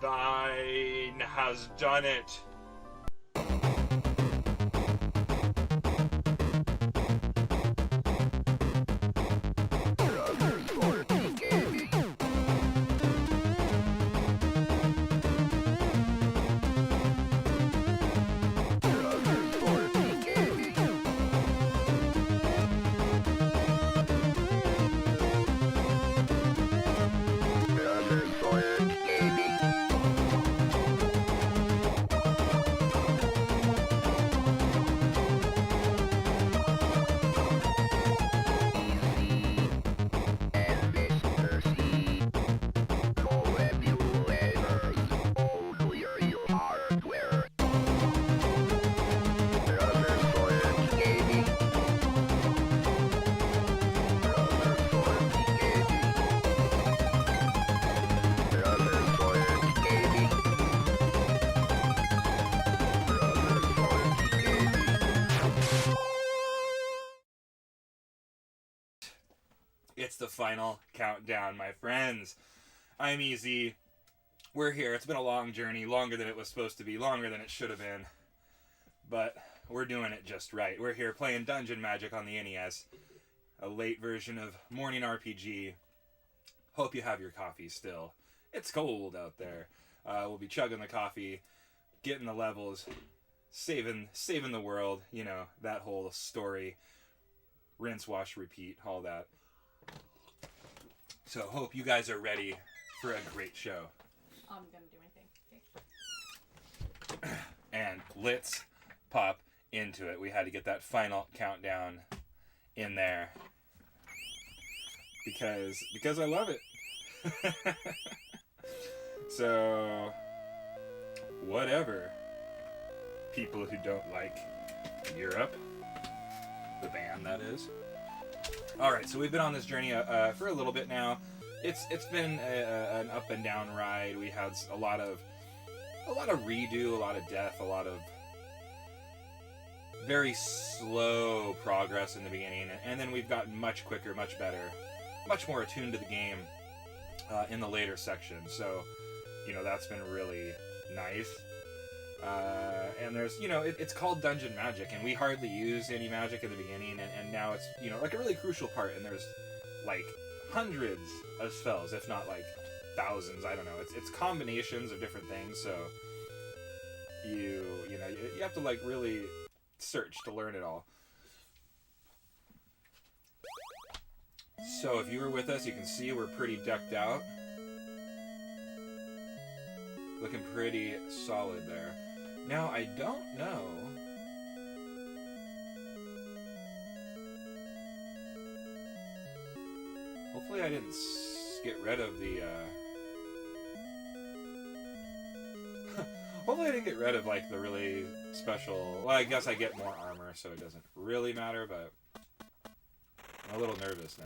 Thine has done it. It's the final countdown, my friends. I'm Easy. We're here. It's been a long journey, longer than it was supposed to be, longer than it should have been. But we're doing it just right. We're here playing Dungeon Magic on the NES, a late version of Morning RPG. Hope you have your coffee still. It's cold out there. We'll be chugging the coffee, getting the levels, saving the world. You know, that whole story. Rinse, wash, repeat, all that. So hope you guys are ready for a great show. I'm gonna do my thing. Okay. And let's pop into it. We had to get that final countdown in there because I love it. So whatever, people who don't like Europe, the band that is. All right, so we've been on this journey for a little bit now. It's been an up and down ride. We had a lot of redo, a lot of death, a lot of very slow progress in the beginning, and then we've gotten much quicker, much better, much more attuned to the game in the later sections. So, you know, that's been really nice. And there's, you know, it's called Dungeon Magic, and we hardly used any magic in the beginning, and now it's, you know, like a really crucial part, and there's like hundreds of spells, if not like thousands, I don't know. It's combinations of different things, so you have to like really search to learn it all. So if you were with us, you can see we're pretty decked out. Looking pretty solid there. Now, I don't know. Hopefully I didn't get rid of the, Hopefully I didn't get rid of, like, the really special... Well, I guess I get more armor, so it doesn't really matter, but... I'm a little nervous now.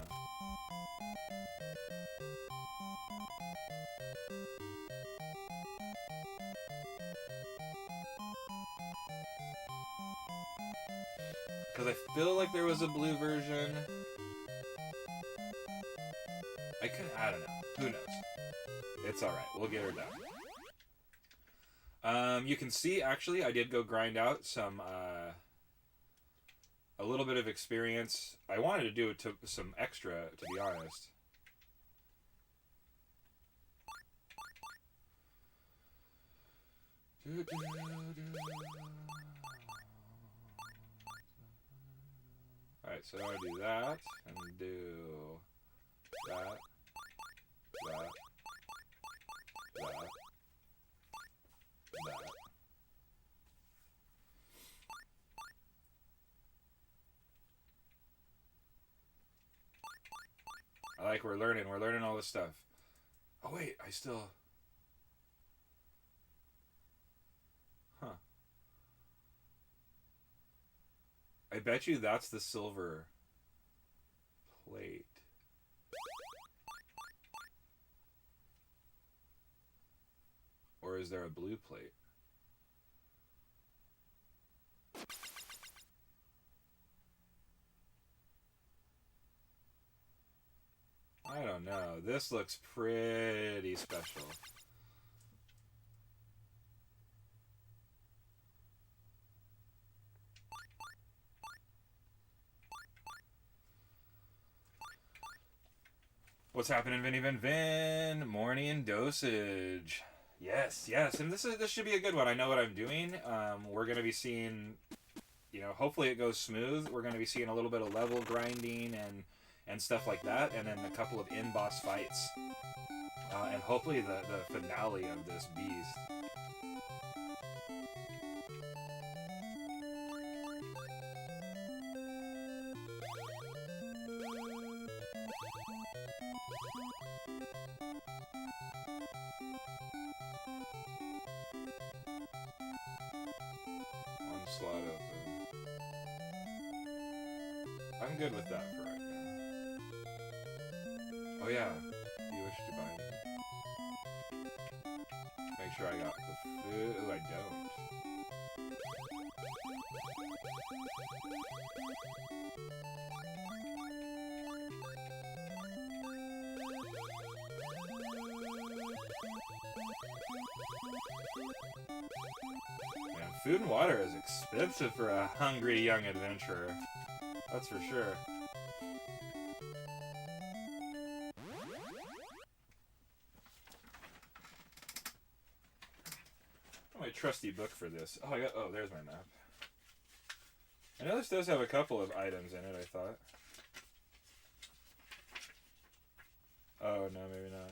Because I feel like there was a blue version. I don't know. Who knows? It's alright. We'll get her done. You can see, actually, I did go grind out some, a little bit of experience. I wanted to do it to some extra, to be honest. Alright, so I do that, and do that, that. I like we're learning all this stuff. Oh wait, I still... Huh. I bet you that's the silver plate. Or is there a blue plate? I don't know. This looks pretty special. What's happening, Vinny Vin Vin? Morning dosage. Yes, yes, and this should be a good one. I know what I'm doing. We're gonna be seeing, hopefully it goes smooth. We're gonna be seeing a little bit of level grinding and stuff like that, and then a couple of in-boss fights, and hopefully the finale of this beast. One slot open. I'm good with that for right now. Oh yeah, you wish to buy me. Make sure I got the food. Oh, I don't. Man, food and water is expensive for a hungry young adventurer. That's for sure. My trusty book for this. Oh, there's my map. I know this does have a couple of items in it, I thought. Oh, no, maybe not.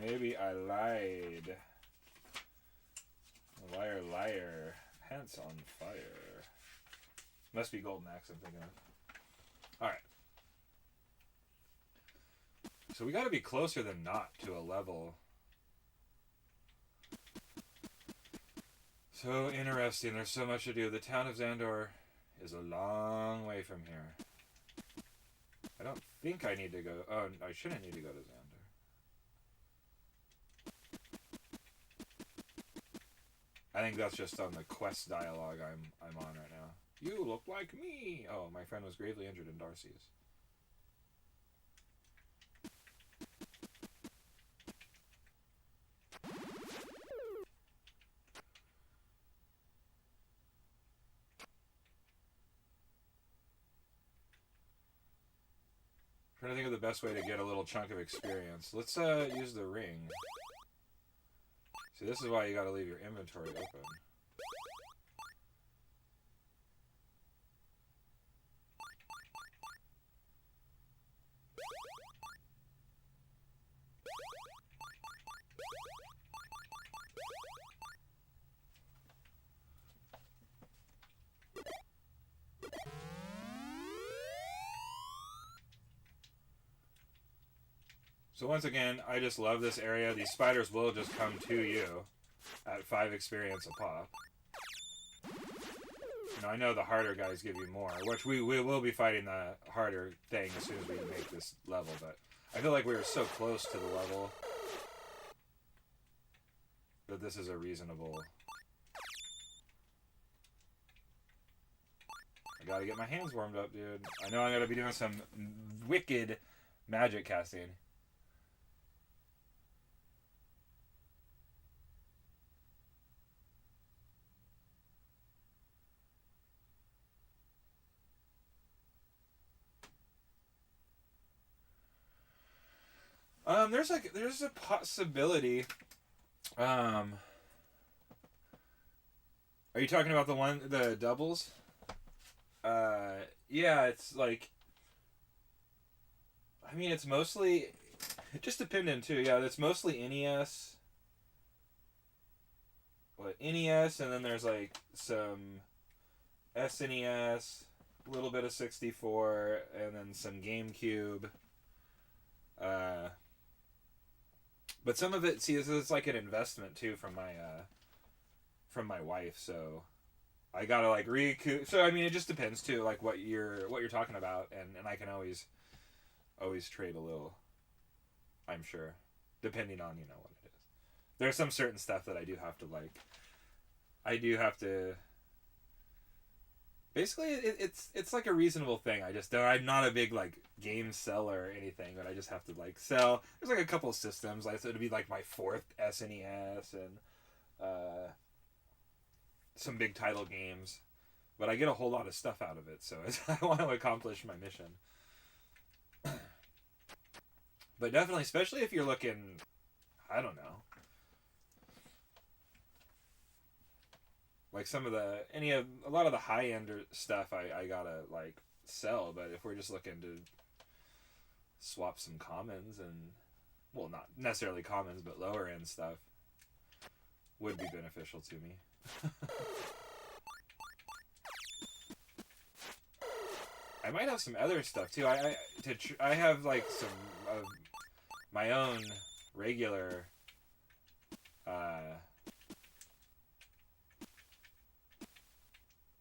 Maybe I lied. Liar, liar. Pants on fire. Must be Golden Axe I'm thinking of. Alright. So we gotta be closer than not to a level. So interesting. There's so much to do. The town of Xandor is a long way from here. I don't think I need to go... Oh, I shouldn't need to go to Xandor. I think that's just on the quest dialogue I'm on right now. You look like me! Oh, my friend was gravely injured in Darcy's. Trying to think of the best way to get a little chunk of experience. Let's use the ring. See, this is why you gotta leave your inventory open. So once again, I just love this area. These spiders will just come to you at 5 experience a pop. Now, I know the harder guys give you more, which we will be fighting the harder thing as soon as we make this level, but I feel like we were so close to the level that this is a reasonable... I gotta get my hands warmed up, dude. I know I'm gonna be doing some wicked magic casting. There's a possibility. Are you talking about the doubles? Yeah, it's like, I mean, it's mostly, just dependent too. Yeah, it's mostly NES. NES, and then there's like some SNES, a little bit of 64, and then some GameCube. But some of it, see, this is like an investment too from my wife, so I gotta like recoup. So I mean, it just depends too, like what you're talking about, and I can always trade a little. I'm sure, depending on what it is. There's some certain stuff that I do have to like. I do have to. Basically, it's like a reasonable thing. I'm not a big like game seller or anything, but I just have to like sell. There's like a couple of systems. Like, so it'd be like my 4th SNES and some big title games. but I get a whole lot of stuff out of it, so I want to accomplish my mission. But definitely, especially if you're looking, I don't know, like a lot of the high end stuff I gotta like sell. But if we're just looking to swap some commons and, well, not necessarily commons, but lower end stuff would be beneficial to me. I might have some other stuff too. I have like some of my own regular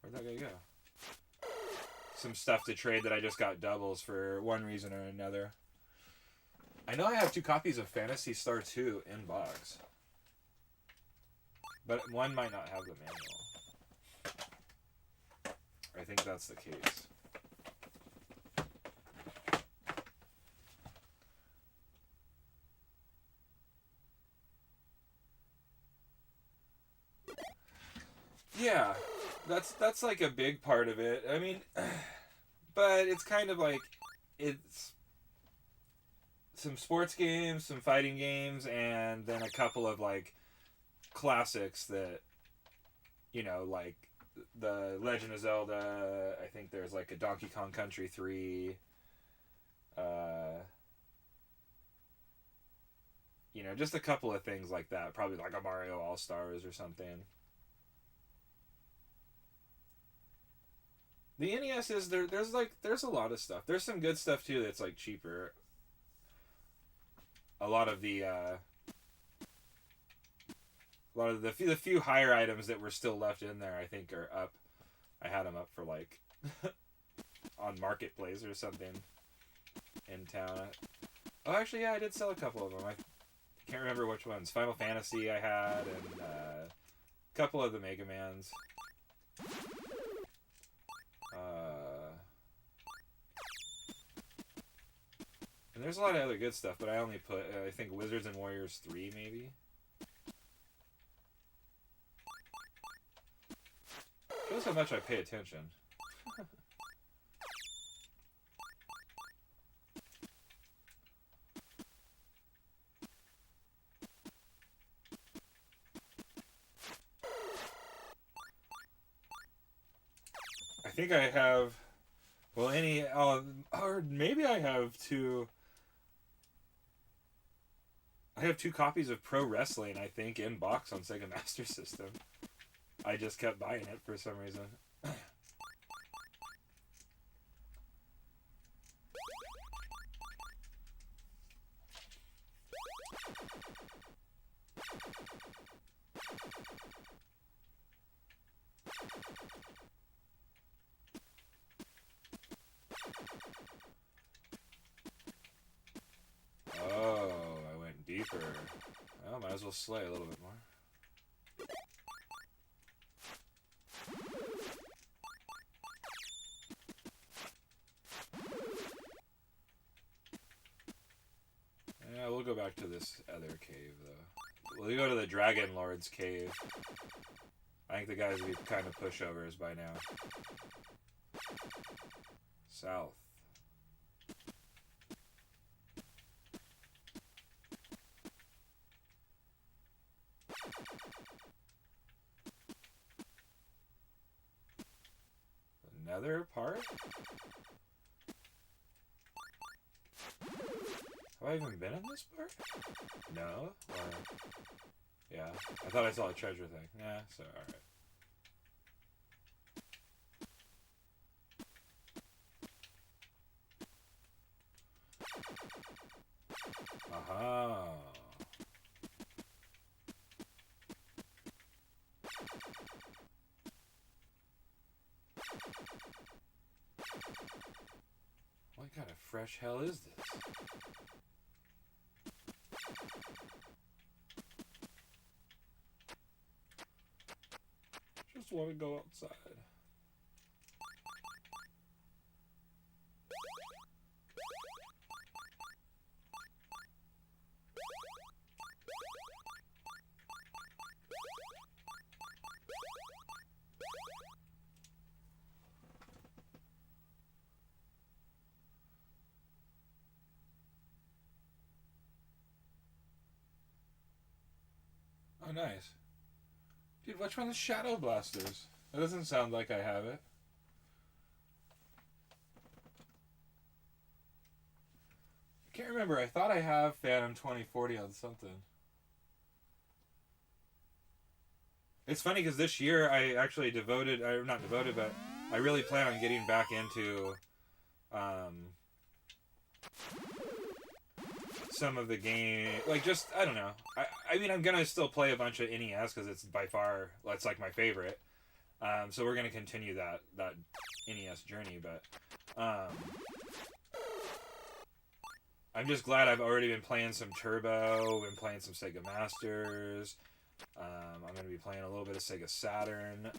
where'd that guy go? Some stuff to trade that I just got doubles for one reason or another. I know I have 2 copies of Phantasy Star 2 in box, but one might not have the manual. I think that's the case. Yeah, that's like a big part of it. I mean, but it's kind of like, it's some sports games, some fighting games, and then a couple of like classics that, like the Legend of Zelda. I think there's like a Donkey Kong Country 3. Just a couple of things like that. Probably like a Mario All Stars or something. The NES is there. There's a lot of stuff. There's some good stuff too that's like cheaper. A lot of the few higher items that were still left in there, I think, are up. I had them up for like on Marketplace or something in town. Oh, actually, yeah, I did sell a couple of them. I can't remember which ones. Final Fantasy I had, and a couple of the Mega Mans. And there's a lot of other good stuff, but I only put, I think, Wizards and Warriors 3, maybe? Shows how much I pay attention. I think I have, well, or maybe I have 2. I have 2 copies of Pro Wrestling, I think, in box on Sega Master System. I just kept buying it for some reason. Oh, I went deeper. Well, might as well slay a little bit more. Yeah, we'll go back to this other cave, though. We'll go to the Dragon Lord's cave. I think the guys will be kind of pushovers by now. South. Another part? Have I even been in this part? No? Or... yeah. I thought I saw a treasure thing. Yeah, so alright. Aha. What kind of fresh hell is this? Just want to go outside. nice. Dude, which one is Shadow Blasters? That doesn't sound like I have it. I can't remember. I thought I have Phantom 2040 on something. It's funny because this year I actually not devoted, but I really plan on getting back into some of the game. Like, just, I don't know. I mean, I'm going to still play a bunch of NES because it's by far, that's like my favorite. So we're going to continue that NES journey, but I'm just glad I've already been playing some Turbo, been playing some Sega Masters. I'm going to be playing a little bit of Sega Saturn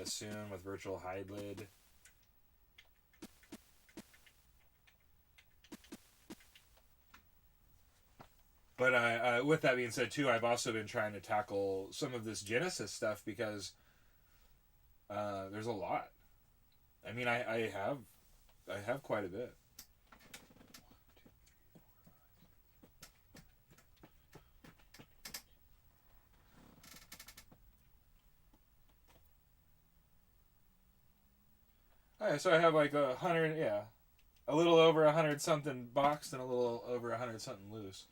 soon with Virtual Hide-Lid. But with that being said, too, I've also been trying to tackle some of this Genesis stuff because there's a lot. I mean, I have quite a bit. Alright, so I have like 100, yeah. A little over 100 something boxed and a little over 100 something loose.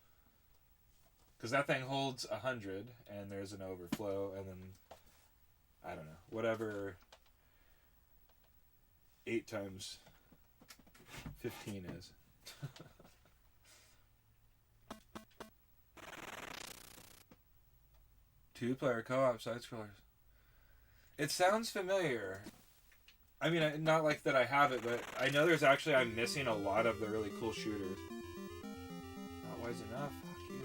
Because that thing holds 100 and there's an overflow, and then, I don't know, whatever 8 times 15 is. Two-player co-op side-scrollers. It sounds familiar. I mean, not like that I have it, but I know I'm missing a lot of the really cool shooters. Not wise enough. Fuck you.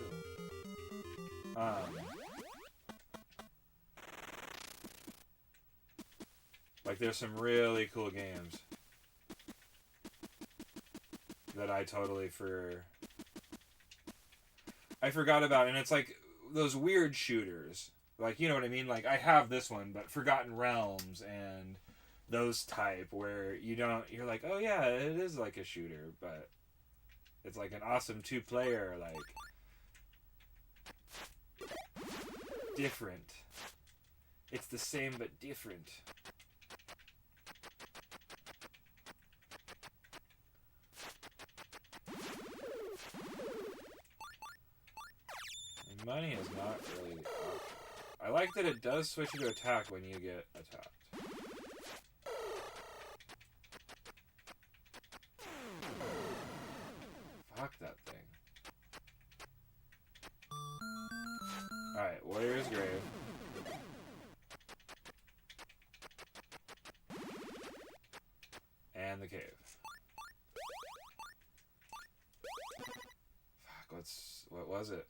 Like, there's some really cool games that I totally I forgot about, and it's like those weird shooters. Like, you know what I mean? Like, I have this one, but Forgotten Realms and those type where you're like, oh yeah, it is like a shooter, but it's like an awesome 2-player, like, different. It's the same but different. And money is not really the option. I like that it does switch to attack when you get attacked. Fuck that thing. Alright, Warrior's Grave. And the cave. Fuck, what was it?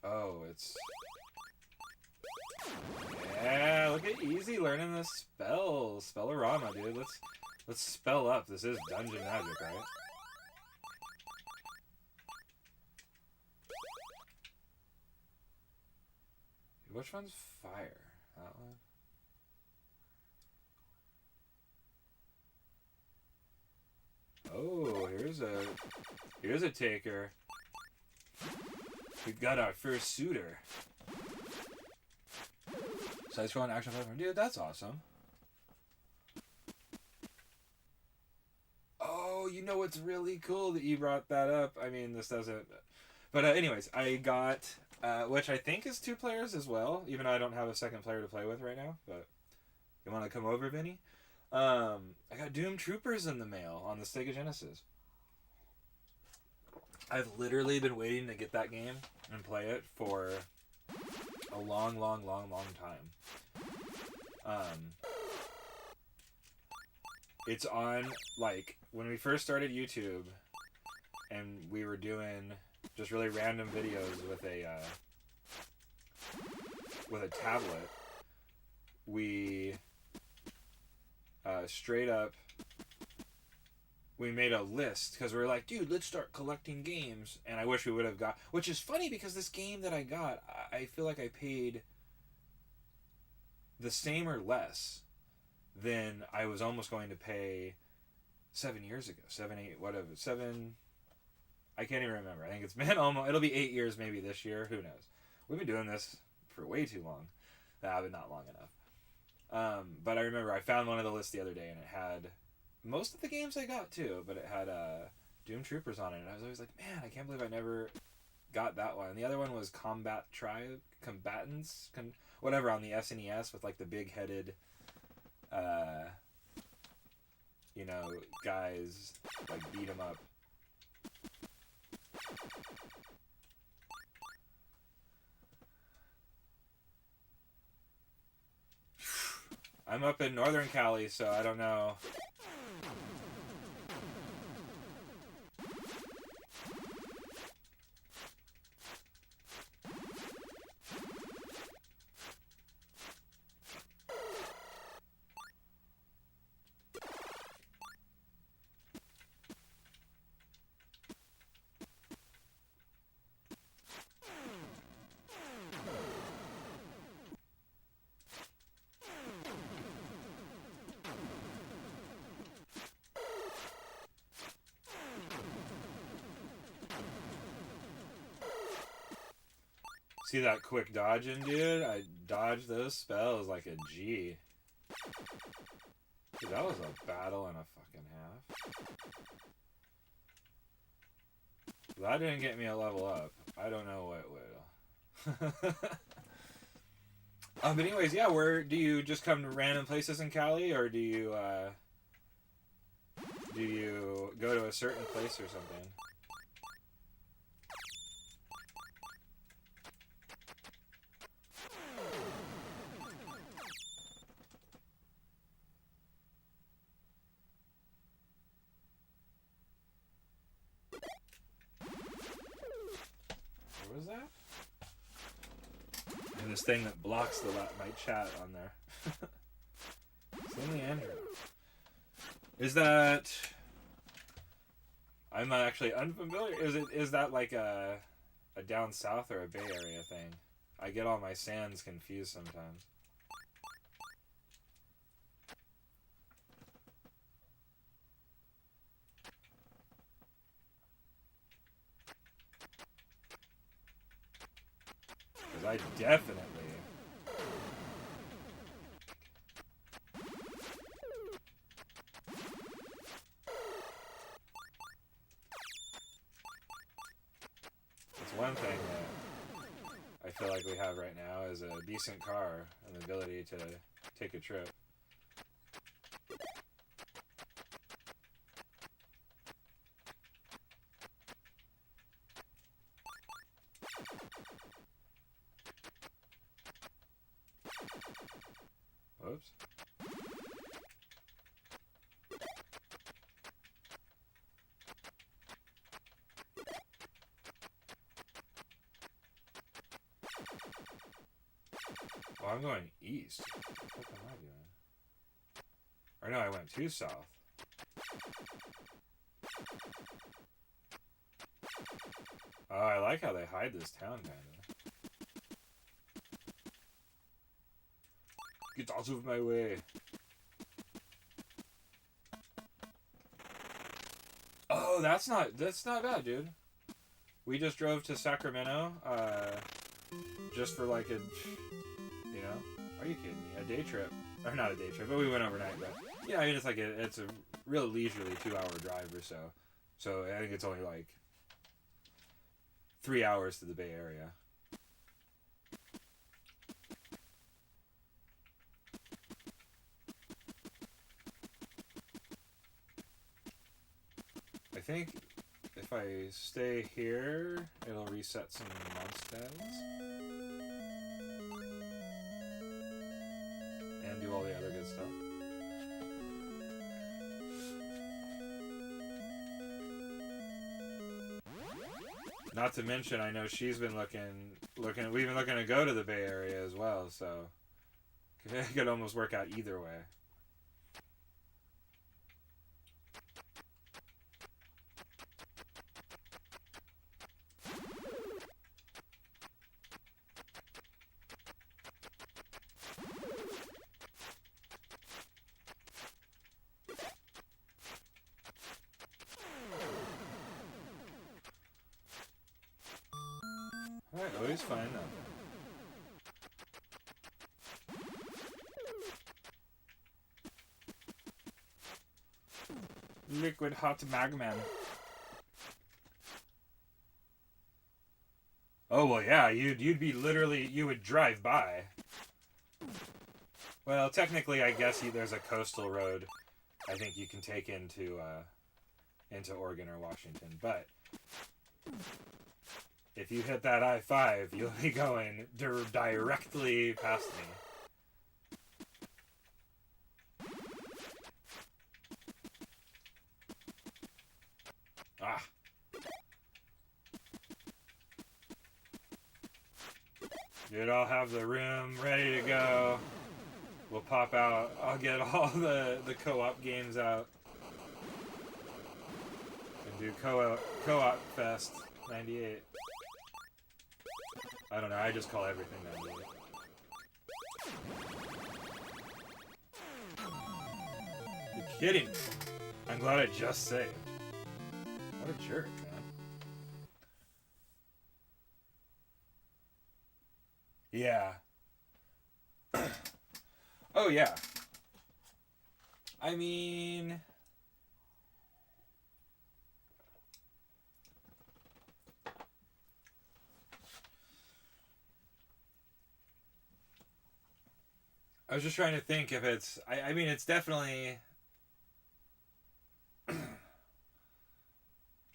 Oh, it's... Yeah, look at Easy learning the spells. Spellorama, dude. Let's spell up. This is Dungeon Magic, right? Which one's fire? That one? Oh, here's a taker. We got our first suitor. Side-scrolling action platform. Dude, that's awesome. Oh, you know what's really cool that you brought that up? I mean, this doesn't... But anyways, I got... which I think is 2 players as well, even though I don't have a second player to play with right now. But you want to come over, Vinny? I got Doom Troopers in the mail on the Sega Genesis. I've literally been waiting to get that game and play it for a long time. It's on, like, when we first started YouTube, and we were doing just really random videos with a tablet. We straight up, we made a list because we were like, dude, let's start collecting games. And I wish we would have got, which is funny because this game that I got, I feel like I paid the same or less than I was almost going to pay 7 years ago. 7, 8, whatever. 7, I can't even remember. I think it's been almost, it'll be 8 years maybe this year. Who knows? We've been doing this for way too long. But not long enough. But I remember I found one of the lists the other day, and it had most of the games I got too, but it had Doom Troopers on it, and I was always like, man, I can't believe I never got that one. And the other one was Combatants, whatever, on the SNES with like the big headed, guys like beat 'em up. I'm up in Northern Cali, so I don't know. See that quick dodging, dude? I dodged those spells like a G. Dude, that was a battle and a fucking half. That didn't get me a level up. I don't know what will. But anyways, yeah, where do you just come to random places in Cali, or do you go to a certain place or something? What was that? And this thing that blocks my chat on there. Stanley Andrew. Is that? I'm actually unfamiliar. Is that like a down south or a Bay Area thing? I get all my sands confused sometimes. Because I definitely... It's one thing that I feel like we have right now is a decent car and the ability to take a trip. Whoops. Oh, I'm going east. What am I doing? Or no, I went too south. Oh, I like how they hide this town, kinda. Get out of my way. Oh, that's not bad, dude. We just drove to Sacramento, just for like a, are you kidding me? A day trip, or not a day trip, but we went overnight. But yeah, I mean, it's like it's a real leisurely 2-hour drive or so. So I think it's only like 3 hours to the Bay Area. I think if I stay here, it'll reset some monsters. And do all the other good stuff. Not to mention, I know she's been looking. We've been looking to go to the Bay Area as well, so it could almost work out either way. Alright, always find that. Liquid hot magman. Oh well, yeah. You'd be literally, you would drive by. Well, technically, I guess there's a coastal road. I think you can take into Oregon or Washington, but if you hit that I-5, you'll be going directly past me. Ah. Dude, I'll have the room ready to go. We'll pop out. I'll get all the co-op games out. And do co-op fest 98. I don't know, I just call everything 98. You're kidding me. I'm glad I just saved. What a jerk, man. Yeah. Oh, yeah. I mean... I was just trying to think if it's... I mean, it's definitely...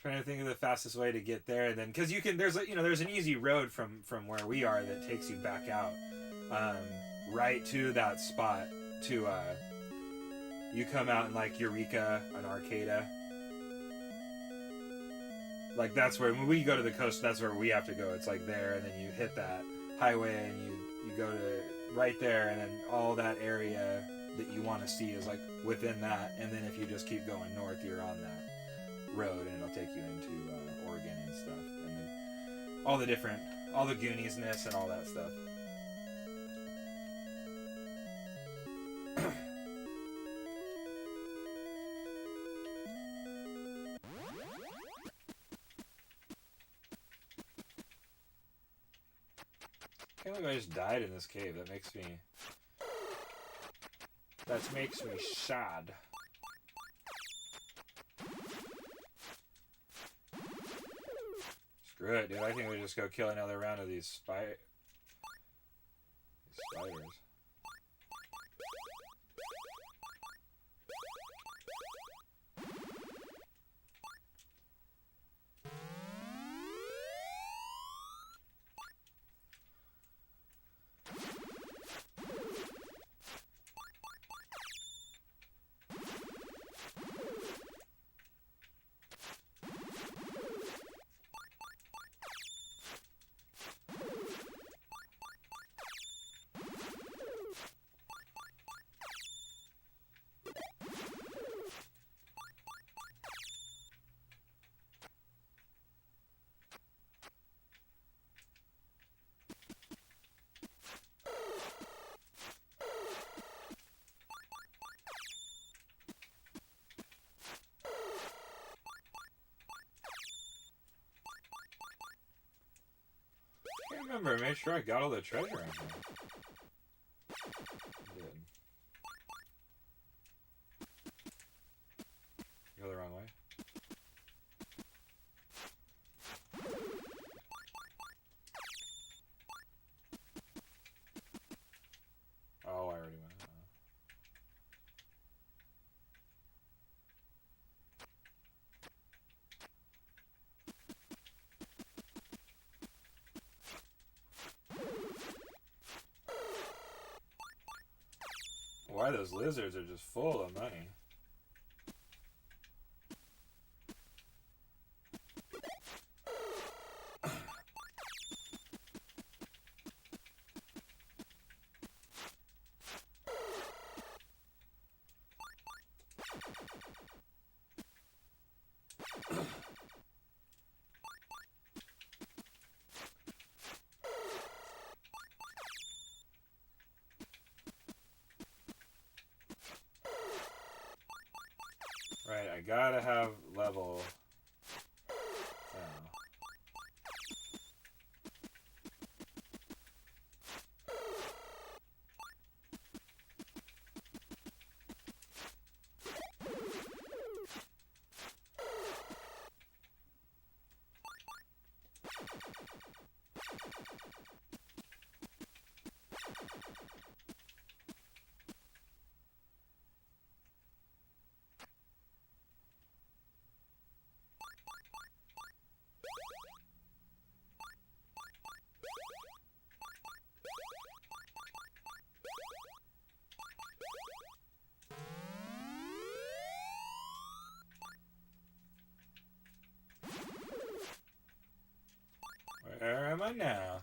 trying to think of the fastest way to get there, and then... Because you can... There's an easy road from where we are that takes you back out. Right to that spot. To, you come out in, like, Eureka and Arcata. Like, that's where... When we go to the coast, that's where we have to go. It's, like, there, and then you hit that highway, and you go to... right there, and then all that area that you want to see is like within that, and then if you just keep going north, you're on that road, and it'll take you into Oregon and stuff, and then all the Goonies-ness and all that stuff. I can't believe I just died in this cave. That makes me sad. Screw it, dude. I think we just go kill another round of these spiders. I can't remember. I made sure I got all the treasure in here. I did. Go the wrong way. Oh, I already went. Why those lizards are just full of money. Right, I gotta have level now. Where am I now?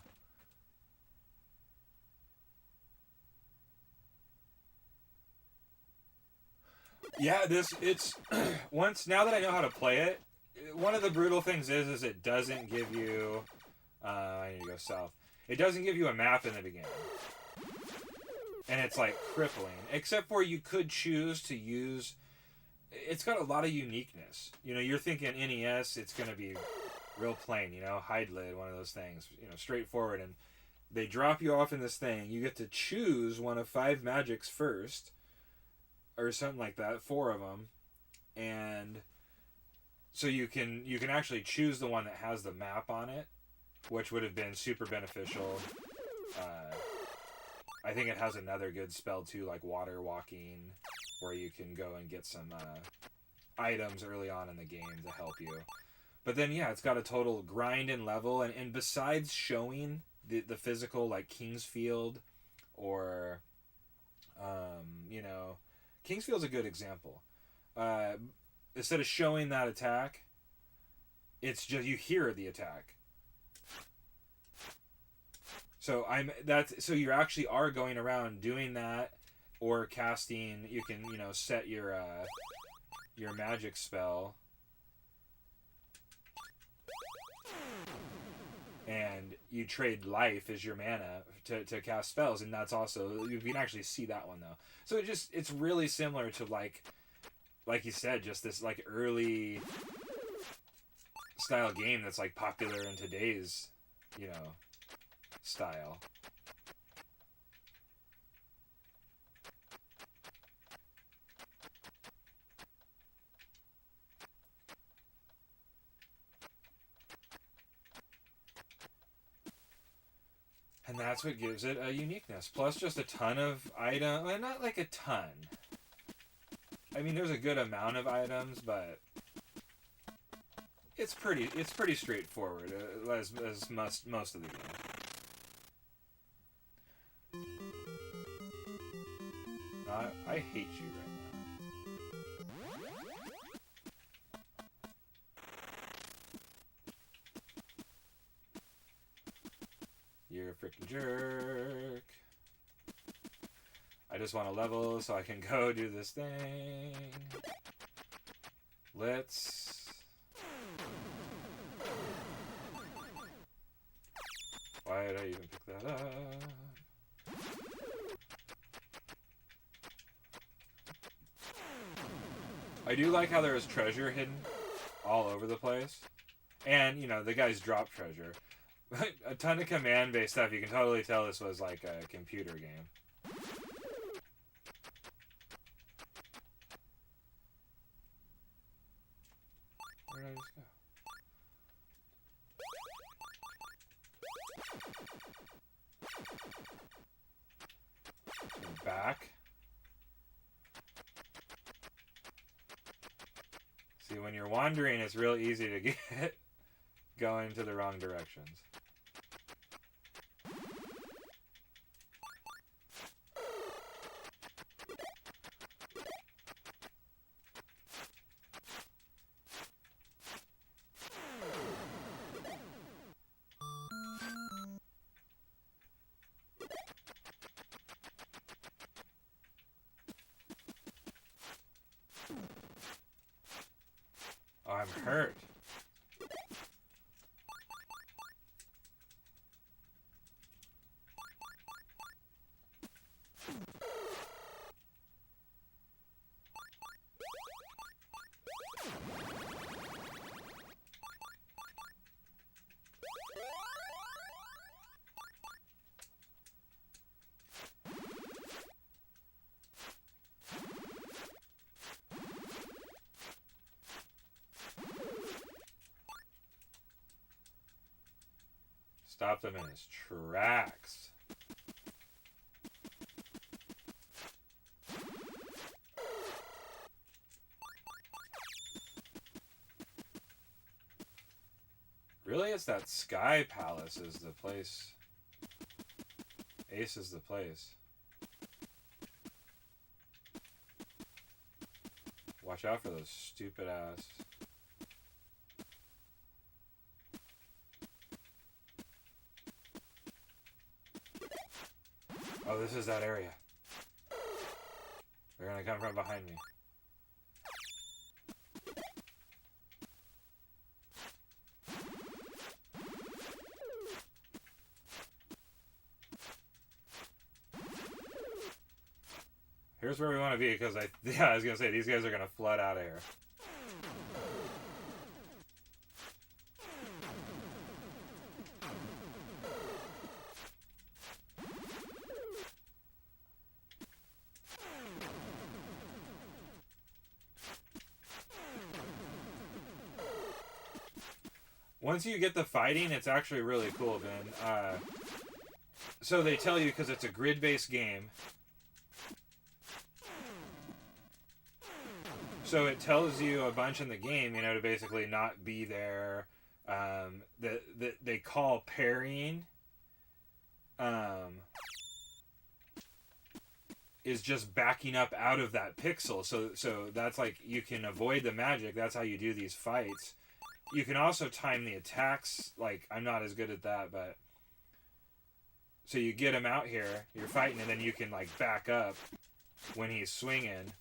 Yeah, it's once now that I know how to play it, one of the brutal things is it doesn't give you I need to go south. It doesn't give you a map in the beginning. And it's like crippling. Except for you could choose to use it's got a lot of uniqueness. You know, you're thinking NES, it's gonna be real plain, you know, hide lid, one of those things, you know, straightforward, and they drop you off in this thing. You get to choose one of 5 magics first, or something like that, 4 of them, and so you can actually choose the one that has the map on it, which would have been super beneficial. I think it has another good spell too, like water walking, where you can go and get some items early on in the game to help you. But then yeah, it's got a total grind and level, and besides showing the physical like Kingsfield or you know, Kingsfield's a good example. Instead of showing that attack, it's just you hear the attack. So so you actually are going around doing that or casting. You can, you know, set your magic spell, and you trade life as your mana to cast spells, and that's also you can actually see that one though. So it's really similar to like you said, just this like early style game that's like popular in today's, you know, style. And that's what gives it a uniqueness. Plus just a ton of items. Well, not like a ton. I mean, there's a good amount of items, but it's pretty straightforward as most of the game. I hate you right now. You're a freaking jerk. I just want to level so I can go do this thing. Let's... Why did I even pick that up? I do like how there is treasure hidden all over the place. And, you know, the guys drop treasure. A ton of command-based stuff. You can totally tell this was like a computer game. Where did I just go? Back. See, when you're wandering, it's real easy to get going to the wrong directions. Oh, I'm hurt. Stopped him in his tracks. Really, it's that Sky Palace is the place. Ace is the place. Watch out for those stupid ass. Oh, this is that area. They're gonna come from behind me. Here's where we want to be, because I was gonna say these guys are gonna flood out of here. Once you get the fighting, it's actually really cool, Ben. So they tell you, because it's a grid-based game, so it tells you a bunch in the game, you know, to basically not be there. That they call parrying is just backing up out of that pixel. So that's like, you can avoid the magic. That's how you do these fights. You can also time the attacks. Like, I'm not as good at that, but so you get him out here, you're fighting, and then you can like back up when he's swinging,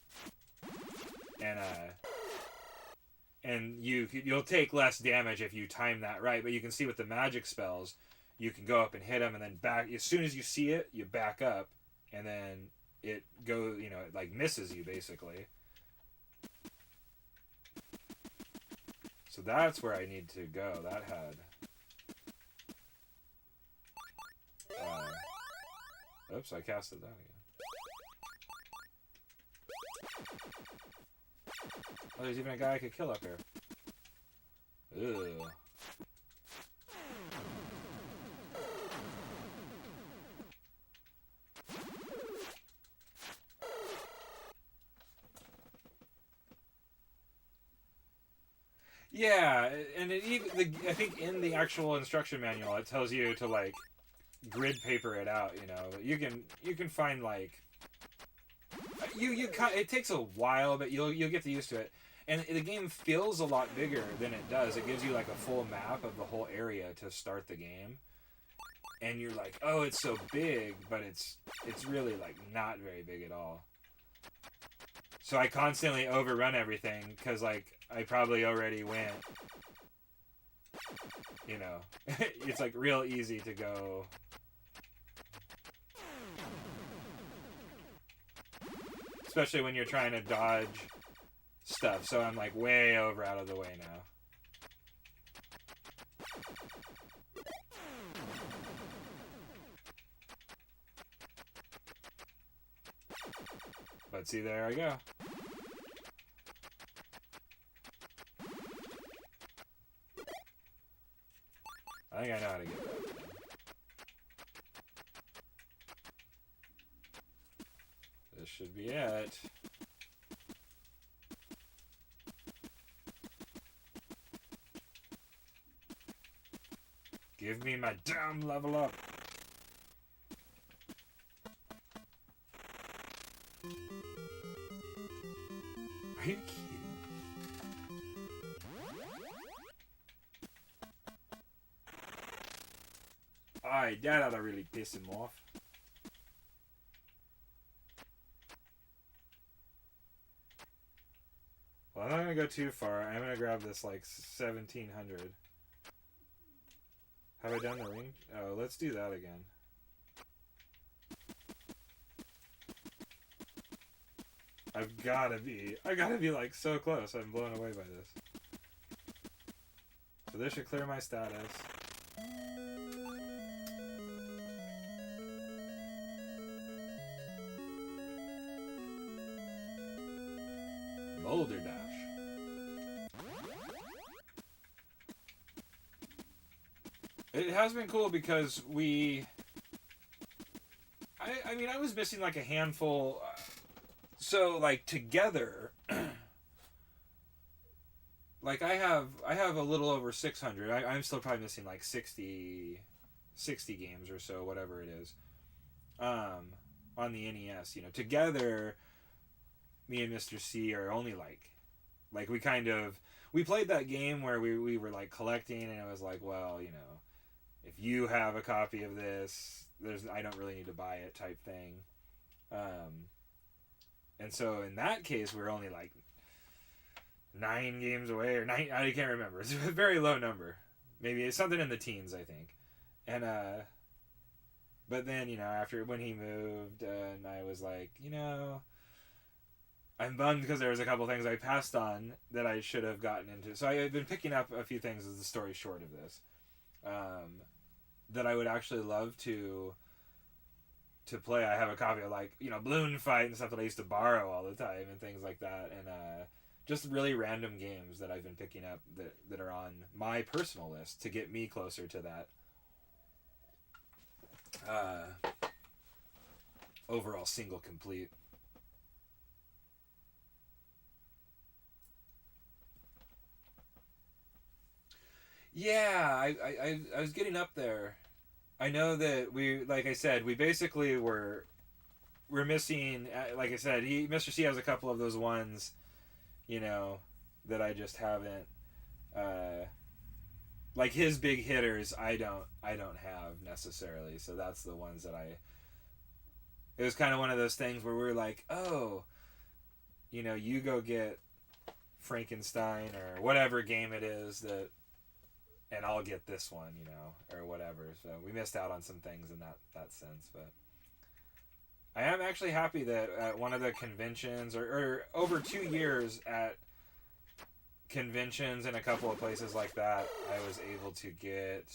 and you'll take less damage if you time that right. But you can see with the magic spells, you can go up and hit him, and then back. As soon as you see it, you back up, and then it goes, you know, it like misses you basically. So that's where I need to go. That had. Oops, I casted that again. Oh, there's even a guy I could kill up here. Ugh. Yeah, and I think in the actual instruction manual it tells you to like grid paper it out. You know, you can find like it takes a while, but you'll get used to it. And the game feels a lot bigger than it does. It gives you like a full map of the whole area to start the game, and you're like, oh, it's so big, but it's really like not very big at all. So I constantly overrun everything because like I probably already went. You know, it's like real easy to go. Especially when you're trying to dodge stuff. So I'm like way over out of the way now. But see, there I go. I think I know how to get that. This should be it. Give me my damn level up. Are you kidding? Alright, that ought to really piss him off. Well, I'm not going to go too far. I'm going to grab this, like, 1700. Have I done the ring? Oh, let's do that again. I gotta be, like, so close. I'm blown away by this. So this should clear my status. Boulder Dash. It has been cool because I mean, I was missing like a handful. So like together, like I have a little over 600. I'm still probably missing like 60 games or so, whatever it is. Um, on the NES, together, me and Mr. C are only like we played that game where we were like collecting, and it was like, well, if you have a copy of this, I don't really need to buy it type thing. Um, and so in that case, we're only like 9 games away, or nine. I can't remember. It's a very low number. Maybe it's something in the teens, I think. And but then after when he moved, and I was like, I'm bummed because there was a couple things I passed on that I should have gotten into. So I've been picking up a few things as the story short of this, that I would actually love to play. I have a copy of like Balloon Fight and stuff that I used to borrow all the time and things like that, and just really random games that I've been picking up that are on my personal list to get me closer to that overall single complete. Yeah, I was getting up there. I know that like I said, we basically we're missing. Like I said, Mr. C has a couple of those ones, you know, that I just haven't. Uh, like his big hitters, I don't have necessarily. So that's the ones that I. It was kind of one of those things where we were like, oh, you go get Frankenstein or whatever game it is and I'll get this one, or whatever. So we missed out on some things in that sense, but I am actually happy that at one of the conventions, or over 2 years at conventions and a couple of places like that, I was able to get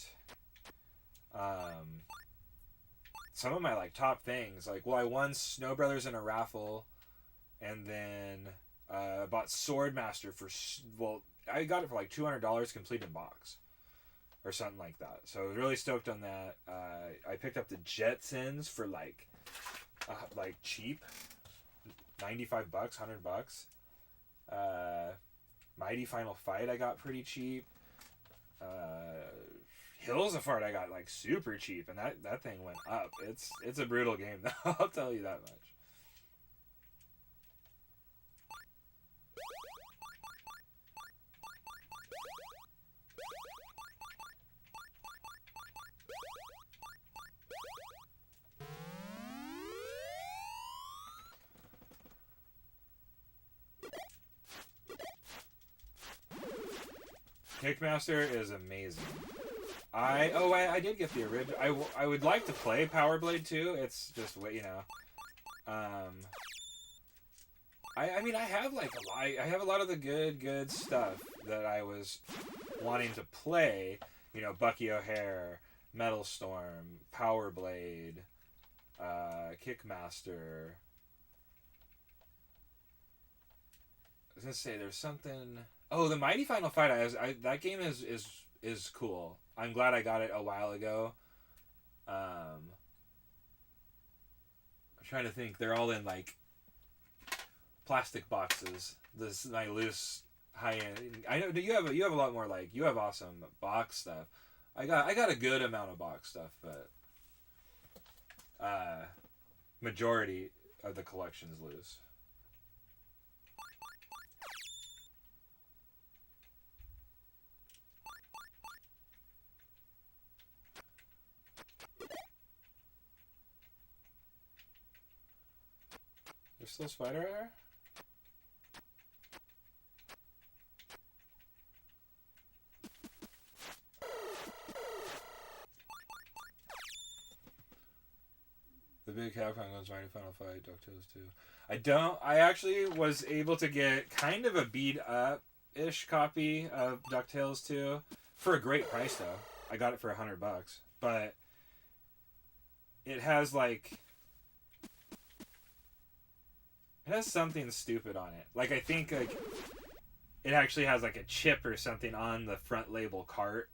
um, some of my like top things. Like, well, I won Snow Brothers in a raffle, and then bought Swordmaster for I got it for like $200 complete in box or something like that. So I was really stoked on that. I picked up the Jetsons for like cheap, $95, $100. Mighty Final Fight I got pretty cheap. Hills of Fart I got like super cheap, and that thing went up. It's a brutal game though. I'll tell you that much. Kickmaster is amazing. I did get the original. I would like to play Power Blade 2. It's just Um, I mean I have like I have a lot of the good stuff that I was wanting to play. Bucky O'Hare, Metal Storm, Power Blade, Kickmaster. I was gonna say there's something. Oh, the Mighty Final Fight. That game is cool. I'm glad I got it a while ago. I'm trying to think. They're all in like plastic boxes. This is my loose high end. I know you have a lot more like you have awesome box stuff. I got a good amount of box stuff, but majority of the collection's loose. There's still spider hair? The big Capcom goes Mighty Final Fight, DuckTales 2. I actually was able to get kind of a beat up ish copy of DuckTales 2 for a great price though. I got it for $100, but it has something stupid on it. Like I think like it actually has like a chip or something on the front label cart.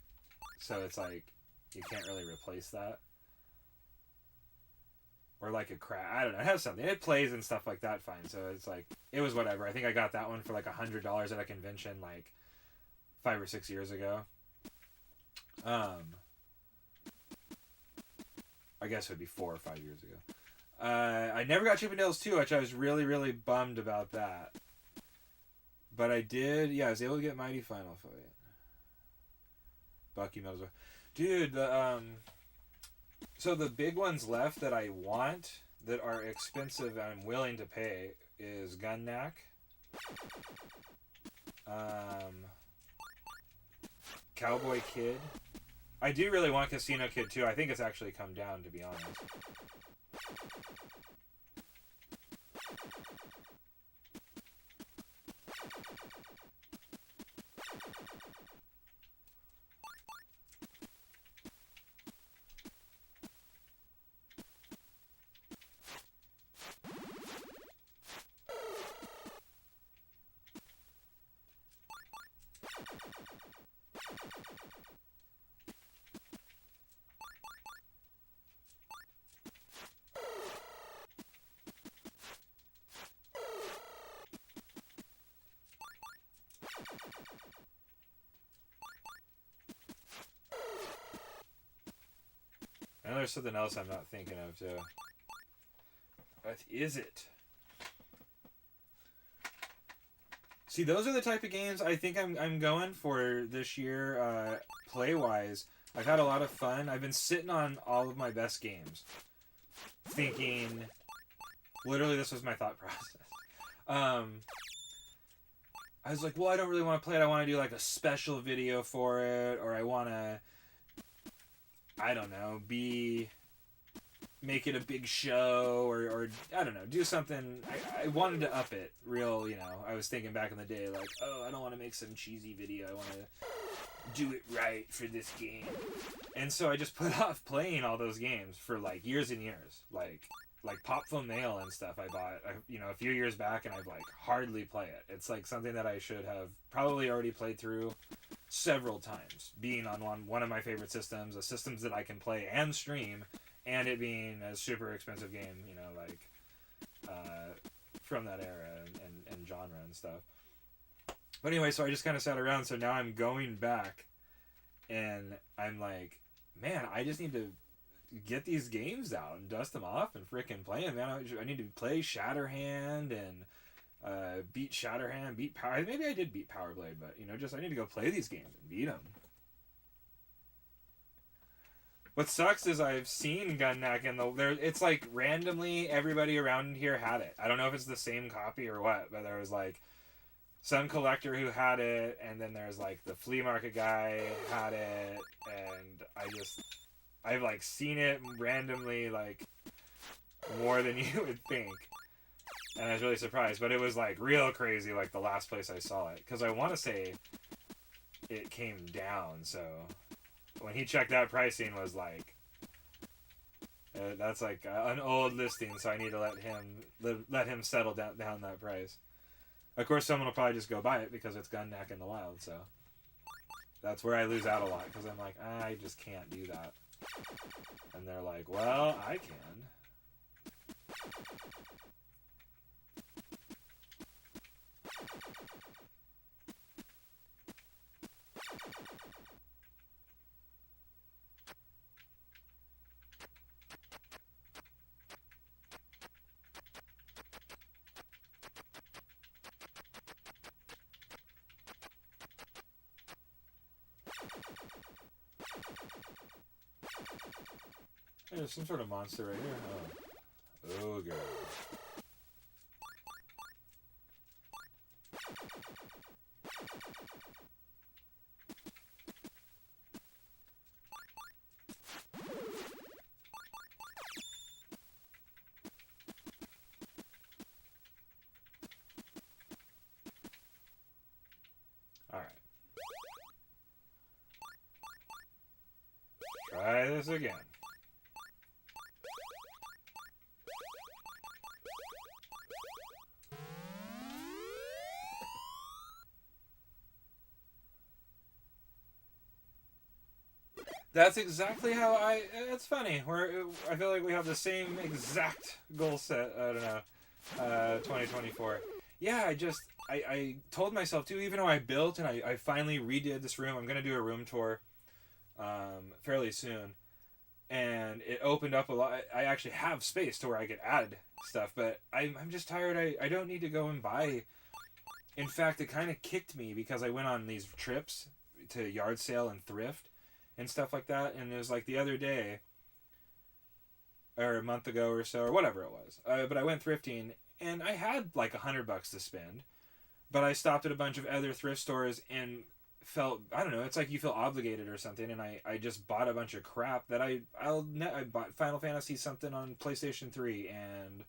So it's like you can't really replace that. Or like a crack. I don't know. It has something. It plays and stuff like that fine. So it's like, it was whatever. I think I got that one for like $100 at a convention like 5 or 6 years ago. I guess it would be 4 or 5 years ago. I never got Chip 'n Dale's 2, which I was really, really bummed about that. But I did, yeah, I was able to get Mighty Final Fight. Bucky Metal. Dude, so the big ones left that I want that are expensive and I'm willing to pay is Gun Knack. Cowboy Kid. I do really want Casino Kid too. I think it's actually come down, to be honest. And there's something else I'm not thinking of too. What is it? See, those are the type of games I think I'm going for this year, play-wise. I've had a lot of fun. I've been sitting on all of my best games. Thinking... Literally, this was my thought process. I was like, well, I don't really want to play it. I want to do, like, a special video for it. Or I want to... I don't know, make it a big show, or I don't know, do something. I wanted to up it real, you know. I was thinking back in the day, like, oh, I don't want to make some cheesy video. I want to do it right for this game. And so I just put off playing all those games for, like, years and years. Like Pop Phone Mail and stuff I bought, you know, a few years back, and I've, like, hardly play it. It's, like, something that I should have probably already played through several times, being on one of my favorite systems, a systems that I can play and stream, and it being a super expensive game, you know, like, from that era and genre and stuff. But anyway, so I just kind of sat around, so now I'm going back, and I'm like, man, I just need to get these games out and dust them off and frickin' play them, man. I need to play Shatterhand and beat Shatterhand, beat Power. Maybe I did beat Power Blade, but you know, just I need to go play these games and beat them. What sucks is I've seen Gun Knack in there. It's like randomly everybody around here had it. I don't know if it's the same copy or what, but there was like some collector who had it, and then there's like the flea market guy had it, and I've like seen it randomly, like more than you would think. And I was really surprised, but it was like real crazy, like the last place I saw it. Because I want to say it came down, so when he checked that pricing was like, that's like an old listing, so I need to let him settle down that price. Of course, someone will probably just go buy it because it's Gun Knack in the wild, so that's where I lose out a lot, because I'm like, I just can't do that. And they're like, well, I can. Hey, there's some sort of monster right here. Oh. Ogre. Alright. Try this again. That's exactly how I. It's funny. I feel like we have the same exact goal set. I don't know. 2024. Yeah, I told myself too. Even though I built and I finally redid this room, I'm gonna do a room tour fairly soon, and it opened up a lot. I actually have space to where I could add stuff, but I'm just tired. I don't need to go and buy. In fact, it kind of kicked me because I went on these trips to yard sale and thrift and stuff like that, and it was like the other day or a month ago or so or whatever it was. But I went thrifting and I had like $100 to spend, but I stopped at a bunch of other thrift stores and felt, I don't know, it's like you feel obligated or something, and I just bought a bunch of crap that I bought Final Fantasy something on PlayStation 3 and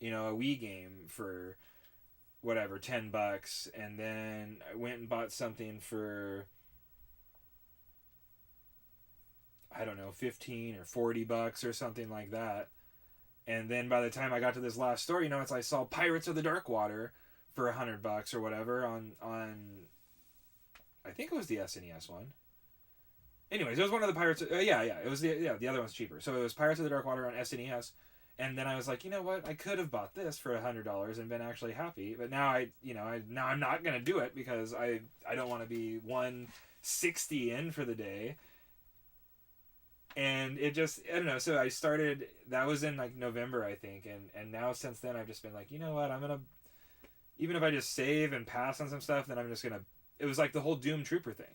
a Wii game for whatever $10, and then I went and bought something for, I don't know, 15 or $40 or something like that. And then by the time I got to this last store, it's I saw Pirates of the Dark Water for $100 or whatever on I think it was the SNES one. Anyways, it was one of the Pirates. Yeah, it was the other one's cheaper. So it was Pirates of the Dark Water on SNES, and then I was like, you know what? I could have bought this for $100 and been actually happy, but now now I'm not gonna do it because I don't want to be 160 in for the day, and it just, I don't know. So I started, that was in like November, I think, and now since then I've just been like, you know what? I'm gonna, even if I just save and pass on some stuff, then I'm just gonna. It was like the whole Doom Trooper thing.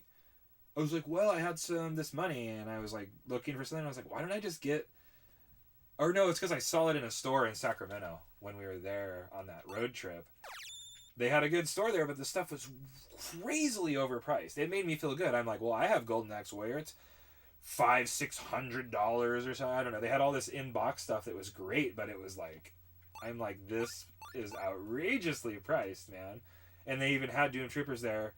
I was like, well, I had this money, and I was like looking for something. I was like, why don't I just get? Or no, it's because I saw it in a store in Sacramento when we were there on that road trip. They had a good store there, but the stuff was crazily overpriced. It made me feel good. I'm like, well, I have Golden Axe Warrior. It's $500-600 or something. I don't know. They had all this in box stuff that was great, but it was like, I'm like, this is outrageously priced, man. And they even had Doom Troopers there.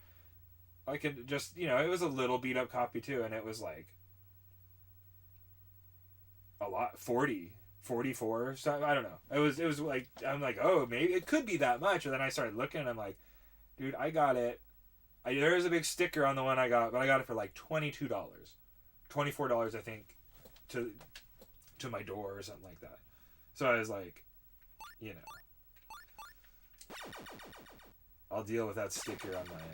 I could just, it was a little beat up copy too, and it was like a lot, 40, 44, something. I don't know. It was like, I'm like, oh, maybe it could be that much. And then I started looking, and I'm like, dude, I got it. There is a big sticker on the one I got, but I got it for like $22, $24, I think, to my door or something like that. So I was like, you know, I'll deal with that sticker on my own.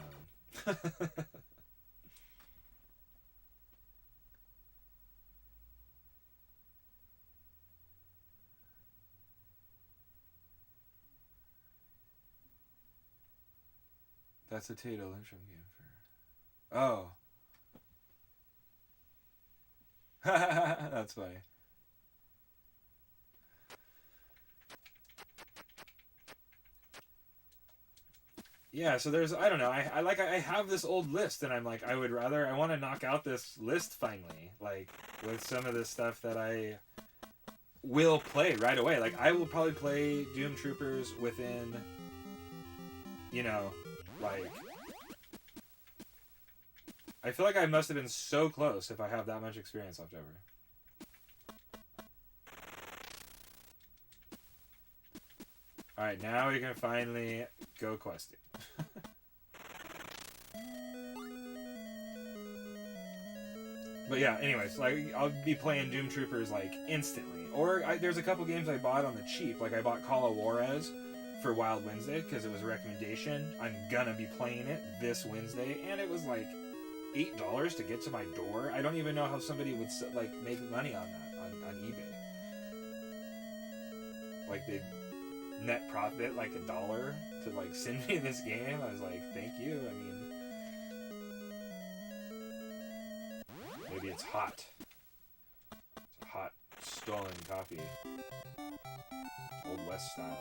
That's a Tato Lindstrom game for. Oh. That's funny. Yeah, so there's, I don't know, I have this old list, and I'm like, I want to knock out this list finally, like with some of this stuff that I will play right away. Like I will probably play Doom Troopers within, you know, like, I feel like I must have been so close if I have that much experience left over. Alright, now we can finally go questing. But yeah, anyways, like, I'll be playing Doom Troopers, like, instantly. Or there's a couple games I bought on the cheap. Like, I bought Call of Juarez for Wild Wednesday because it was a recommendation. I'm gonna be playing it this Wednesday, and it was like $8 to get to my door. I don't even know how somebody would, like, make money on that on eBay. Like, they net profit like $1 to, like, send me this game. I was like, thank you. I mean, maybe it's hot. It's a hot stolen copy, Old West style.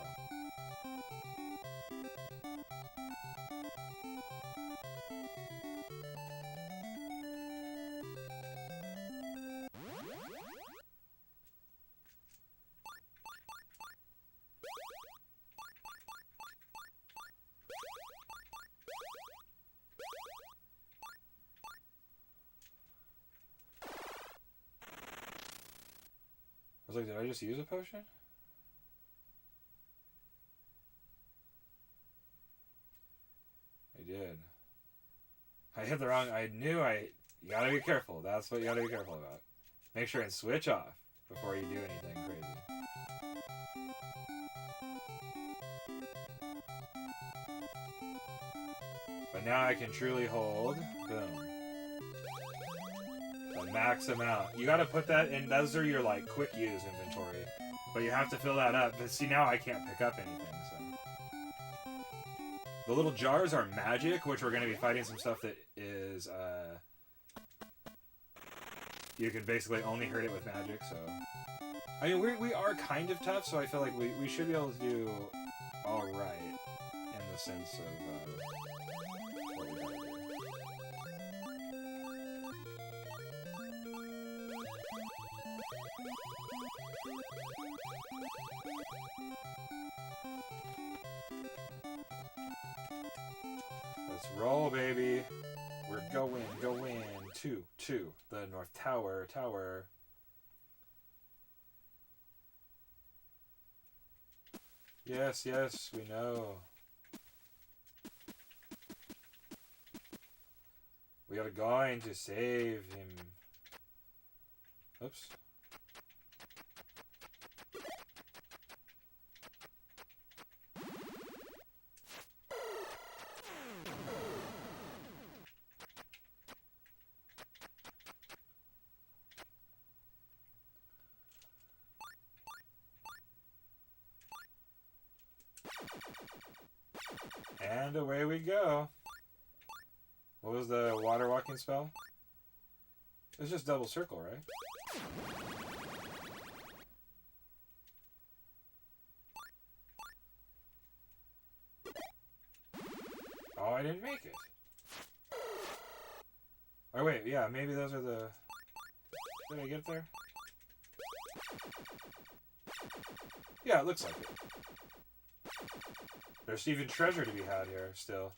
I was like, did I just use a potion? I did. I hit the wrong. I knew I. You gotta be careful. That's what you gotta be careful about. Make sure and switch off before you do anything crazy. But now I can truly hold. Boom. The max amount. You gotta put that in. Those are your, like, quick use inventory. But you have to fill that up. But see, now I can't pick up anything, so. The little jars are magic, which we're gonna be fighting some stuff that is, you can basically only hurt it with magic, so. I mean, we are kind of tough, so I feel like we should be able to do alright. In the sense of, what we gotta do. Let's roll, baby. We're going to the North Tower. Yes, we know. We are going to save him. Oops. And away we go. What was the water walking spell? It's just double circle, right? Oh, I didn't make it. Oh, wait, yeah, maybe those are the... Did I get there? Yeah, it looks like it. There's even treasure to be had here, still.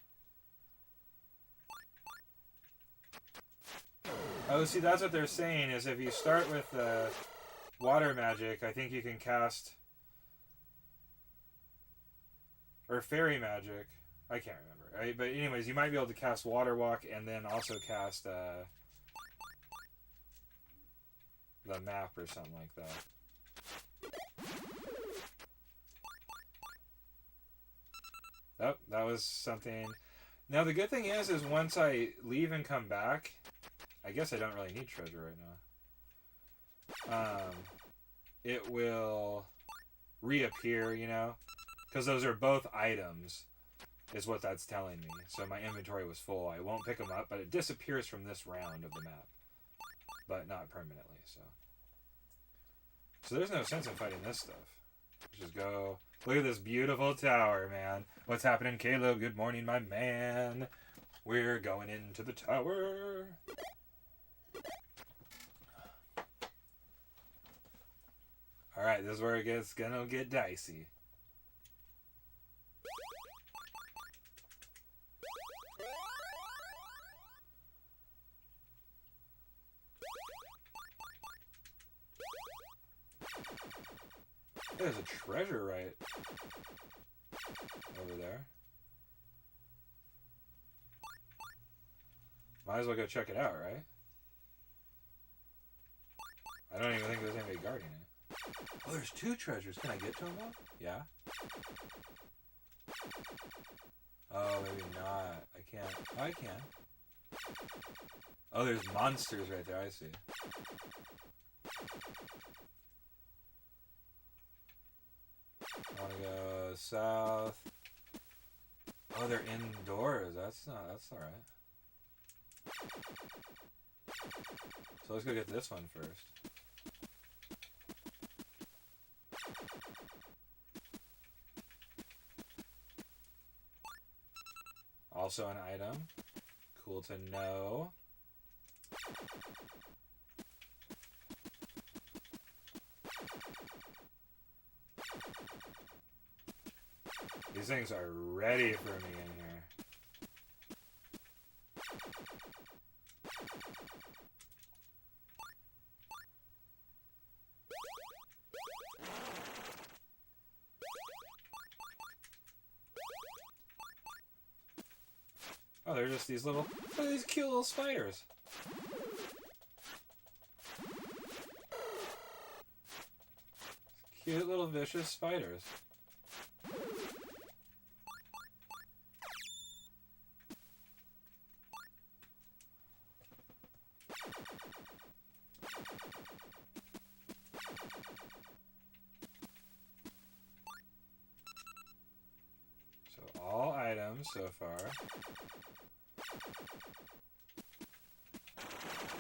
Oh, see, that's what they're saying, is if you start with water magic, I think you can cast... Or fairy magic. I can't remember. Right? But anyways, you might be able to cast Water Walk and then also cast the map or something like that. Oh, that was something. Now, the good thing is once I leave and come back, I guess I don't really need treasure right now. It will reappear, you know? Because those are both items, is what that's telling me. So my inventory was full. I won't pick them up, but it disappears from this round of the map. But not permanently, so. So there's no sense in fighting this stuff. Just go. Look at this beautiful tower, man. What's happening, Caleb? Good morning, my man. We're going into the tower. Alright, this is where it gonna get dicey. There's a treasure right over there. Might as well go check it out, right? I don't even think there's anybody guarding it. Oh, there's two treasures. Can I get to them all? Yeah. Oh, maybe not. I can't. Oh, I can. Oh, there's monsters right there. I see. I want to go south. Oh, they're indoors. That's alright. So let's go get this one first. Also an item. Cool to know. These things are ready for me in here. Oh, they're just these little... Look at these cute little spiders. Cute little vicious spiders. So all items so far.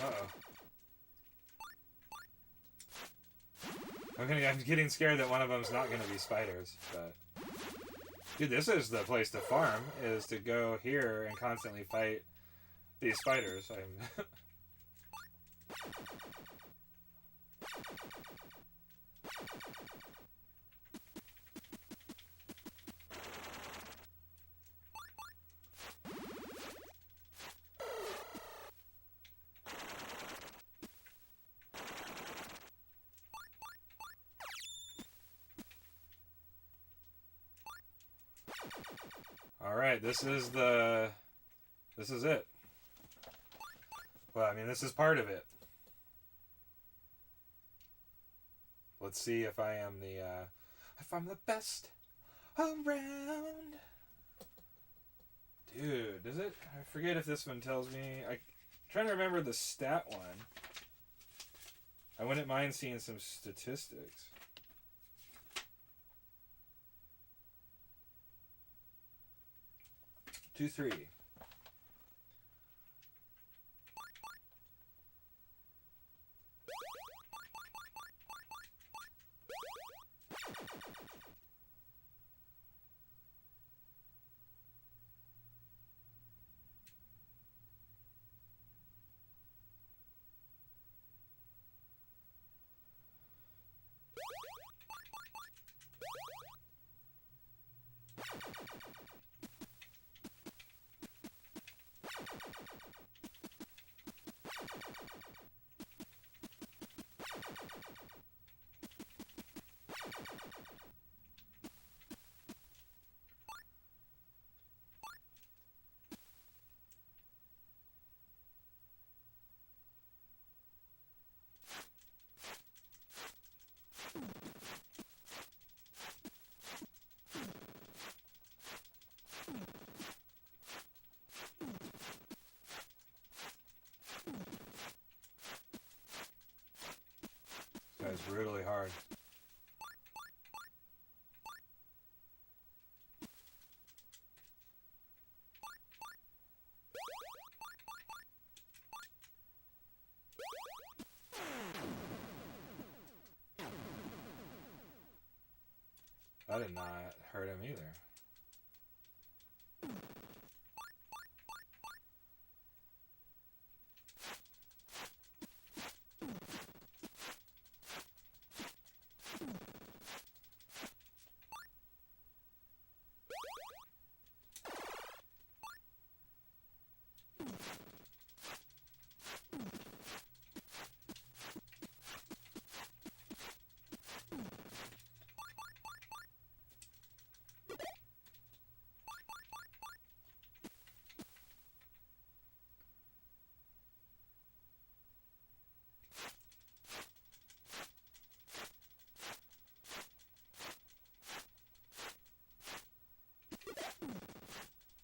Uh-oh. I'm getting scared that one of them's not going to be spiders, but... Dude, this is the place to farm, is to go here and constantly fight these spiders. Alright, this is it. Well, I mean, this is part of it. Let's see if I'm the best around. Dude, does it? I forget if this one tells me. I'm trying to remember the stat one. I wouldn't mind seeing some statistics. 2-3. This guy's brutally hard. That did not hurt him either.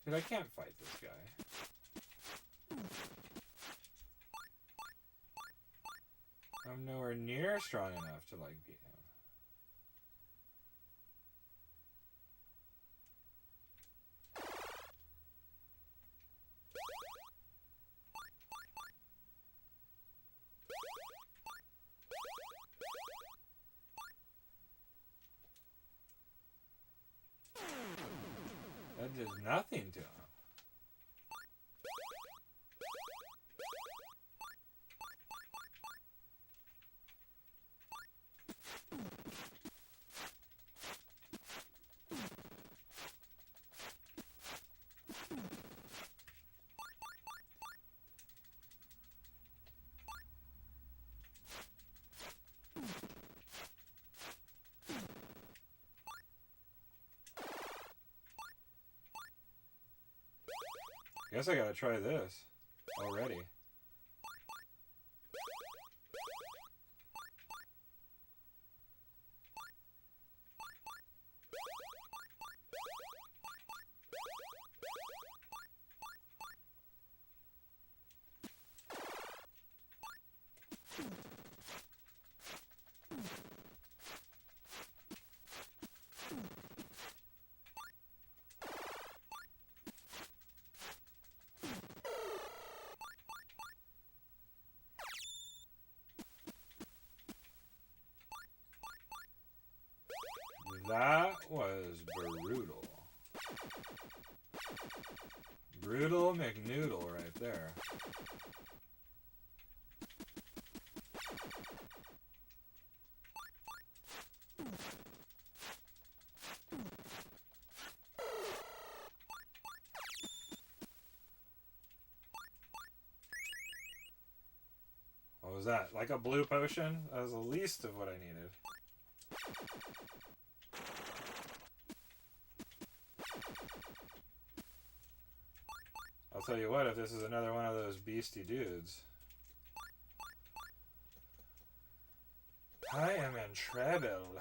Dude, I can't fight this guy. I'm nowhere near strong enough to, like, beat him. That does nothing to him. I guess I gotta try this already. That was brutal. Brutal McNoodle right there. What was that? Like a blue potion? That was the least of what I needed. I'll tell you what, if this is another one of those beastie dudes. I am in trouble.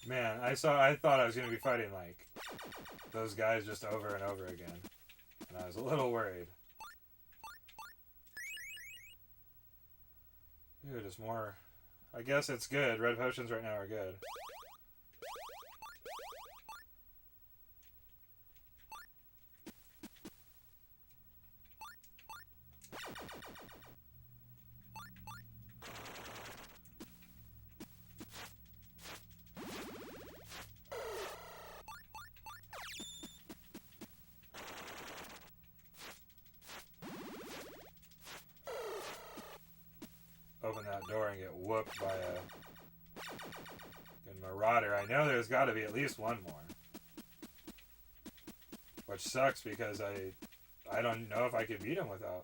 Man, I thought I was gonna be fighting like those guys just over and over again. And I was a little worried. Dude, it's more. I guess it's good. Red potions right now are good. Open that door and get whooped by a good marauder. I know there's got to be at least one more. Which sucks because I don't know if I could beat him without.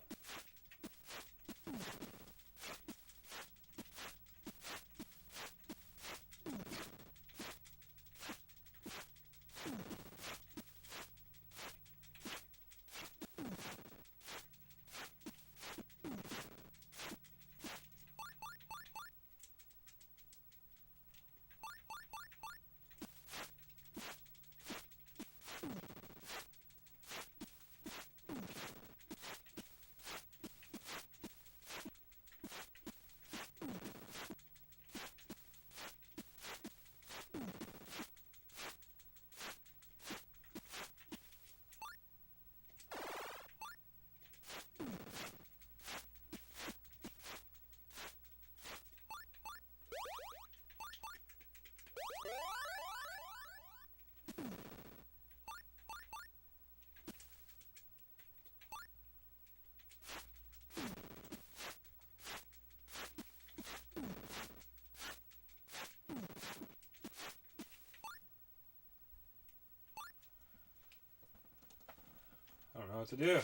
I don't know what to do.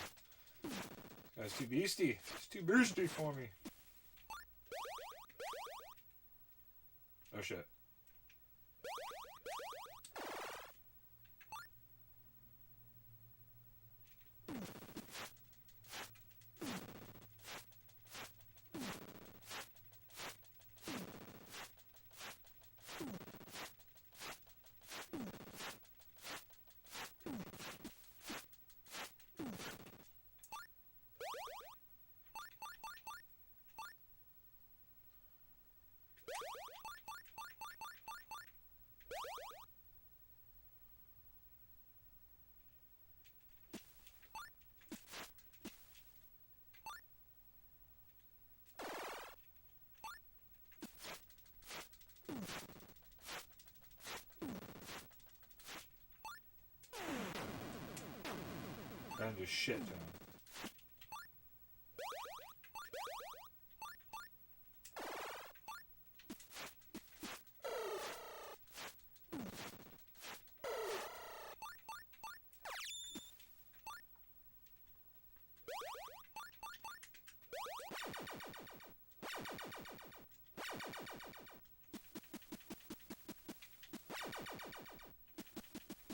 This guy's too beastie. He's too beastie for me. Oh shit. Don't do shit to him.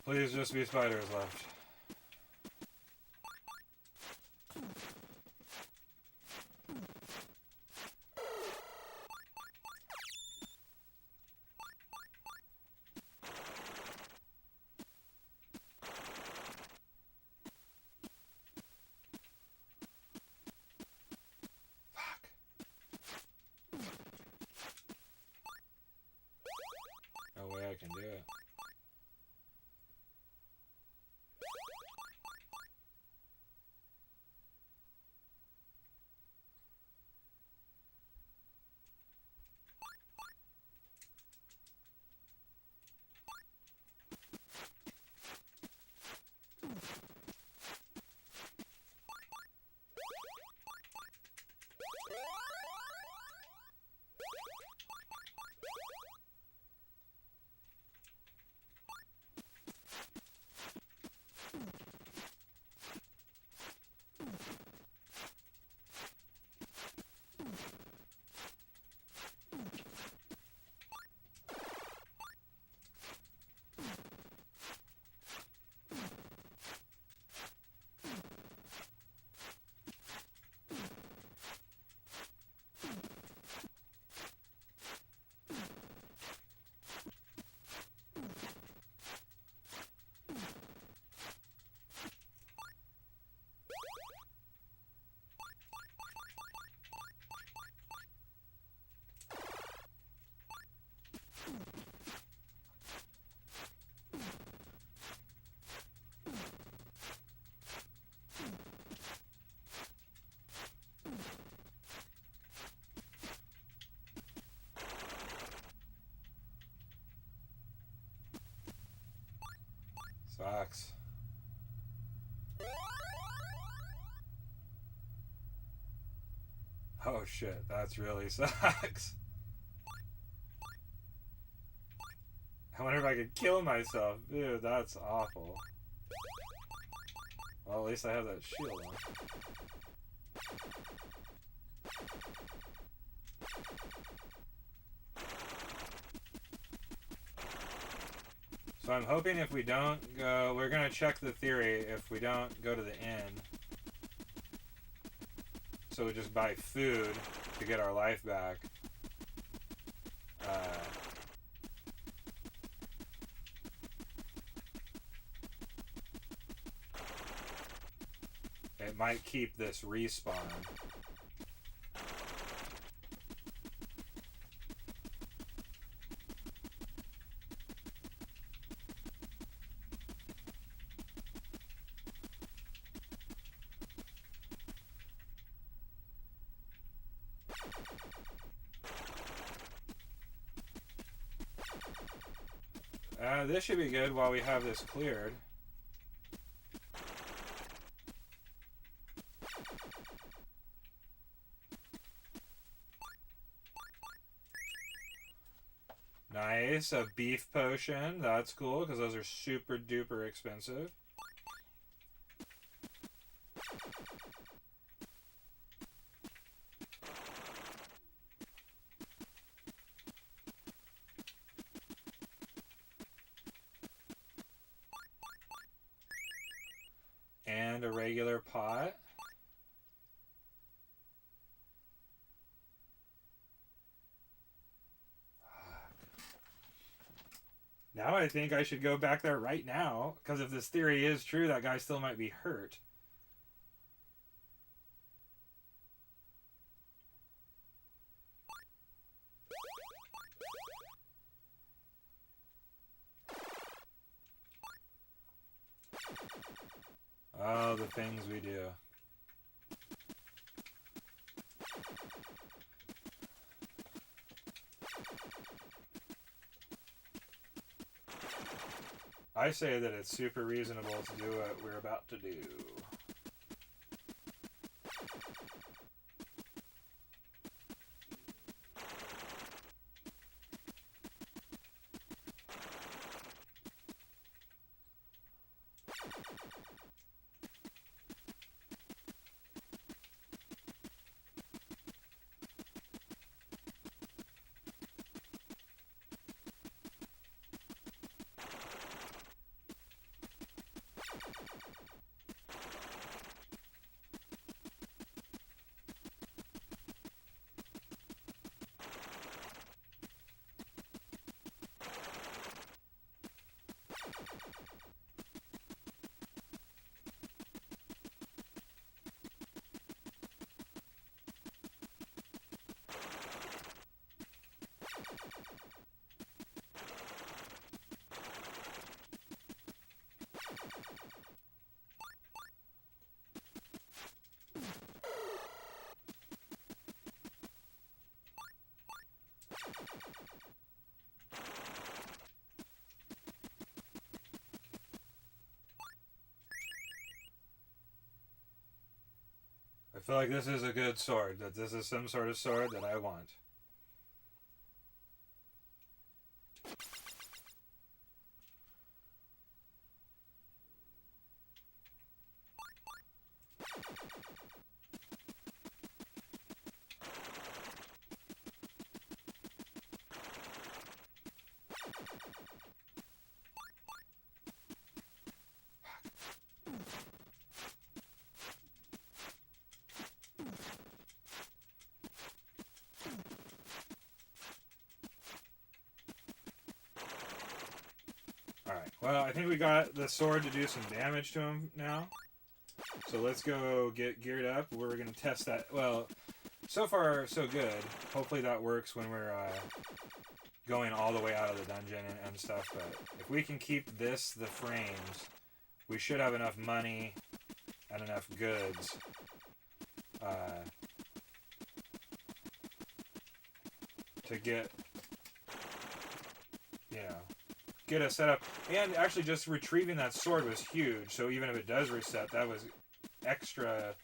Please just be spiders left. sucks. Oh shit, that's really sucks. I wonder if I could kill myself. Dude, that's awful. Well, at least I have that shield on. So I'm hoping if we don't go... We're going to check the theory if we don't go to the inn. So we just buy food to get our life back. It might keep this respawn. This should be good while we have this cleared. Nice, a beef potion. That's cool because those are super duper expensive. And a regular pot. Now I think I should go back there right now, because if this theory is true, that guy still might be hurt. Oh, the things we do. I say that it's super reasonable to do what we're about to do. I feel like this is a good sword, that this is some sort of sword that I want. Alright, well, I think we got the sword to do some damage to him now. So let's go get geared up. We're going to test that. Well, so far, so good. Hopefully that works when we're going all the way out of the dungeon and stuff. But if we can keep this, the frames, we should have enough money and enough goods to get, you know, get a setup. And actually, just retrieving that sword was huge. So even if it does reset, that was extra.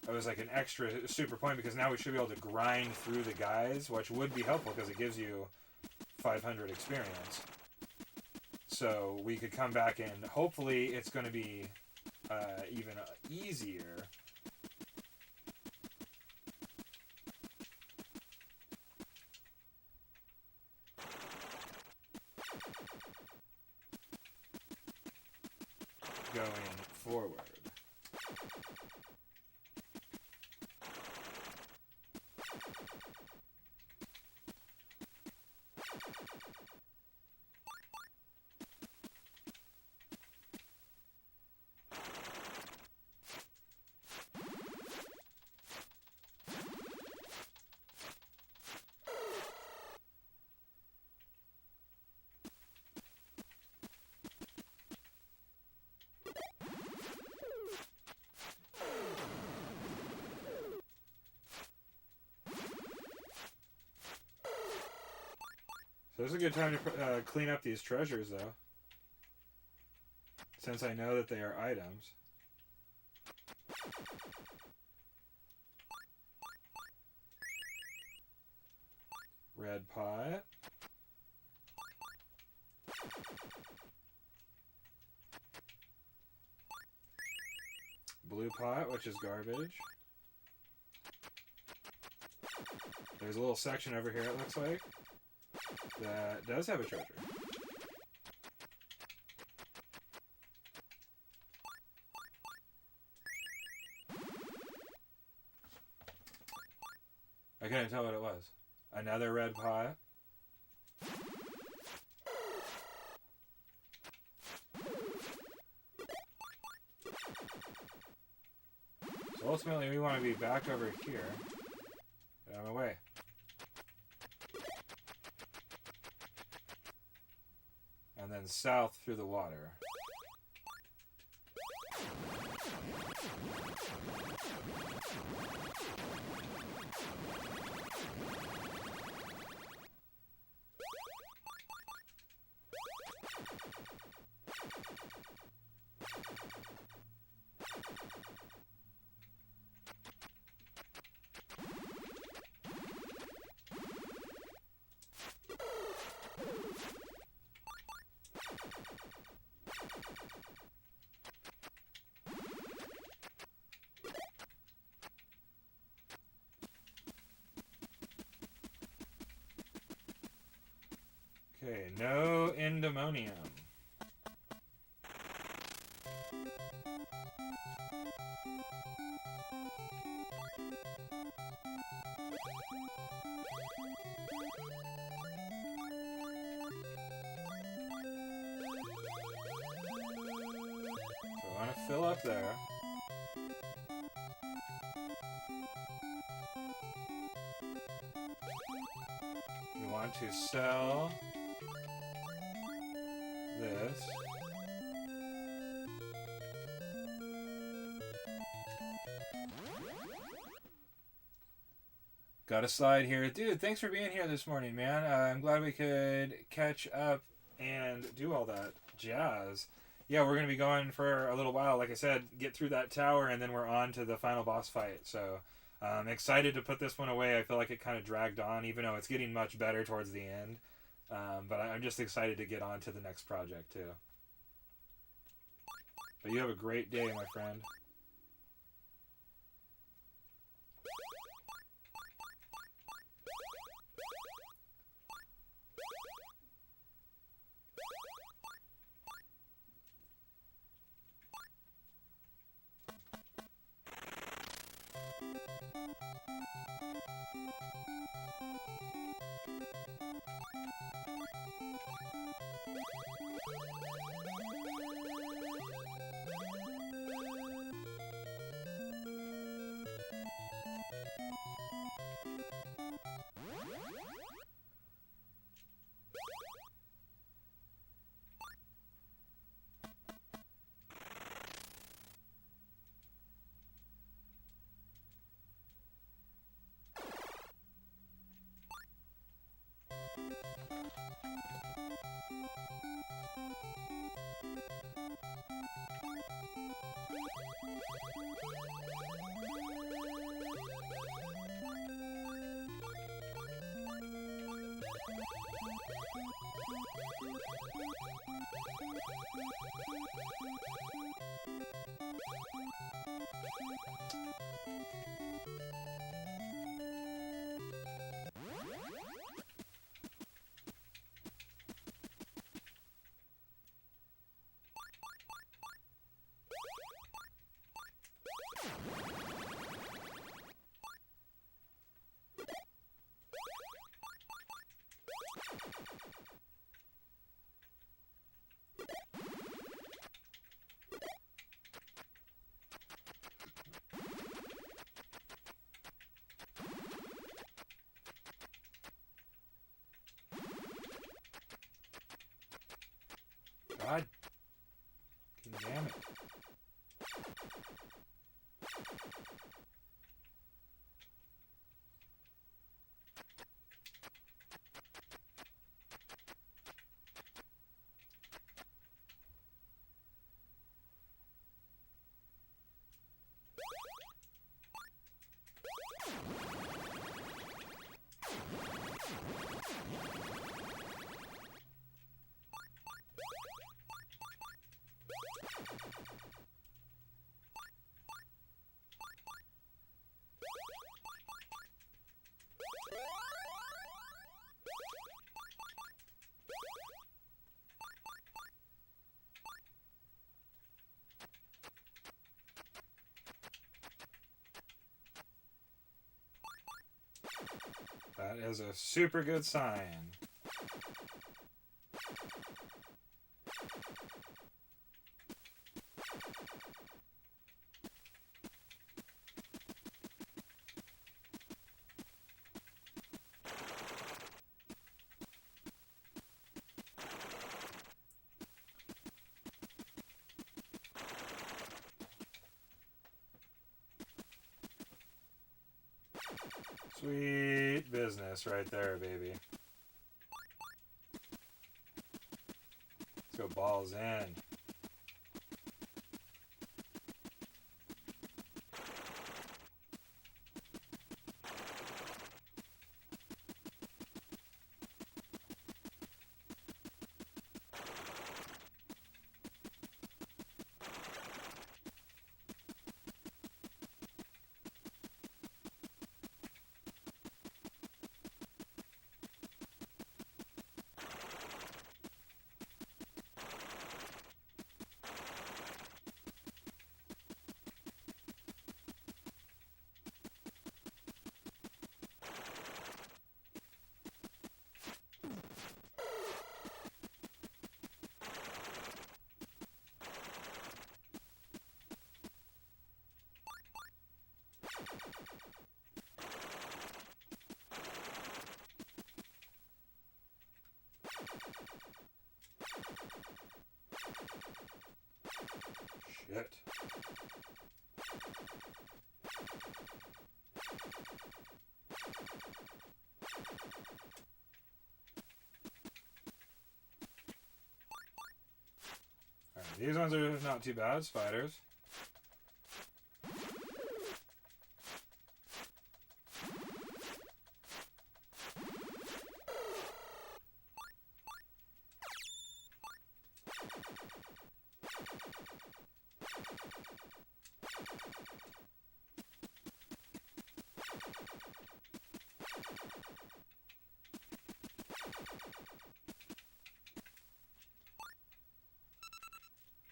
That was like an extra super point because now we should be able to grind through the guys, which would be helpful because it gives you 500 experience. So we could come back and hopefully it's going to be even easier. Going forward. So this is a good time to clean up these treasures, though. Since I know that they are items. Red pot. Blue pot, which is garbage. There's a little section over here, it looks like, that does have a treasure. I couldn't tell what it was. Another red pot. So ultimately we want to be back over here. Get out of my way. And then south through the water. Okay, no endemonium. So I want to fill up there. We want to sell this. Got a slide here. Dude, thanks for being here this morning, man. I'm glad we could catch up and do all that jazz. Yeah, we're going to be going for a little while. Like I said, get through that tower, and then we're on to the final boss fight. So I'm excited to put this one away. I feel like it kind of dragged on, even though it's getting much better towards the end. But I'm just excited to get on to the next project, too. But you have a great day, my friend. God damn it. That is a super good sign. Sweet business right there, baby. Let's go balls in. Shit. Alright, these ones are not too bad, spiders.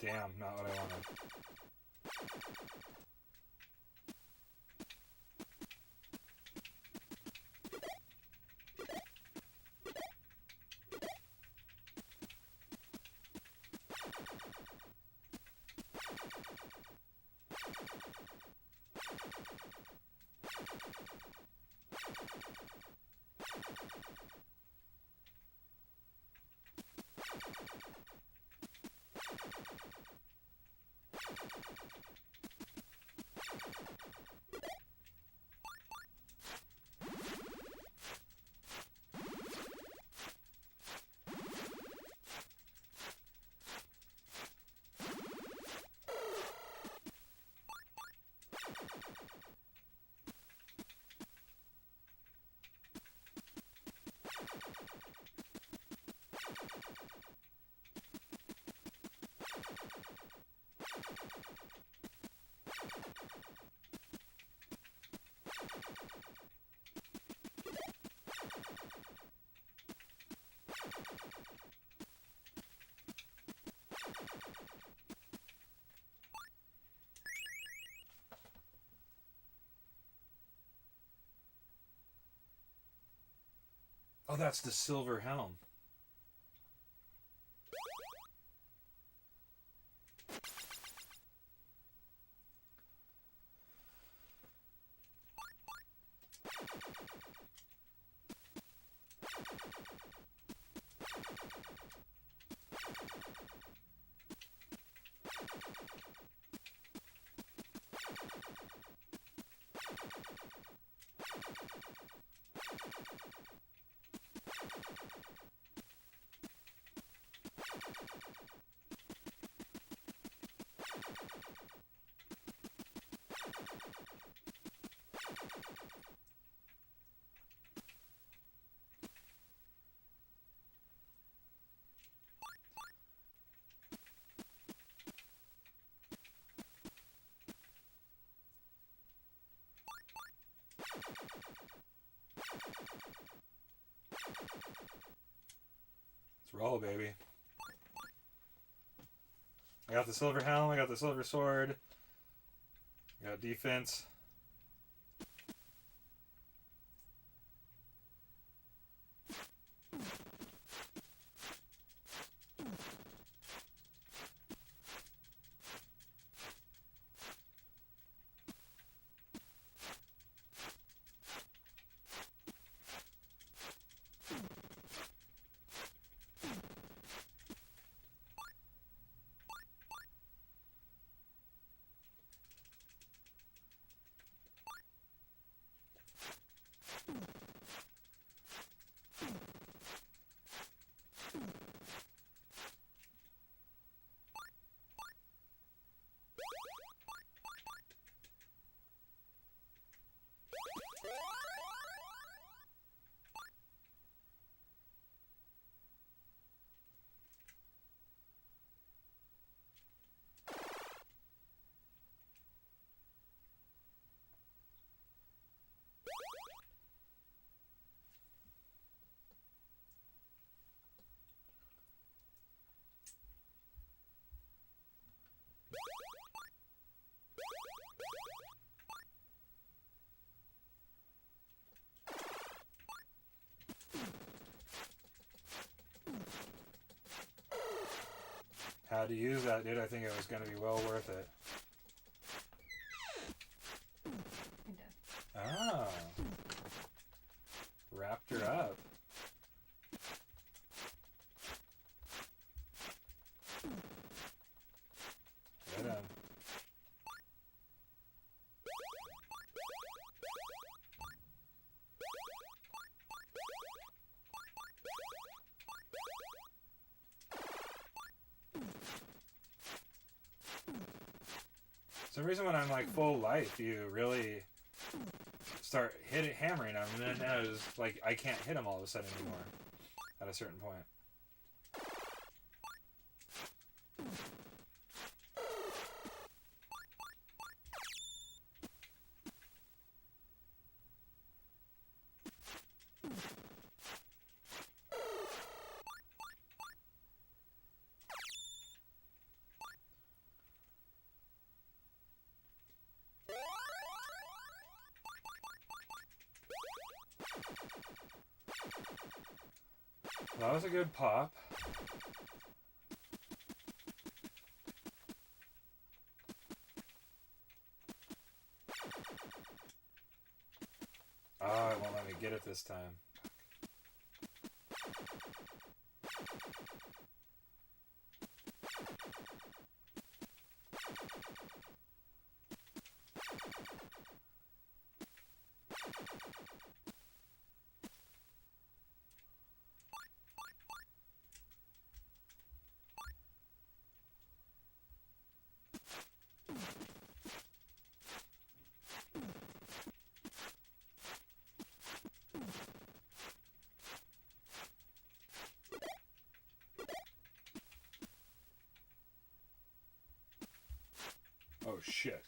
Damn, not what I wanted. Oh, that's the silver helm. Let's roll, baby. I got the silver helm, I got the silver sword, I got defense. How to use that, dude? I think it was going to be well worth it. I did. Ah. Wrapped her up. Right on. For some reason when I'm like full life, you really start hammering them, and then I was like, I can't hit them all of a sudden anymore at a certain point. That was a good pop. Oh, it won't let me get it this time. Oh shit.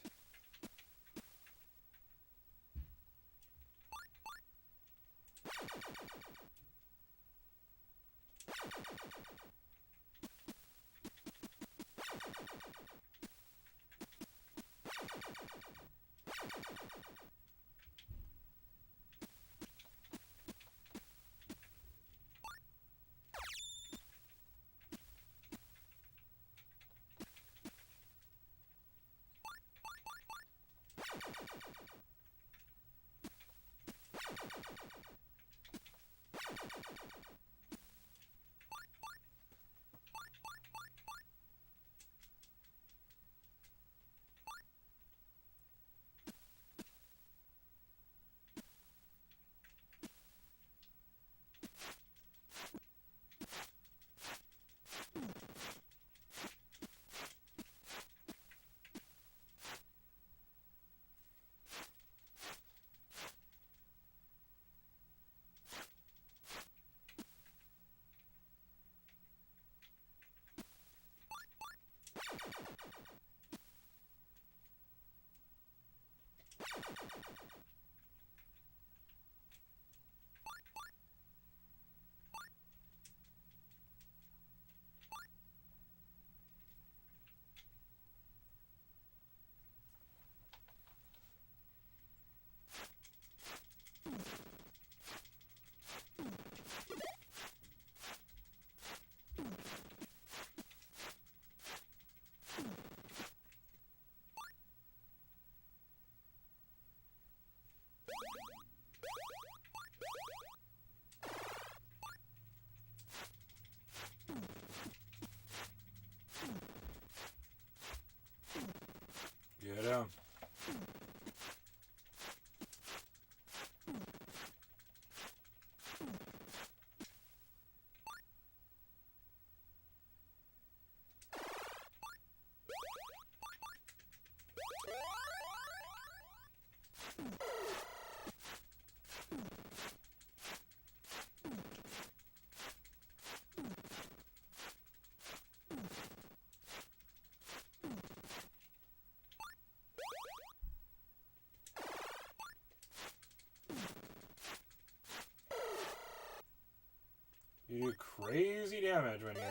You do crazy damage when you're...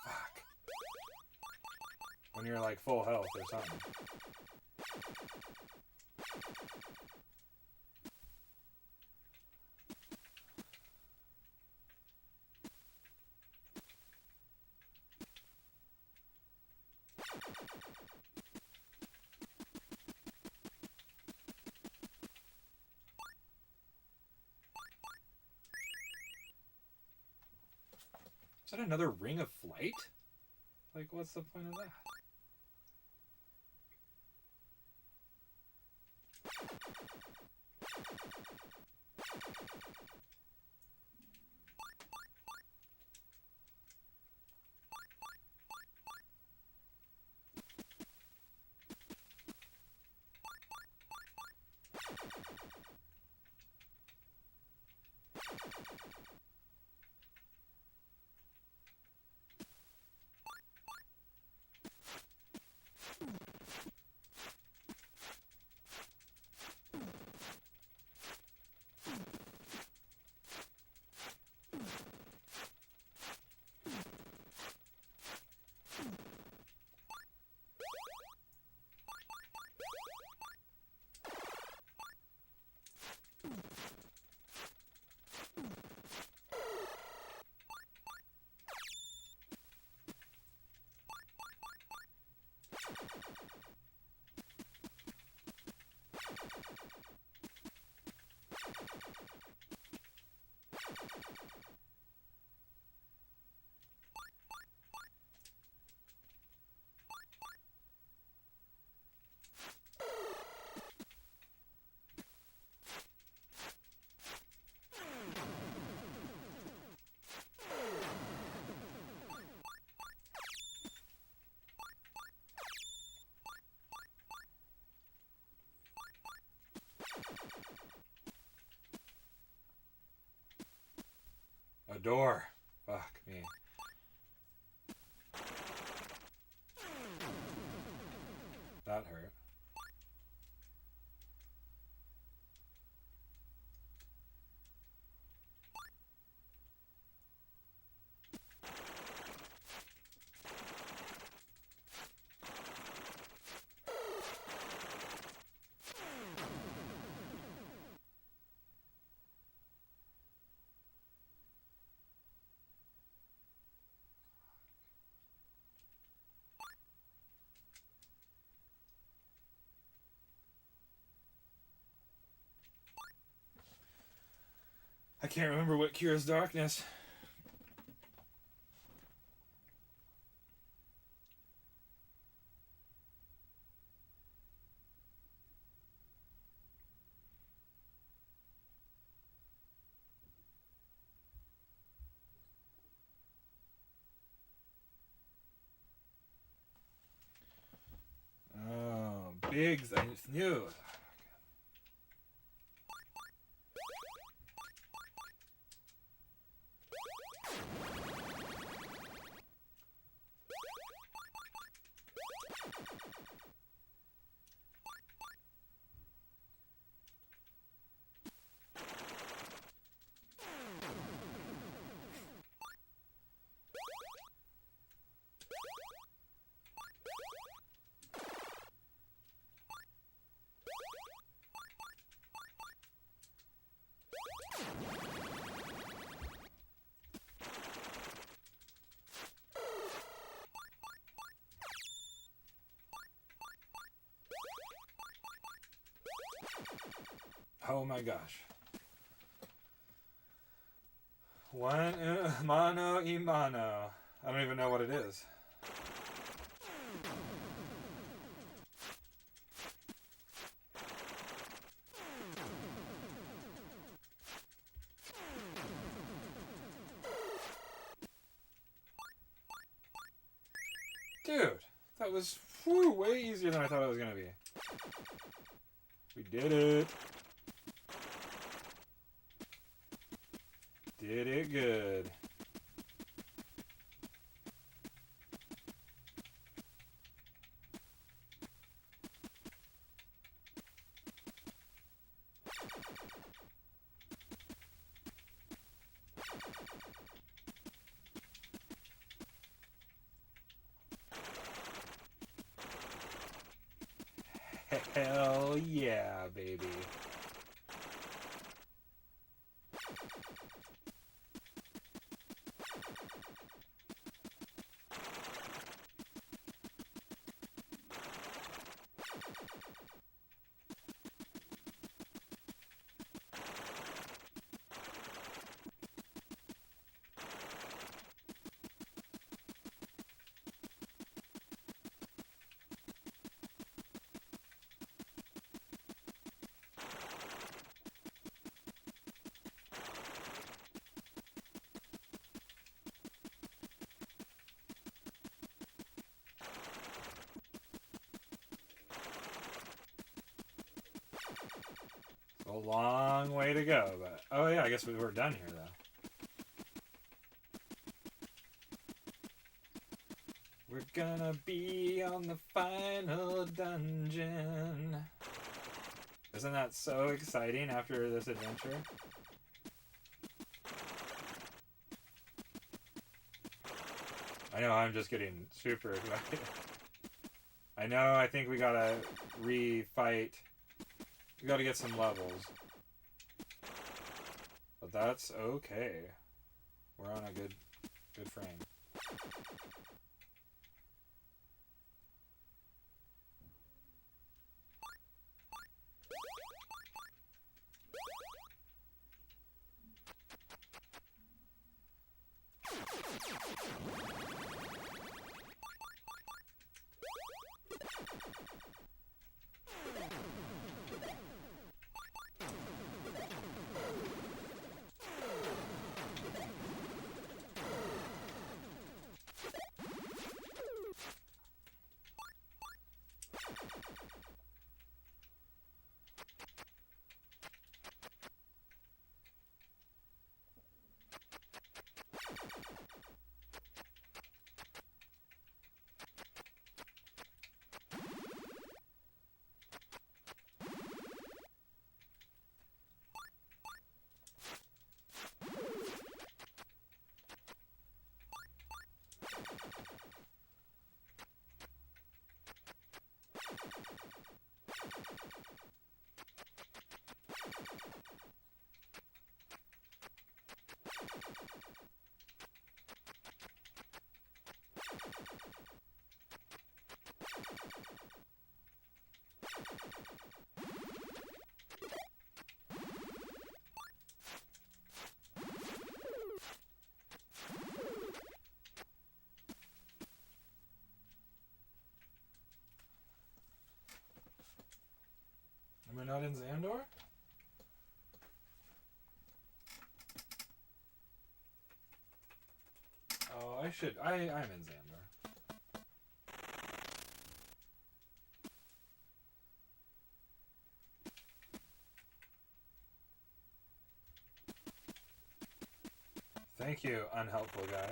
Fuck. When you're like full health or something. Is that another Ring of Flight? Like, what's the point of that? A door. Fuck me. That hurt. I can't remember what cures darkness. Oh, Biggs. I just knew. Oh my gosh. One mano y mano. I don't even know what it is. Dude, that was way easier than I thought it was going to be. We did it. Did it good. Hell yeah, baby. A long way to go, but oh yeah, I guess we were done here though. We're gonna be on the final dungeon. Isn't that so exciting after this adventure? I know, I'm just getting super excited. I know, I think we gotta refight. We gotta get some levels. But that's okay. We're on a good frame. Am I not in Xandor? Oh, I should. I'm in Xandor. Thank you, unhelpful guy.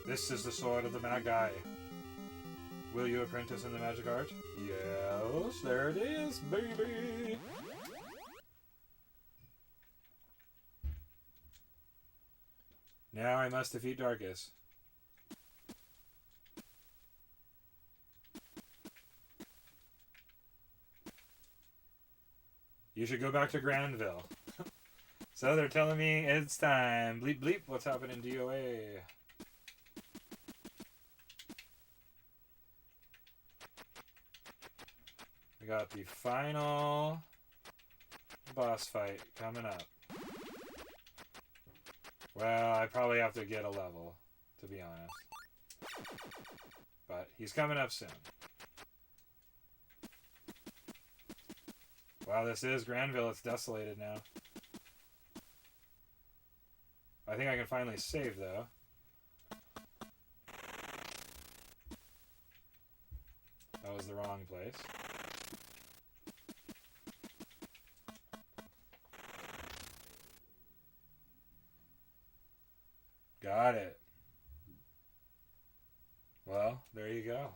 This is the sword of the Magi. Will you apprentice in the magic art? Yes, there it is, baby! Now I must defeat Darkus. You should go back to Granville. So they're telling me it's time. Bleep bleep, what's happening in DOA? We got the final boss fight coming up. Well, I probably have to get a level, to be honest. But he's coming up soon. Wow, this is Granville. It's desolated now. I think I can finally save, though. That was the wrong place. Got it. Well, there you go.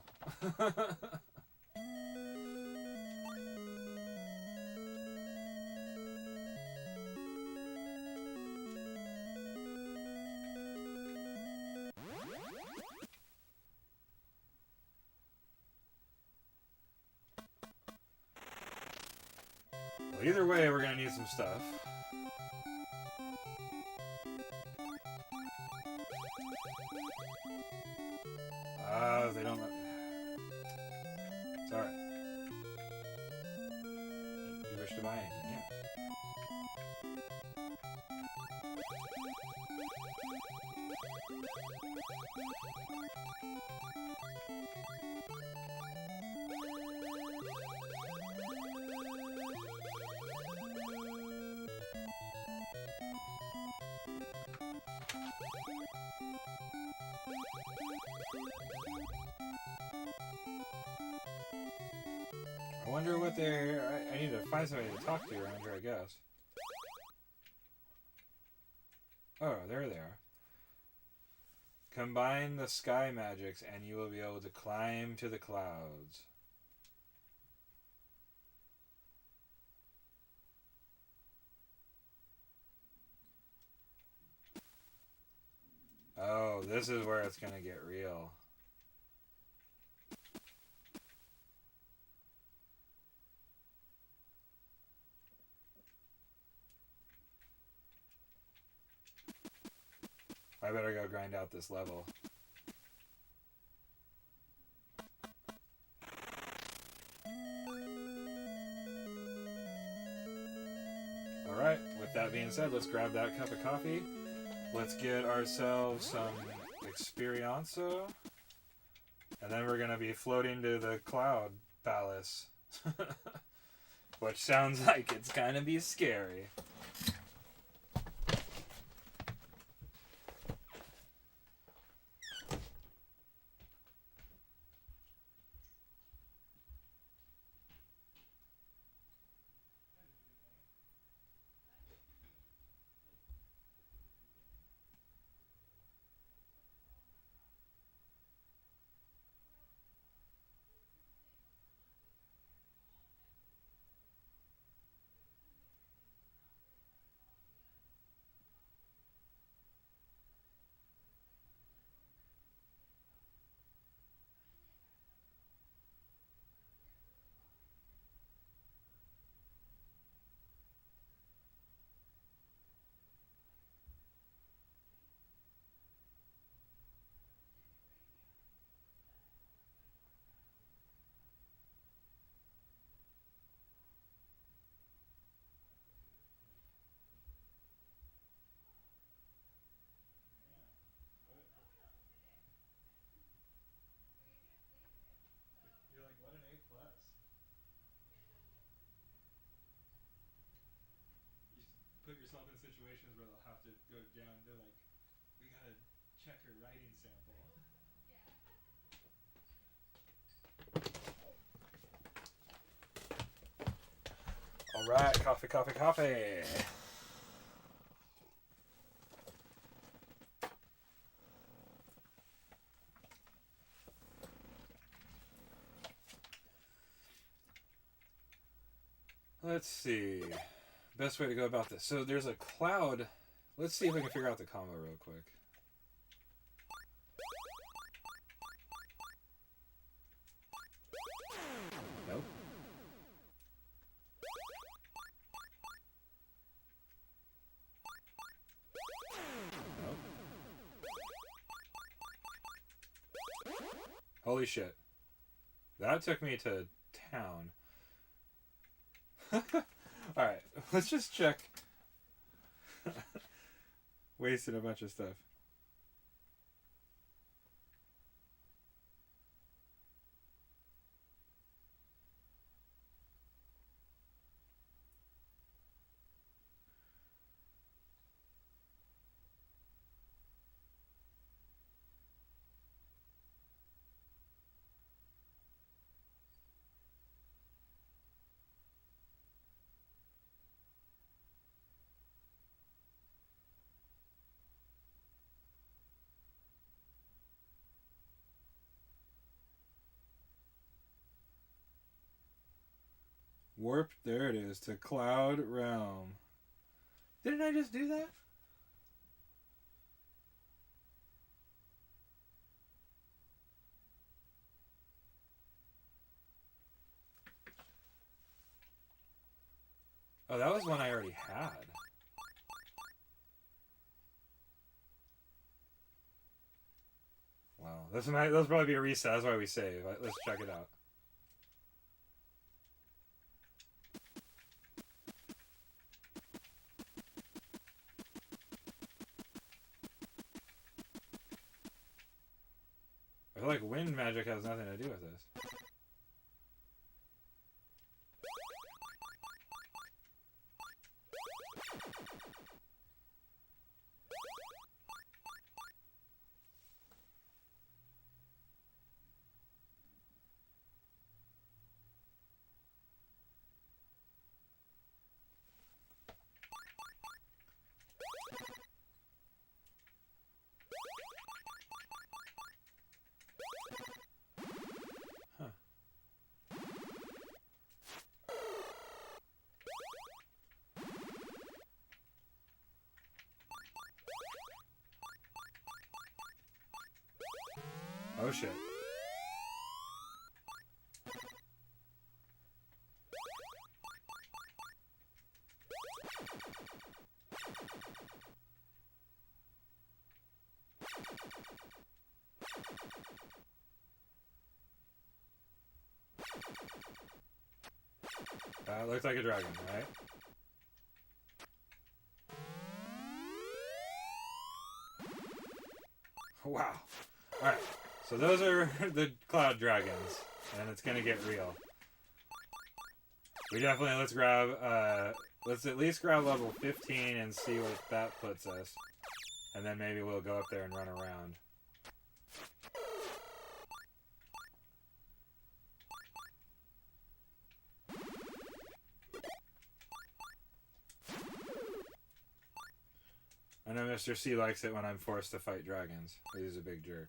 But either way, we're gonna need some stuff. They don't let me. It's alright. You wish to buy anything? Yeah. I wonder what they're... I need to find somebody to talk to around here, I guess. Oh, there they are. Combine the sky magics and you will be able to climb to the clouds. Oh, this is where it's gonna get real. I better go grind out this level. Alright, with that being said, let's grab that cup of coffee. Let's get ourselves some Experienzo. And then we're going to be floating to the Cloud Palace. Which sounds like it's going to be scary. You're like, what an A+. You put yourself in situations where they'll have to go down to like, we gotta check her writing sample. Alright, coffee, coffee, coffee. Let's see. Best way to go about this. So there's a cloud. Let's see if we can figure out the combo real quick. Nope. Nope. Holy shit. That took me to town. Alright, let's just check. Wasted a bunch of stuff. Warp, there it is, to Cloud Realm. Didn't I just do that? Oh, that was one I already had. Wow, this might probably be a reset. That's why we save. Let's check it out. I feel like wind magic has nothing to do with this. Huh. Oh shit. Looks like a dragon, right? Wow. Alright, so those are the cloud dragons, and it's gonna get real. We definitely, let's at least grab level 15 and see what that puts us. And then maybe we'll go up there and run around. I know Mr. C likes it when I'm forced to fight dragons. He's a big jerk.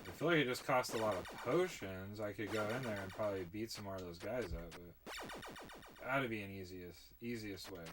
I feel like it just costs a lot of potions. I could go in there and probably beat some more of those guys up, but that'd be an easiest way.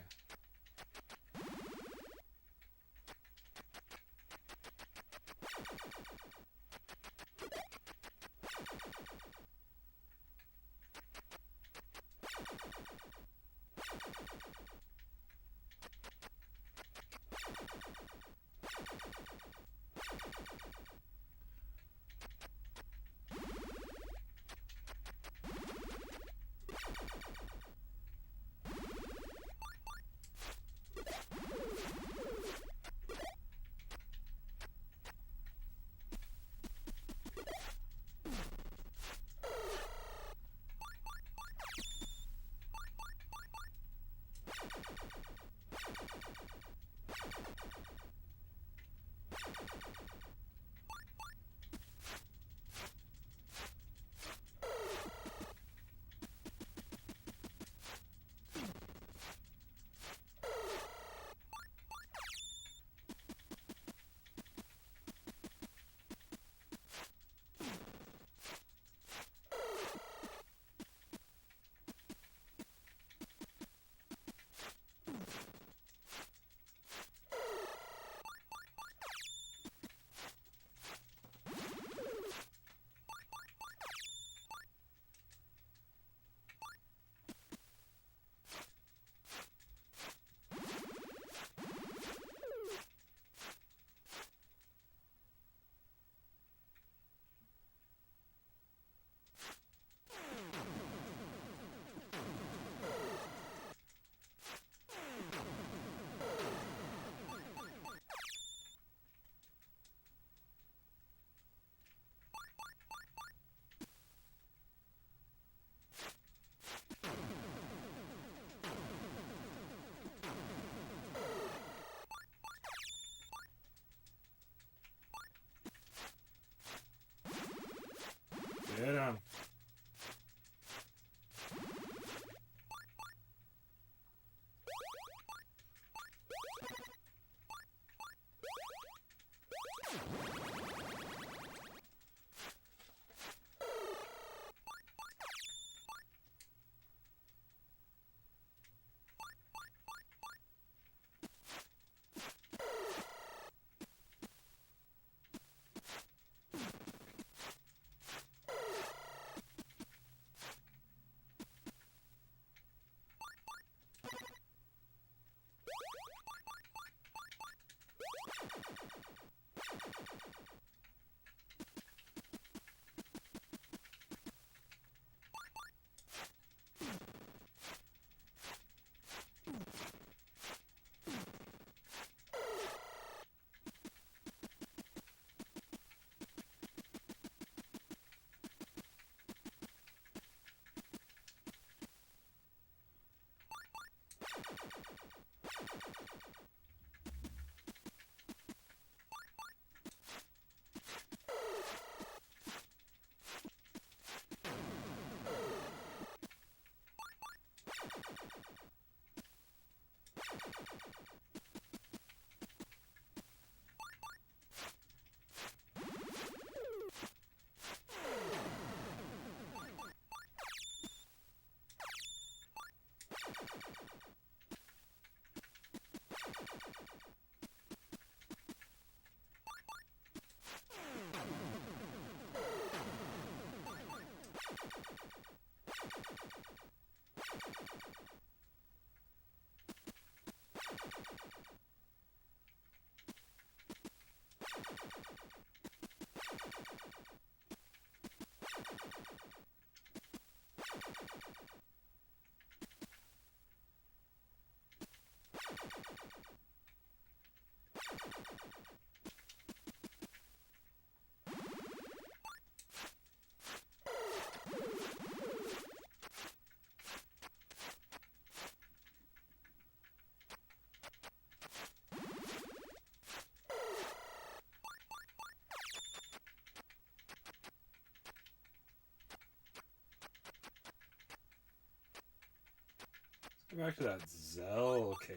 Go back to that Zell cave.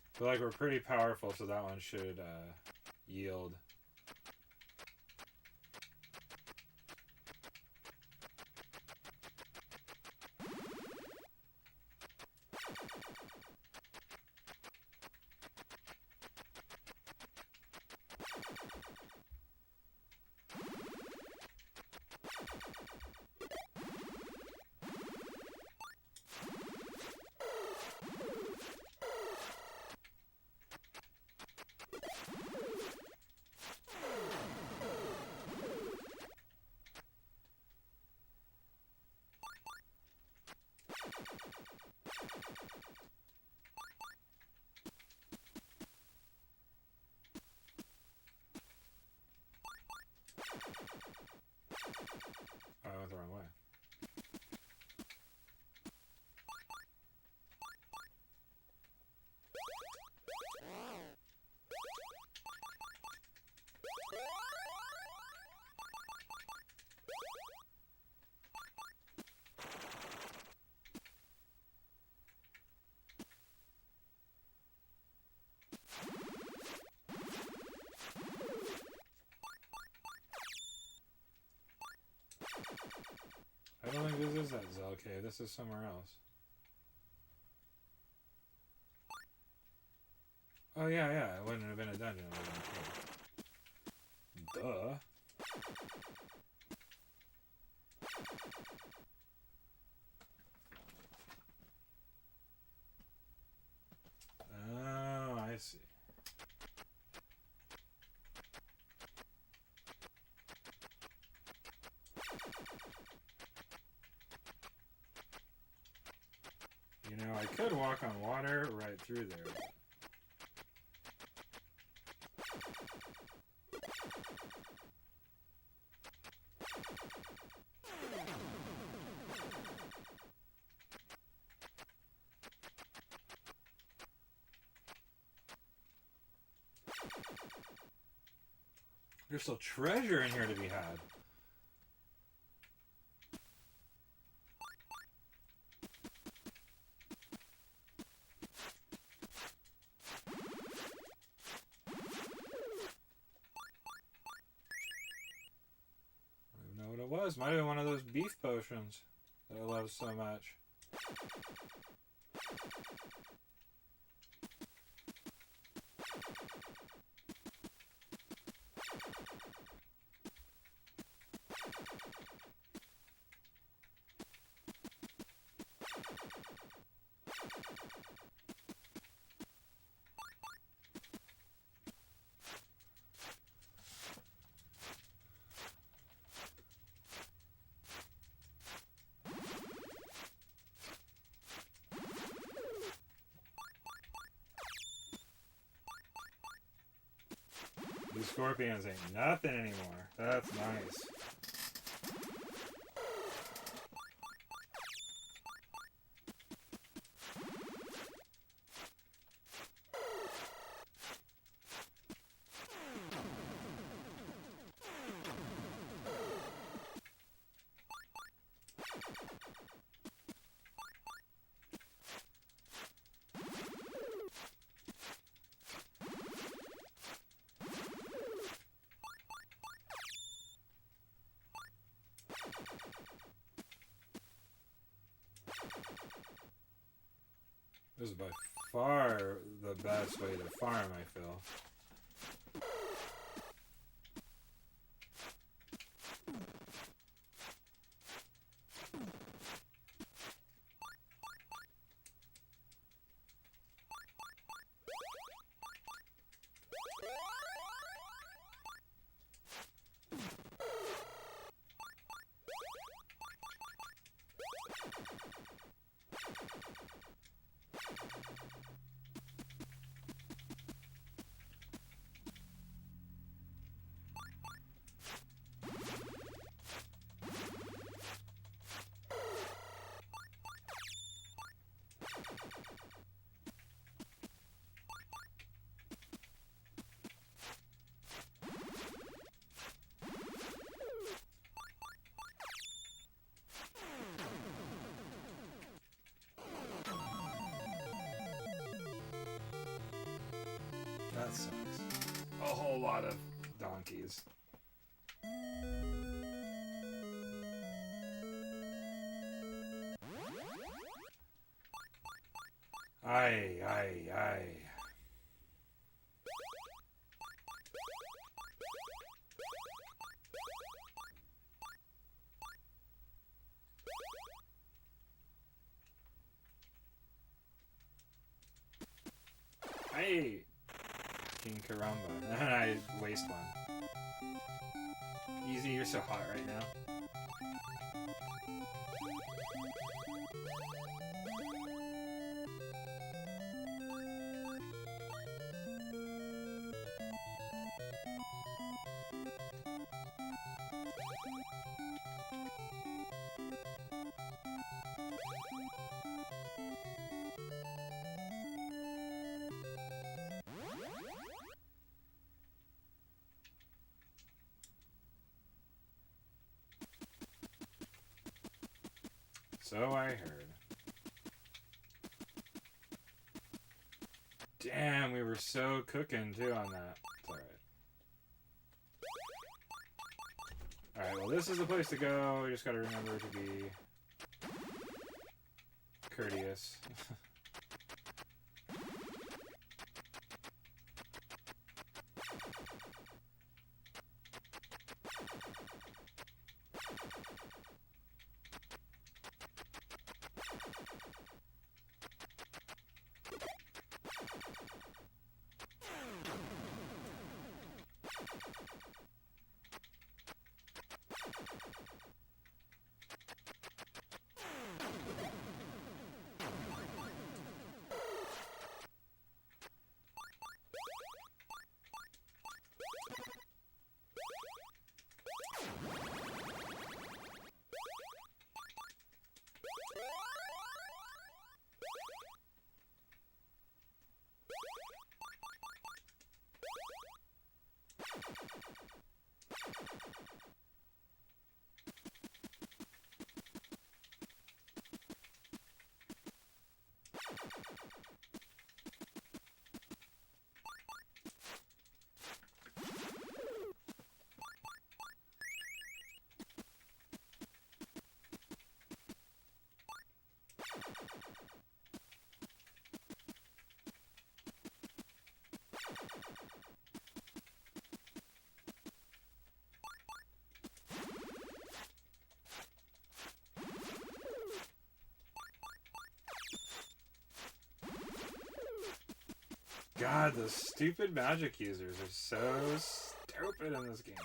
I feel like we're pretty powerful, so that one should yield. Oh, I went the wrong way. I don't think this is that Zell cave. This is somewhere else. Oh, yeah, yeah. It wouldn't have been a dungeon. It would have been a cave. Duh. Oh, I see. You know, I could walk on water right through there. There's still treasure in here to be had. I don't even know what it was. Might have been one of those beef potions that I love so much. scorpions ain't nothing anymore. That's nice. This is by far the best way to farm, I feel. That sucks. A whole lot of donkeys. Aye, aye, aye. Hey! King Karamba. And I waste one. Easy, you're so hot right now. So I heard. Damn, we were so cooking too on that. It's alright. Alright, well this is the place to go. We just gotta remember to be courteous. God, the stupid magic users are so stupid in this game.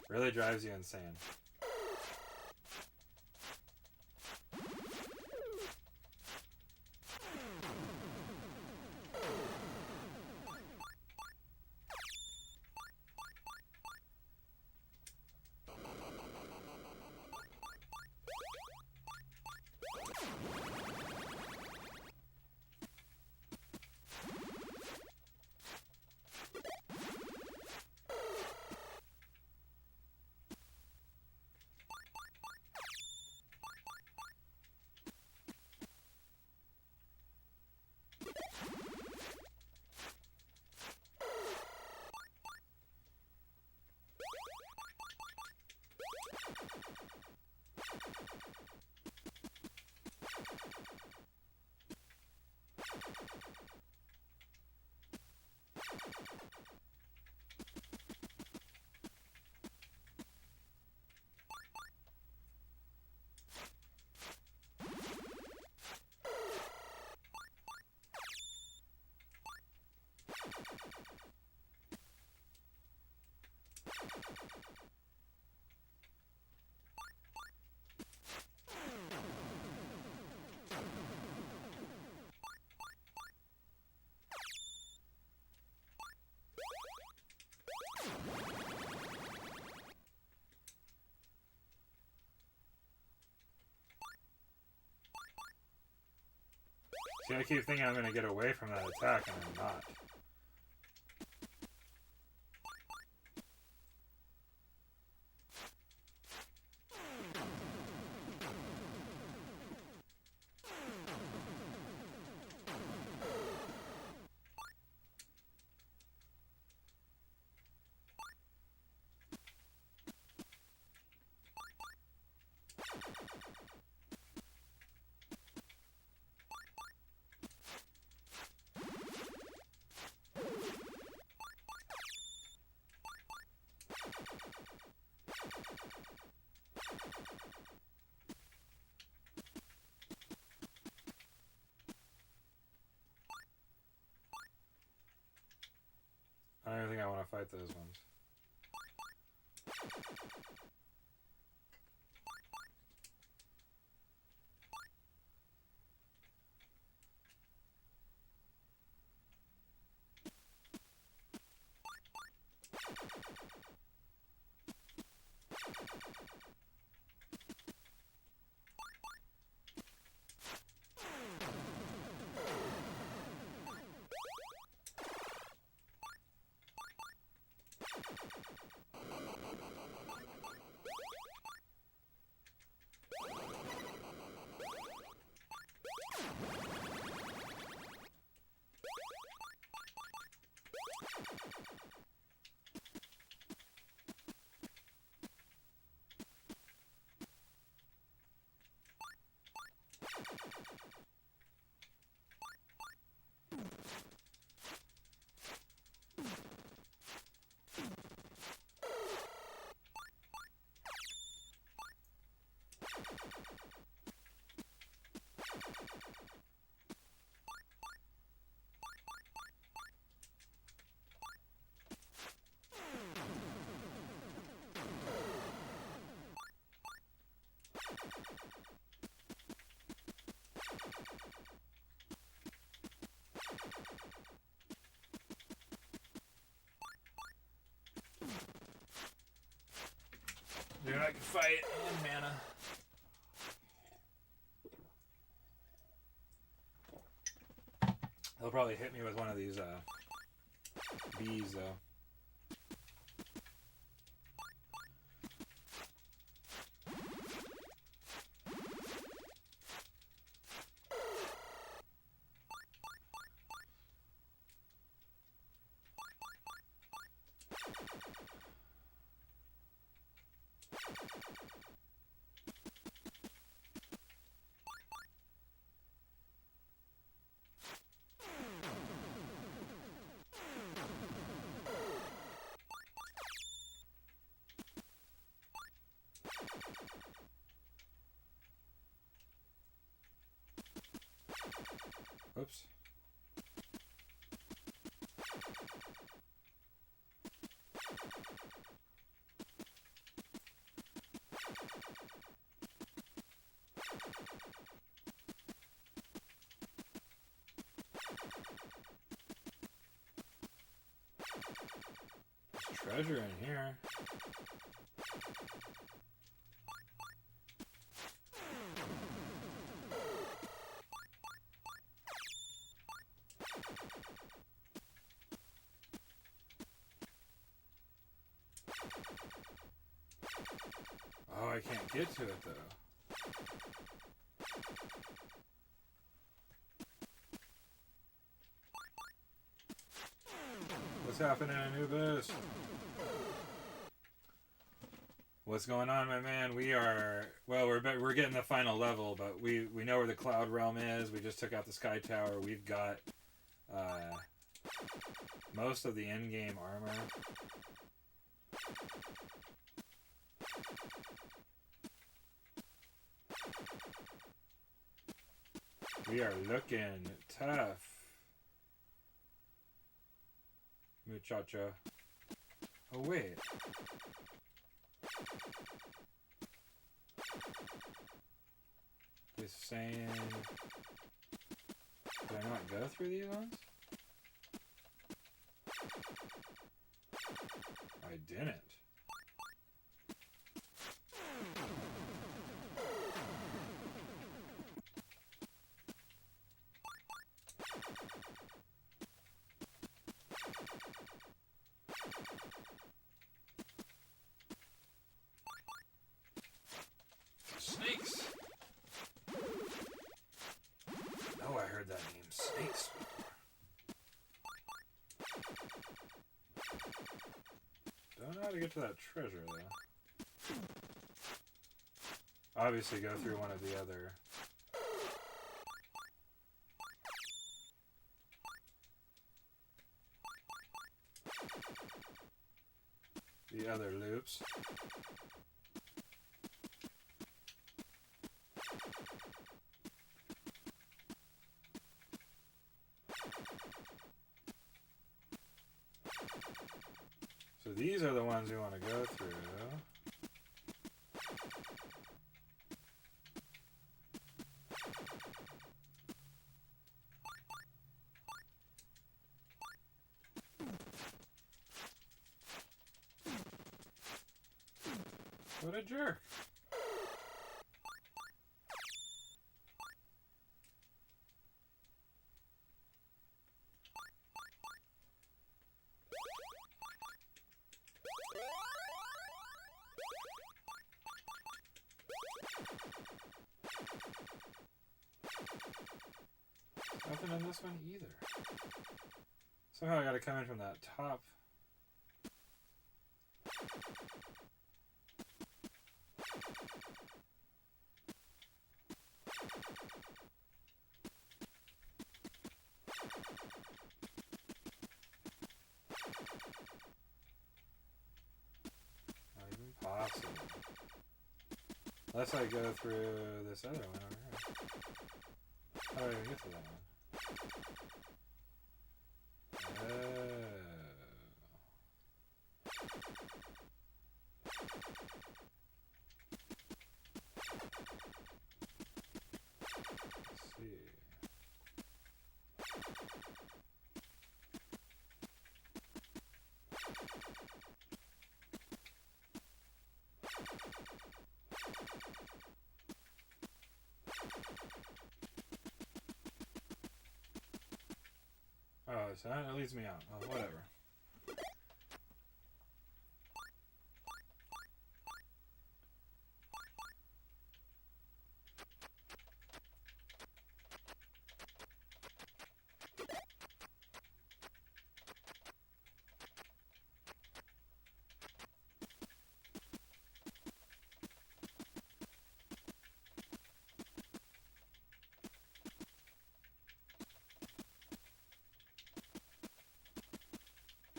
Really drives you insane. See, I keep thinking I'm going to get away from that attack, and I'm not. I don't think I want to fight those ones. Dude, I can fight and mana. They'll probably hit me with one of these bees, though. Oops. There's treasure in here. Oh, I can't get to it, though. What's happening, Anubis? What's going on, my man? We are... Well, we're getting the final level, but we know where the Cloud Realm is. We just took out the Sky Tower. We've got most of the in-game armor. We are looking tough. Muchacha. Oh, wait. He's saying... Did I not go through these ones? I didn't. Snakes! Oh, I heard that name. Snakes. Don't know how to get to that treasure, though. Obviously, go through one of the other... loops. So these are the ones we want to go through. What a jerk. Nothing in this one either. Somehow I gotta come in from that top. Not even possible. Unless I go through this other one over here. How do I even get to that one? Let's see. Oh, so that leads me out. Well, whatever.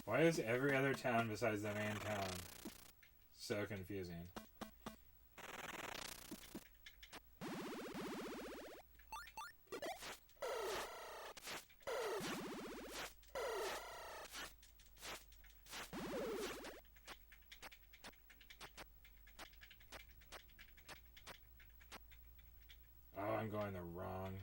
Why is every other town besides the main town so confusing? Oh, I'm going the wrong...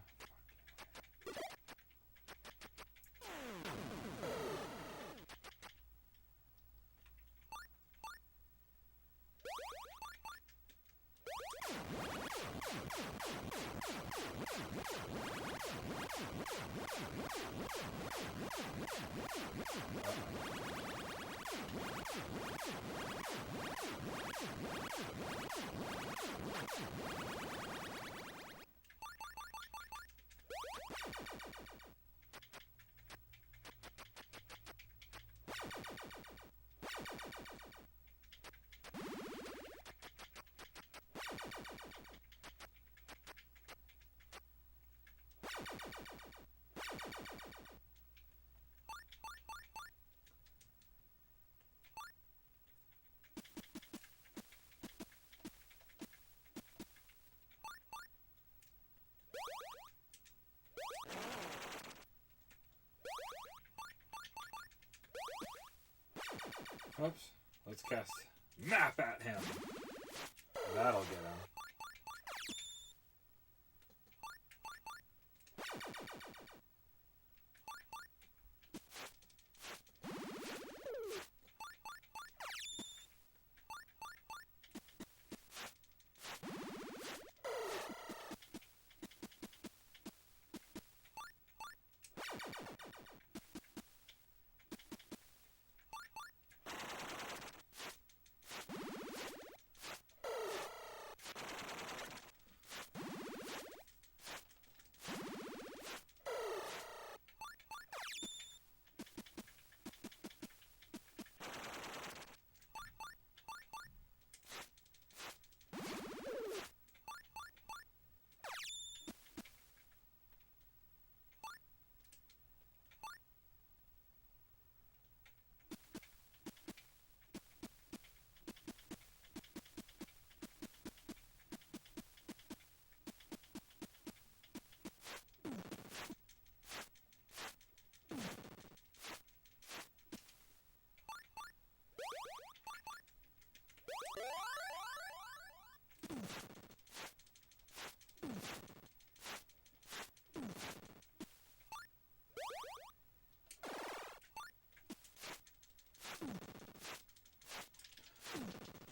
Oops. Let's cast map at him. That'll get him.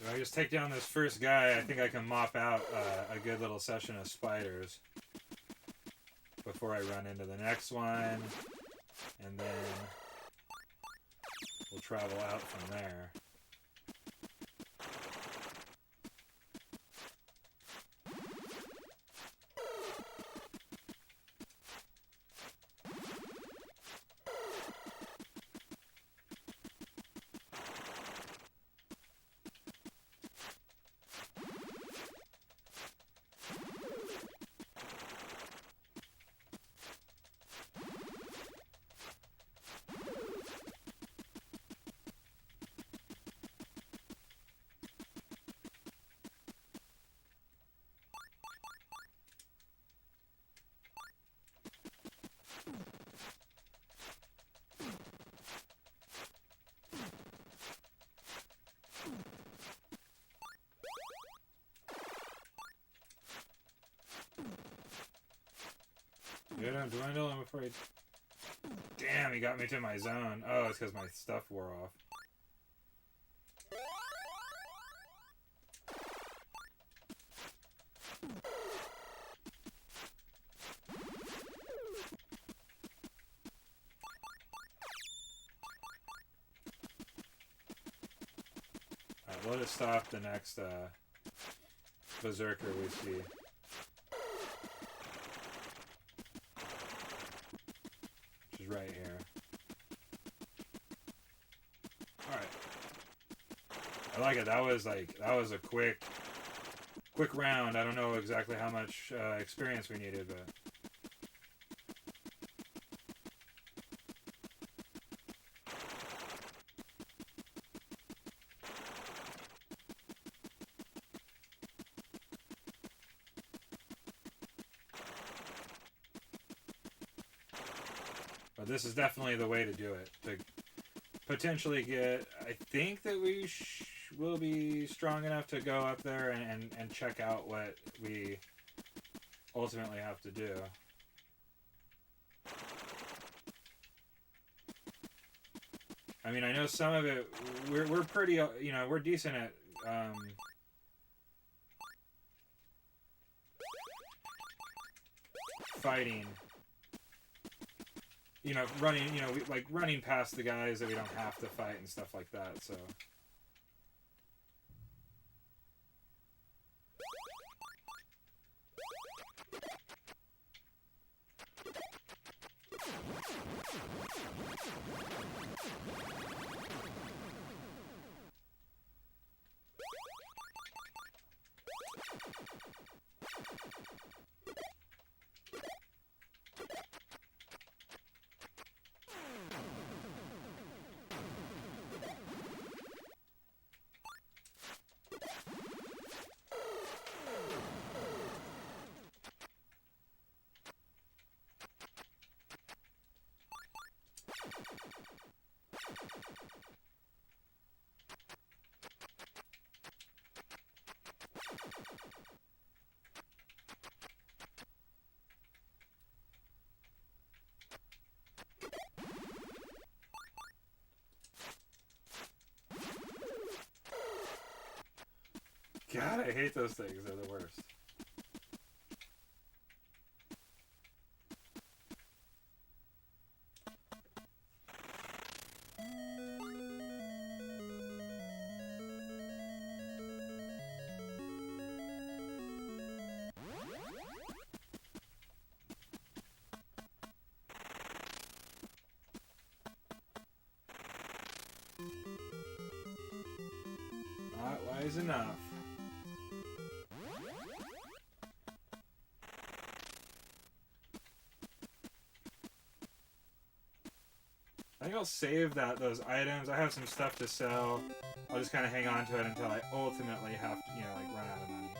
If I just take down this first guy, I think I can mop out a good little session of spiders before I run into the next one, and then we'll travel out from there. Good, I'm dwindle him before he... Damn, he got me to my zone. Oh, it's because my stuff wore off. Alright, we'll just stop the next berserker we see. Right here. Alright. I like it. That was a quick round. I don't know exactly how much experience we needed, but this is definitely the way to do it. To potentially get... I think that we will be strong enough to go up there and check out what we ultimately have to do. I mean, I know some of it... We're pretty... You know, we're decent at... fighting... You know, running, you know, like running past the guys that we don't have to fight and stuff like that, so. God, I hate those things. They're the worst. Not wise enough. I think I'll save those items. I have some stuff to sell. I'll just kind of hang on to it until I ultimately have to, you know, like run out of money.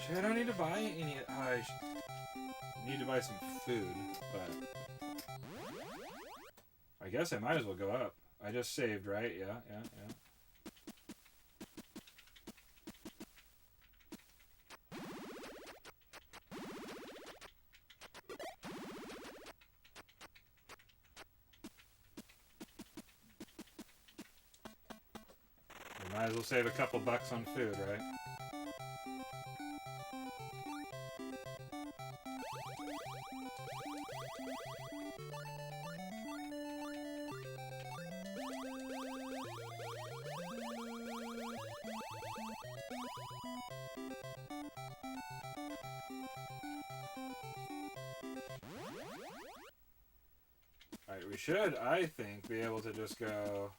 Shit, I don't need to buy any. I need to buy some food, but I guess I might as well go up. I just saved, right? Yeah. Might as well save a couple bucks on food, right? Alright, we should, I think, be able to just go...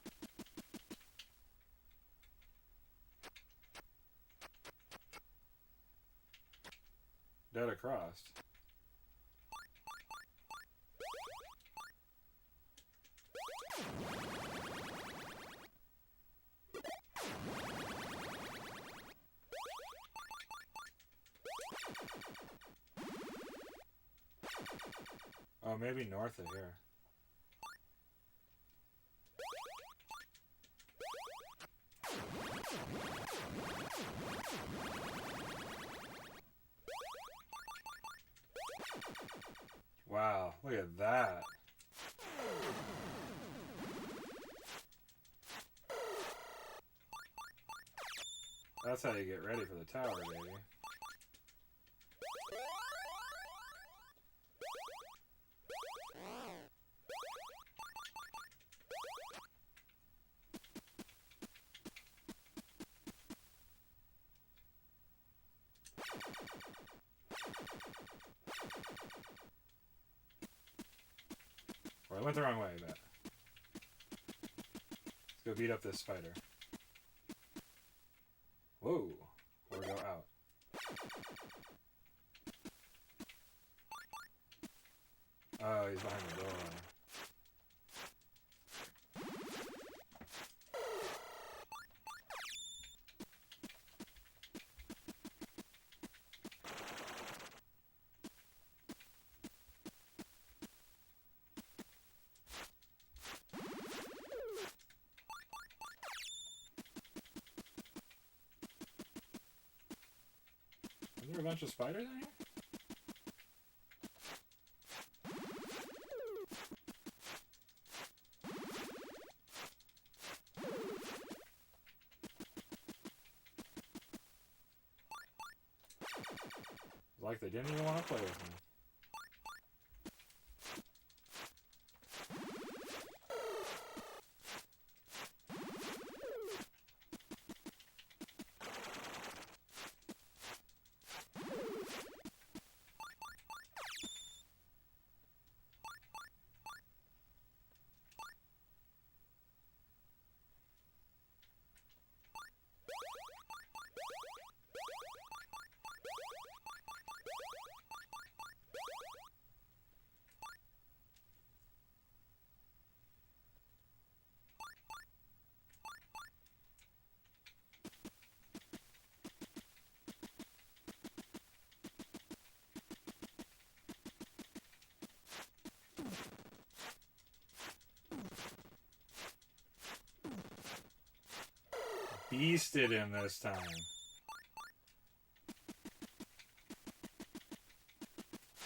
dead across. Oh, maybe north of here. Wow, look at that. That's how you get ready for the tower, baby. Or I went the wrong way, but... let's go beat up this spider. Whoa! Or go out. Oh, he's behind the door. Is there a bunch of spiders in here? Like they didn't even want to play with me. Beasted him this time.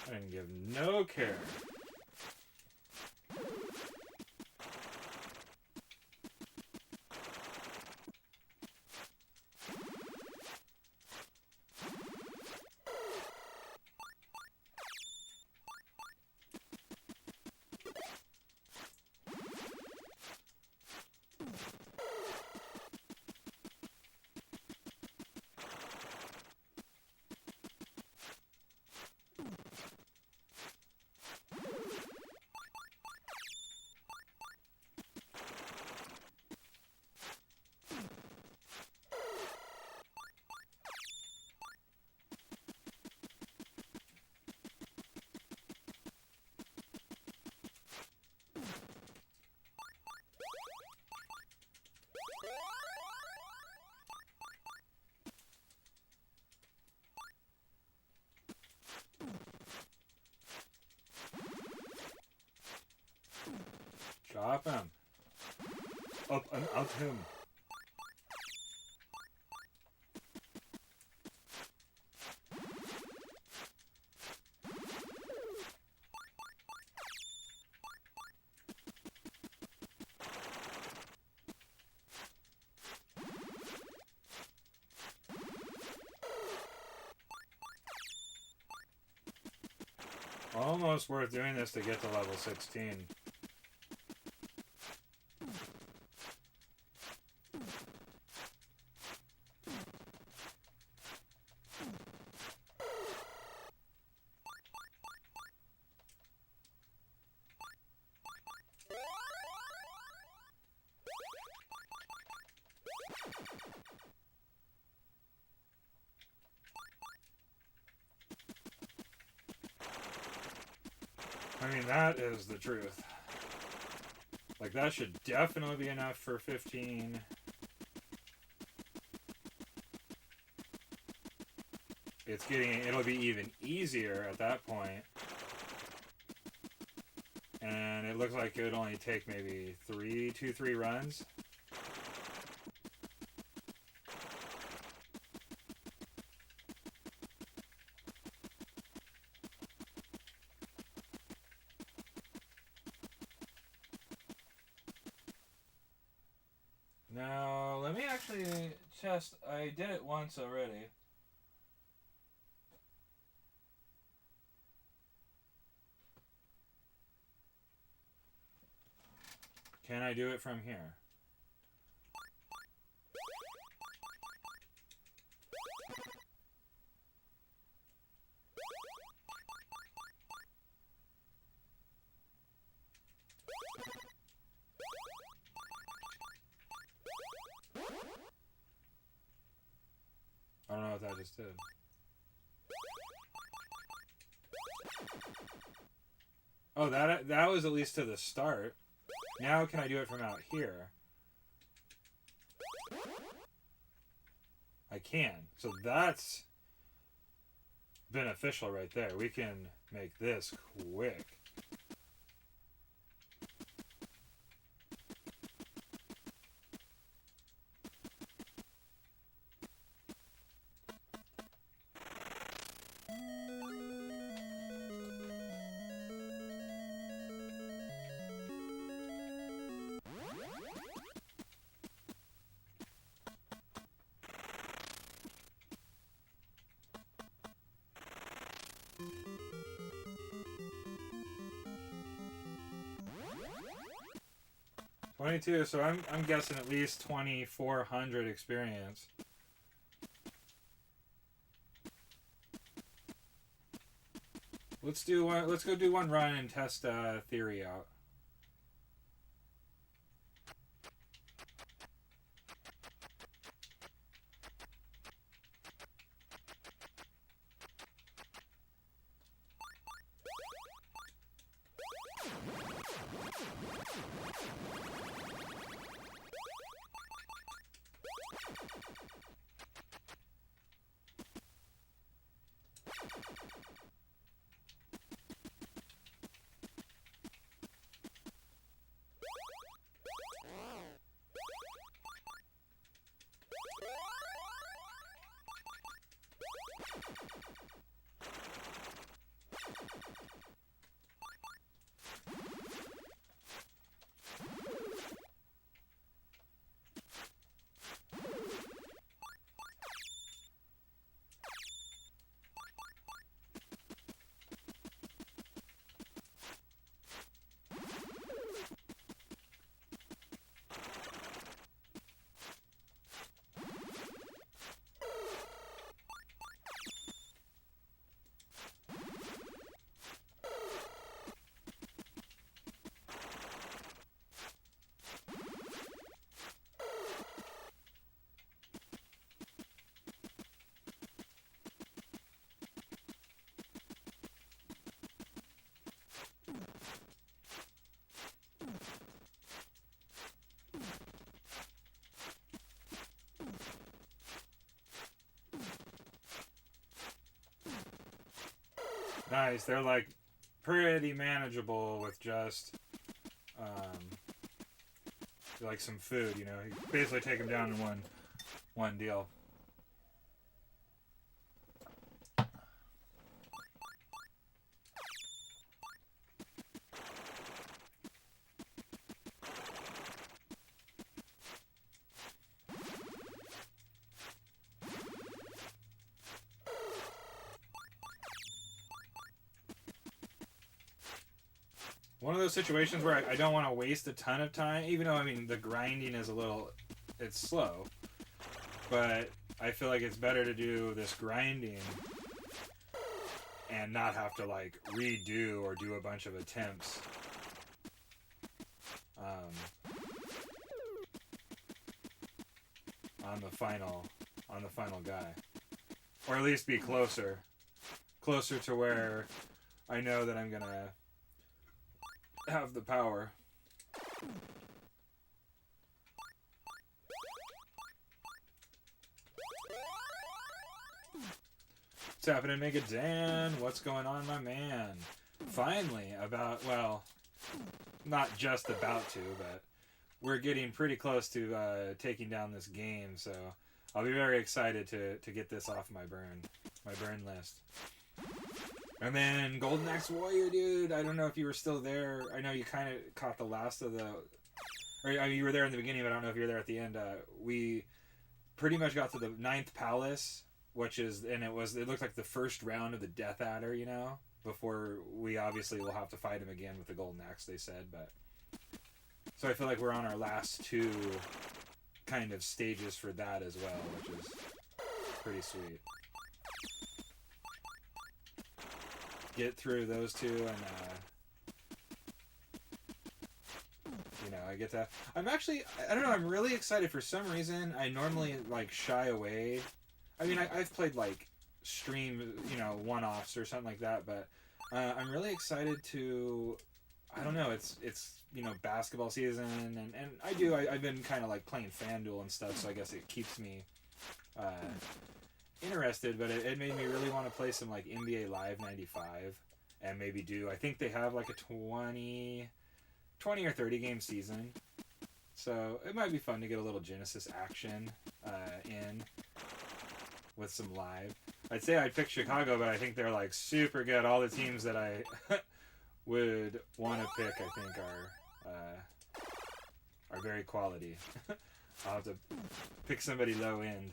I didn't give no care. Chop him. Up and out him. Almost worth doing this to get to level 16. I mean, that is the truth. Like, that should definitely be enough for 15. It'll be even easier at that point. And it looks like it would only take maybe 3 runs. Now, let me actually test. I did it once already. Can I do it from here? I don't know what that just did. Oh, that was at least to the start. Now can I do it from out here? I can. So that's beneficial right there. We can make this quick. $22, so I'm guessing at least 2,400 experience. Let's go do one run and test theory out. Nice. They're like pretty manageable with just like some food, you know. You basically take them down in one deal. one of those situations where I don't want to waste a ton of time, even though, I mean, the grinding is it's slow. But I feel like it's better to do this grinding and not have to, like, redo or do a bunch of attempts. On the final guy. Or at least be closer to where I know that I'm gonna have the power. What's happening, Mega Dan? What's going on, my man? Finally, not just about to, but we're getting pretty close to taking down this game, so I'll be very excited to get this off my burn list. And then Golden Axe Warrior, dude, I don't know if you were still there. I know you kind of caught the last of you were there in the beginning, but I don't know if you were there at the end. We pretty much got to the 9th Palace, it looked like the first round of the Death Adder, you know, before we obviously will have to fight him again with the Golden Axe, they said, but... So I feel like we're on our last 2 kind of stages for that as well, which is pretty sweet. Get through those 2 and, I get that. I don't know, I'm really excited. For some reason, I normally, like, shy away. I mean, I've played, like, stream, one-offs or something like that, but I'm really excited to... I don't know, it's basketball season, and I've been kind of like playing FanDuel and stuff, so I guess it keeps me interested, but it made me really want to play some like NBA Live 95 and maybe I think they have like a 20 or 30 game season, so it might be fun to get a little Genesis action in with some live. I'd say I'd pick Chicago, but I think they're like super good. All the teams that I would want to pick, I think, are very quality. I'll have to pick somebody low end.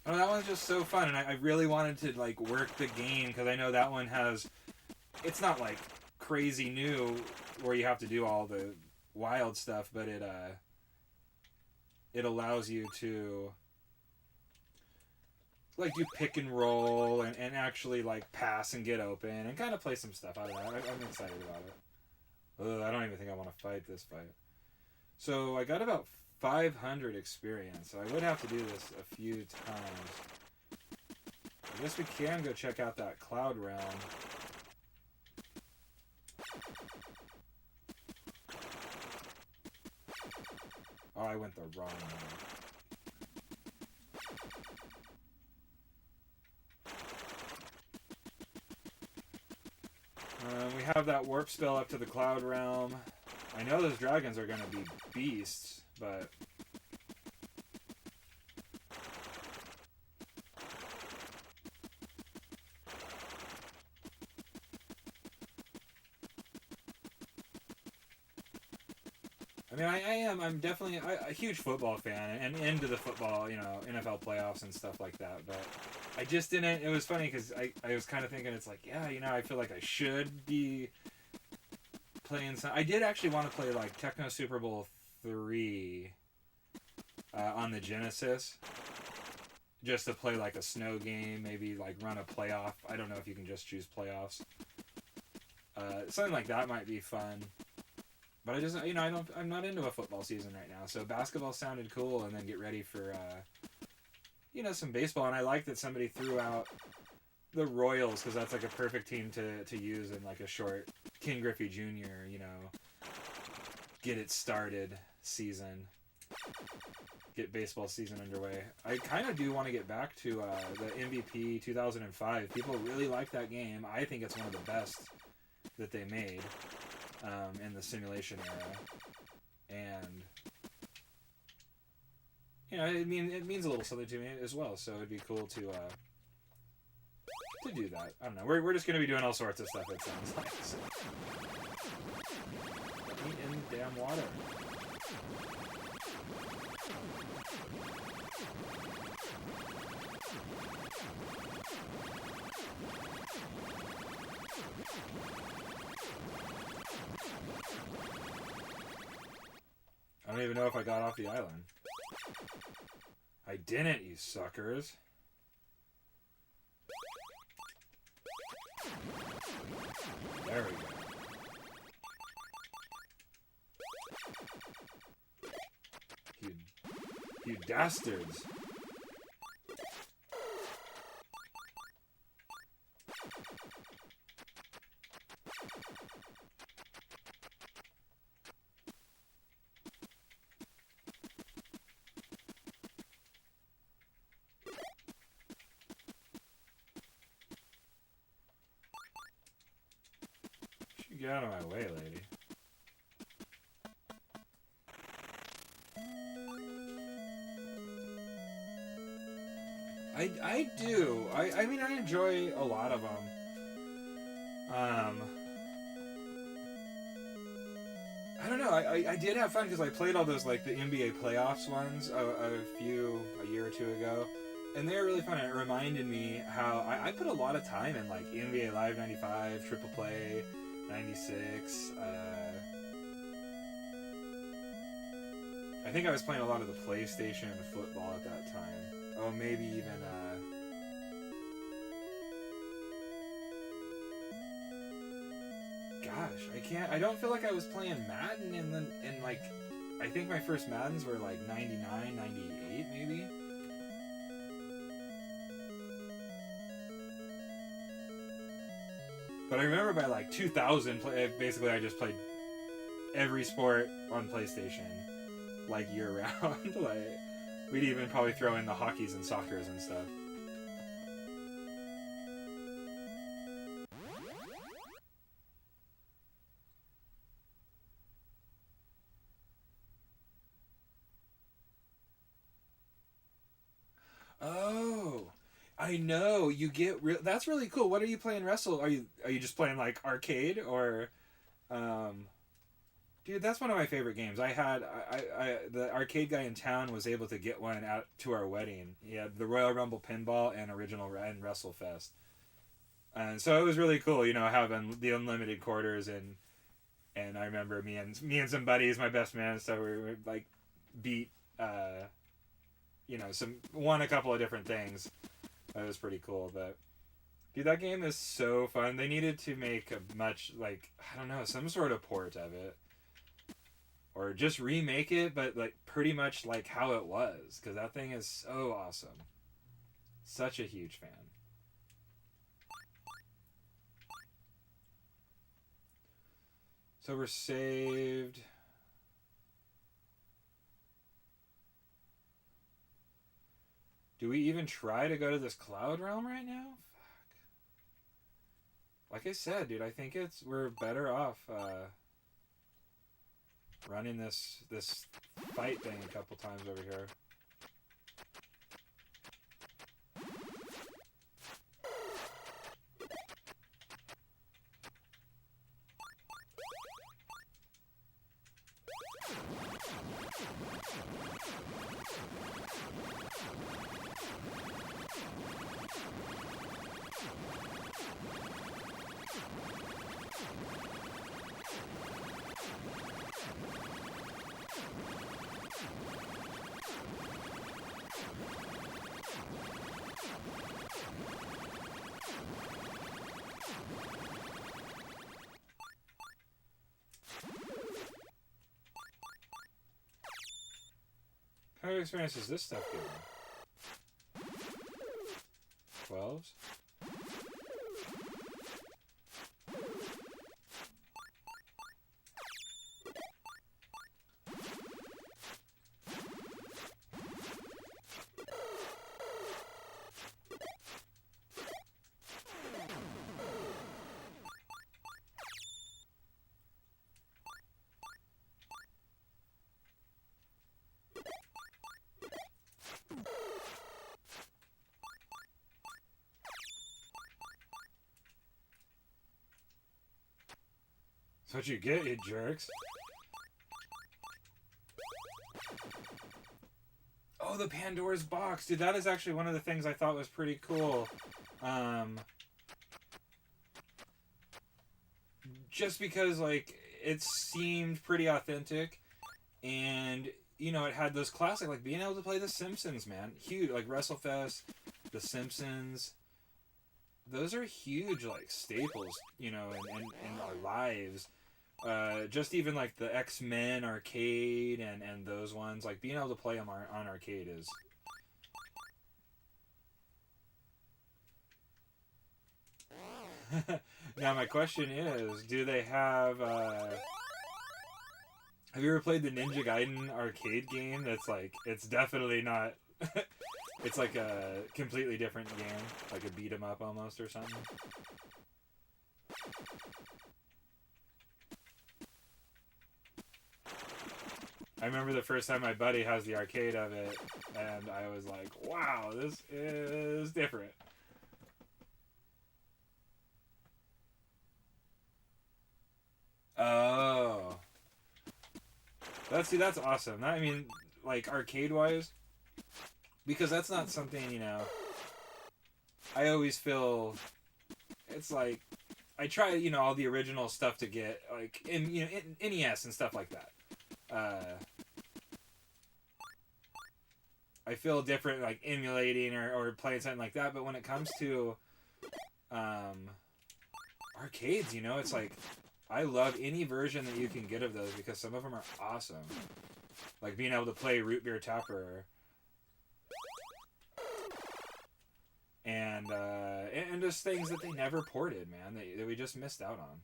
Oh, that one's just so fun, and I really wanted to like work the game because I know that one it's not like crazy new where you have to do all the wild stuff, but it allows you to like do pick and roll and actually like pass and get open and kind of play some stuff. I don't know. I'm excited about it. Ugh, I don't even think I want to fight this fight. So I got about 500 experience, so I would have to do this a few times. I guess we can go check out that Cloud Realm. Oh, I went the wrong way. We have that warp spell up to the Cloud Realm. I know those dragons are going to be beasts, but... I'm definitely a huge football fan and into the football, NFL playoffs and stuff like that, but I just didn't. It was funny because I was kind of thinking, it's like, yeah, I feel like I should be playing some. I did actually want to play like Techno Super Bowl 3 on the Genesis, just to play like a snow game, maybe like run a playoff. I don't know if you can just choose playoffs. Something like that might be fun. But I just, I'm not into a football season right now. So basketball sounded cool, and then get ready for, some baseball. And I like that somebody threw out the Royals, because that's like a perfect team to use in like a short Ken Griffey Jr., get it started season. Get baseball season underway. I kind of do want to get back to the MVP 2005. People really like that game. I think it's one of the best that they made. In the simulation era, and it means a little something to me as well. So it'd be cool to do that. I don't know. We're just gonna be doing all sorts of stuff. It sounds like. So. Let me in the damn water. even know if I got off the island. I didn't, you suckers. There we go. You dastards. Get out of my way, lady. I do. I mean, I enjoy a lot of them. I don't know. I did have fun because I played all those, like, the NBA playoffs ones a year or two ago. And they were really fun. It reminded me how I put a lot of time in, like, NBA Live 95, Triple Play, 96. I think I was playing a lot of the PlayStation football at that time. Oh, maybe even gosh, I don't feel like I was playing Madden in like, I think my first Maddens were like 99, 98 maybe. But I remember by like 2000, basically I just played every sport on PlayStation, like year round. Like, we'd even probably throw in the hockeys and soccers and stuff. Oh, I know. You get that's really cool. What are you playing? Wrestle? Are you just playing like arcade or, dude? That's one of my favorite games. The arcade guy in town was able to get one out to our wedding. He had the Royal Rumble pinball and original and WrestleFest, and so it was really cool. You know, having the unlimited quarters and I remember me and some buddies, my best man and stuff. We like beat. Won a couple of different things. That was pretty cool, but dude, that game is so fun. They needed to make a much, like, I don't know, some sort of port of it, or just remake it, but like pretty much like how it was, because that thing is so awesome. Such a huge fan. So we're saved. Do we even try to go to this cloud realm right now? Fuck. Like I said, dude, I think we're better off running this fight thing a couple times over here. How many experience does this stuff give me? 12s? That's what you get, you jerks. Oh, the Pandora's box. Dude, that is actually one of the things I thought was pretty cool. Just because, like, it seemed pretty authentic. And you know, it had those classic, like being able to play The Simpsons, man, huge, like WrestleFest, The Simpsons. Those are huge, like staples, you know, in our lives. Just even like the X-Men arcade and those ones, like being able to play them on arcade is. Now my question is, do they have you ever played the Ninja Gaiden arcade game? That's like, it's definitely not. It's like a completely different game, like a beat 'em up almost or something. I remember the first time my buddy has the arcade of it, and I was like, "Wow, this is different." Oh, that's awesome. I mean, like arcade wise, because that's not something, you know. I always feel it's like I try, you know, all the original stuff to get like in, you know, in NES and stuff like that. I feel different like emulating or playing something like that, but when it comes to um, arcades, you know, it's like I love any version that you can get of those because some of them are awesome. Like being able to play Root Beer Tapper and just things that they never ported, man, that we just missed out on.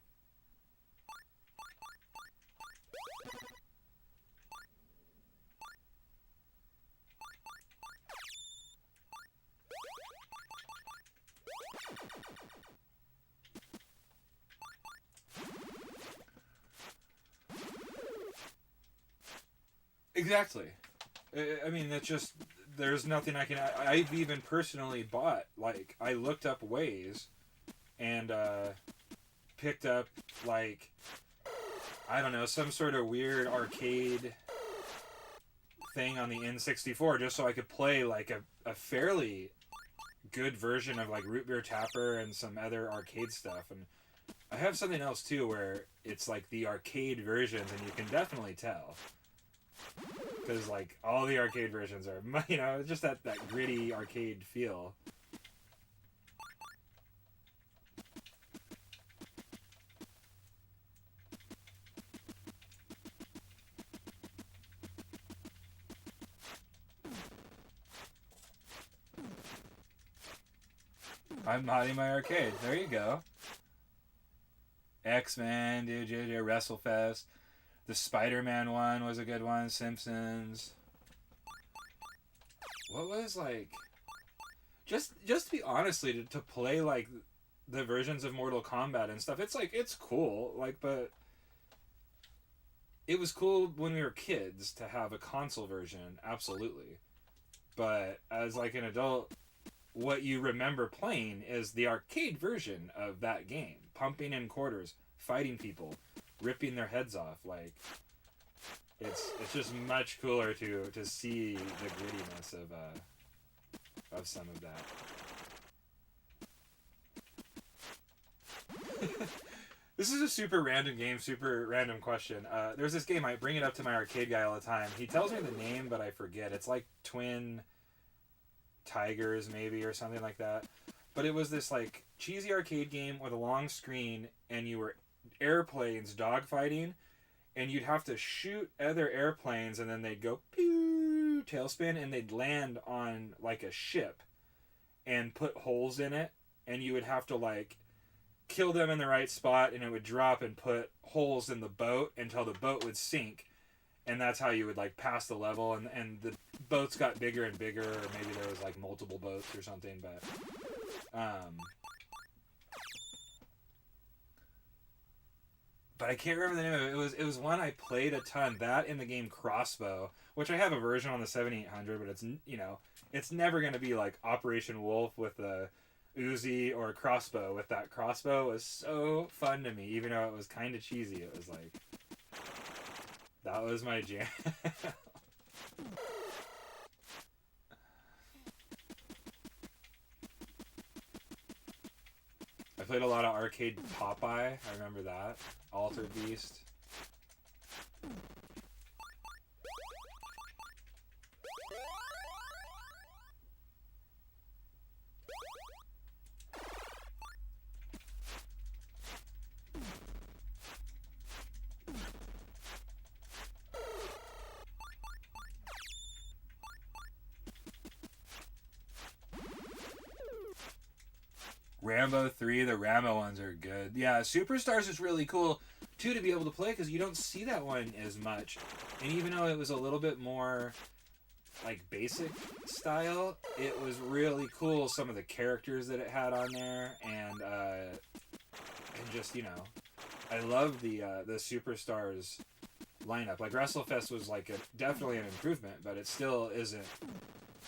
Exactly. I mean, that's just there's nothing I can. I've even personally bought like I looked up ways and picked up like I don't know some sort of weird arcade thing on the N64 just so I could play like a fairly good version of like Root Beer Tapper and some other arcade stuff. And I have something else too where it's like the arcade versions and you can definitely tell because like all the arcade versions are you know just that gritty arcade feel. I'm modding my arcade. There you go. X-Men, dude, WrestleFest. The Spider-Man one was a good one. Simpsons. What was like? Just to be honestly to play like the versions of Mortal Kombat and stuff. It's like it's cool. Like, but it was cool when we were kids to have a console version. Absolutely. But as like an adult, what you remember playing is the arcade version of that game, pumping in quarters, fighting people, ripping their heads off. Like it's just much cooler to see the grittiness of some of that. This is a super random game, super random question. There's this game, I bring it up to my arcade guy all the time. He tells me the name, but I forget. It's like Twin Tigers, maybe, or something like that. But it was this like cheesy arcade game with a long screen, and you were airplanes dogfighting, and you'd have to shoot other airplanes, and then they'd go pew, tailspin, and they'd land on like a ship and put holes in it, and you would have to like kill them in the right spot, and it would drop and put holes in the boat until the boat would sink, and that's how you would like pass the level. And the boats got bigger and bigger, or maybe there was like multiple boats or something, but I can't remember the name of it. It was one I played a ton. That in the game Crossbow, which I have a version on the 7800, but it's you know it's never going to be like Operation Wolf with a Uzi or a crossbow. With that crossbow was so fun to me, even though it was kind of cheesy. It was like that was my jam. I played a lot of arcade Popeye. I remember that. Altered Beast. Rambo 3, the Rambo ones are good. Yeah, Superstars is really cool, too, to be able to play, because you don't see that one as much. And even though it was a little bit more, like, basic style, it was really cool, some of the characters that it had on there, and just, you know, I love the Superstars lineup. Like, WrestleFest was, like, definitely an improvement, but it still isn't,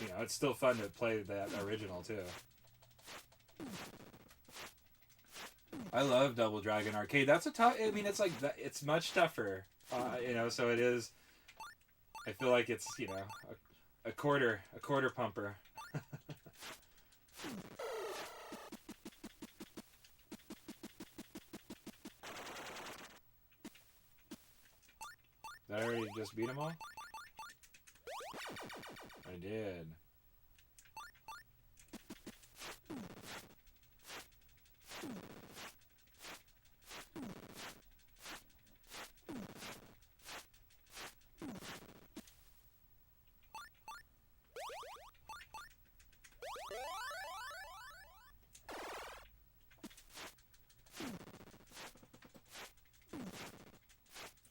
you know, it's still fun to play that original, too. I love Double Dragon Arcade. That's a tough. I mean, it's like it's much tougher. You know, so it is. I feel like it's, you know, a quarter pumper. Did I already just beat them all? I did.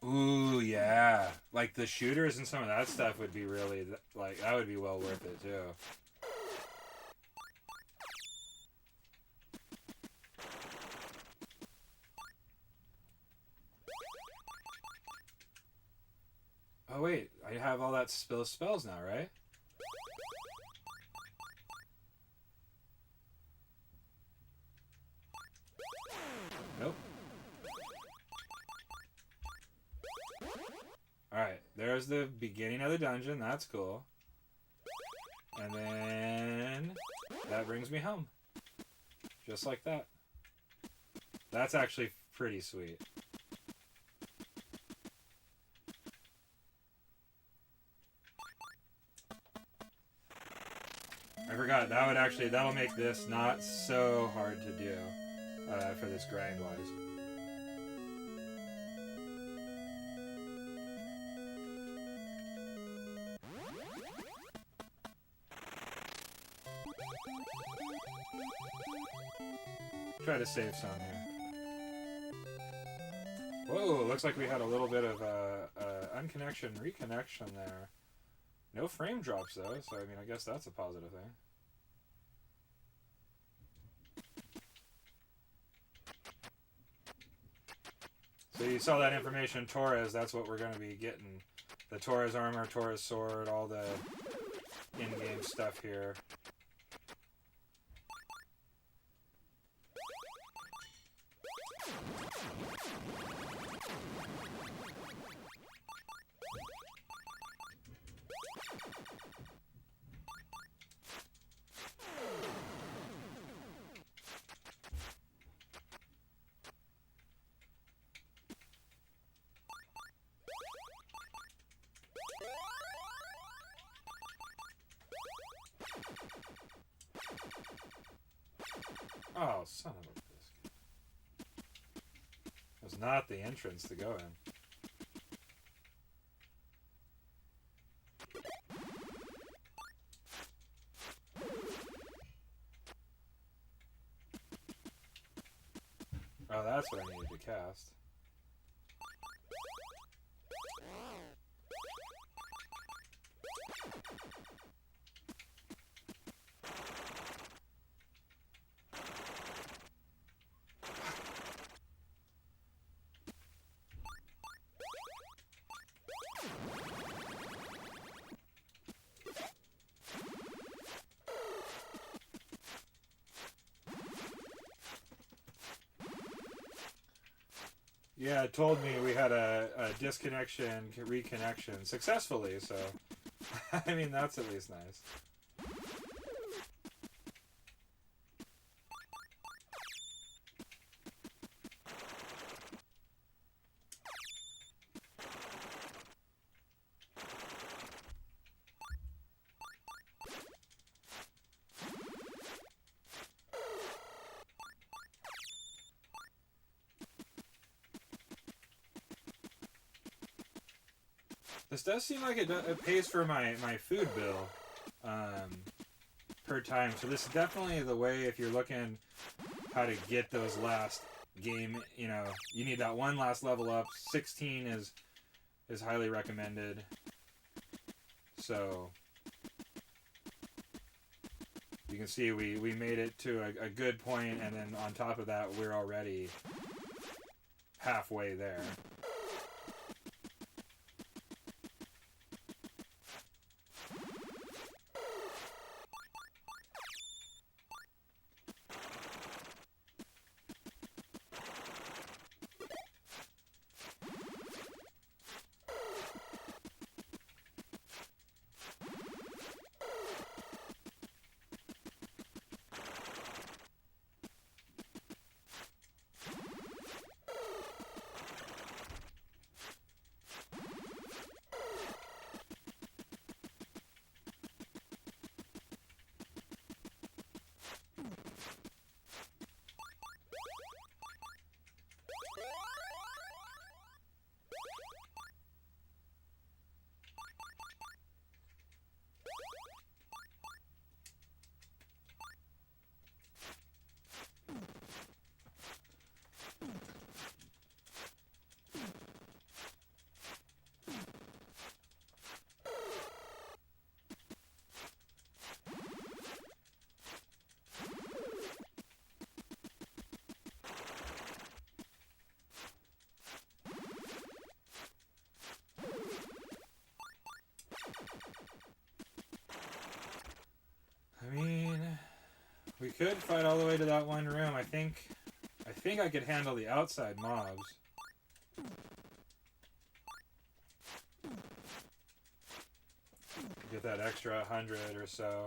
Ooh, yeah. Like, the shooters and some of that stuff would be really, like, that would be well worth it, too. Oh, wait. I have all that spells now, right? Nope. Alright, there's the beginning of the dungeon. That's cool. And then that brings me home. Just like that. That's actually pretty sweet. I forgot, that'll make this not so hard to do for this grind-wise. Try to save some here. Whoa, looks like we had a little bit of unconnection, reconnection there. No frame drops though, so I mean, I guess that's a positive thing. So you saw that information, Torres, that's what we're going to be getting. The Torres armor, Torres sword, all the in-game stuff here. Oh, son of a biscuit. That was not the entrance to go in. Oh, that's what I needed to cast. Yeah, it told me we had a disconnection, reconnection successfully, so I mean, that's at least nice. This does seem like it pays for my food bill per time. So this is definitely the way if you're looking how to get those last game, you know, you need that one last level up. 16 is highly recommended. So you can see we made it to a good point, and then on top of that, we're already halfway there. I mean, we could fight all the way to that one room. I think I could handle the outside mobs. Get that extra 100 or so.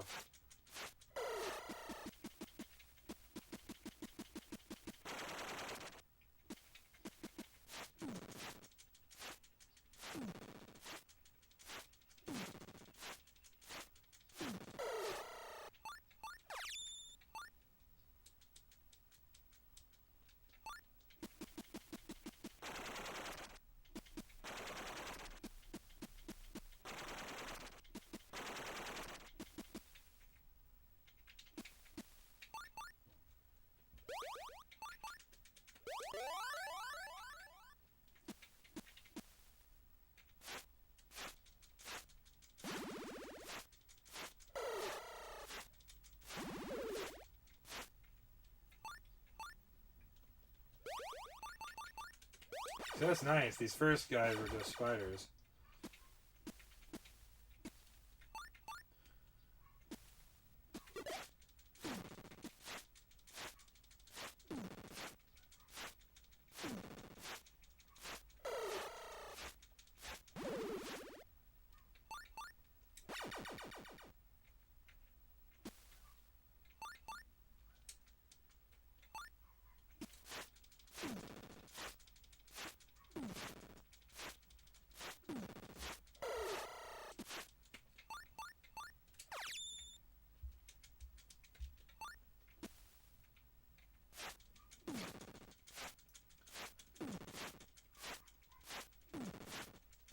So that's nice. These first guys were just spiders.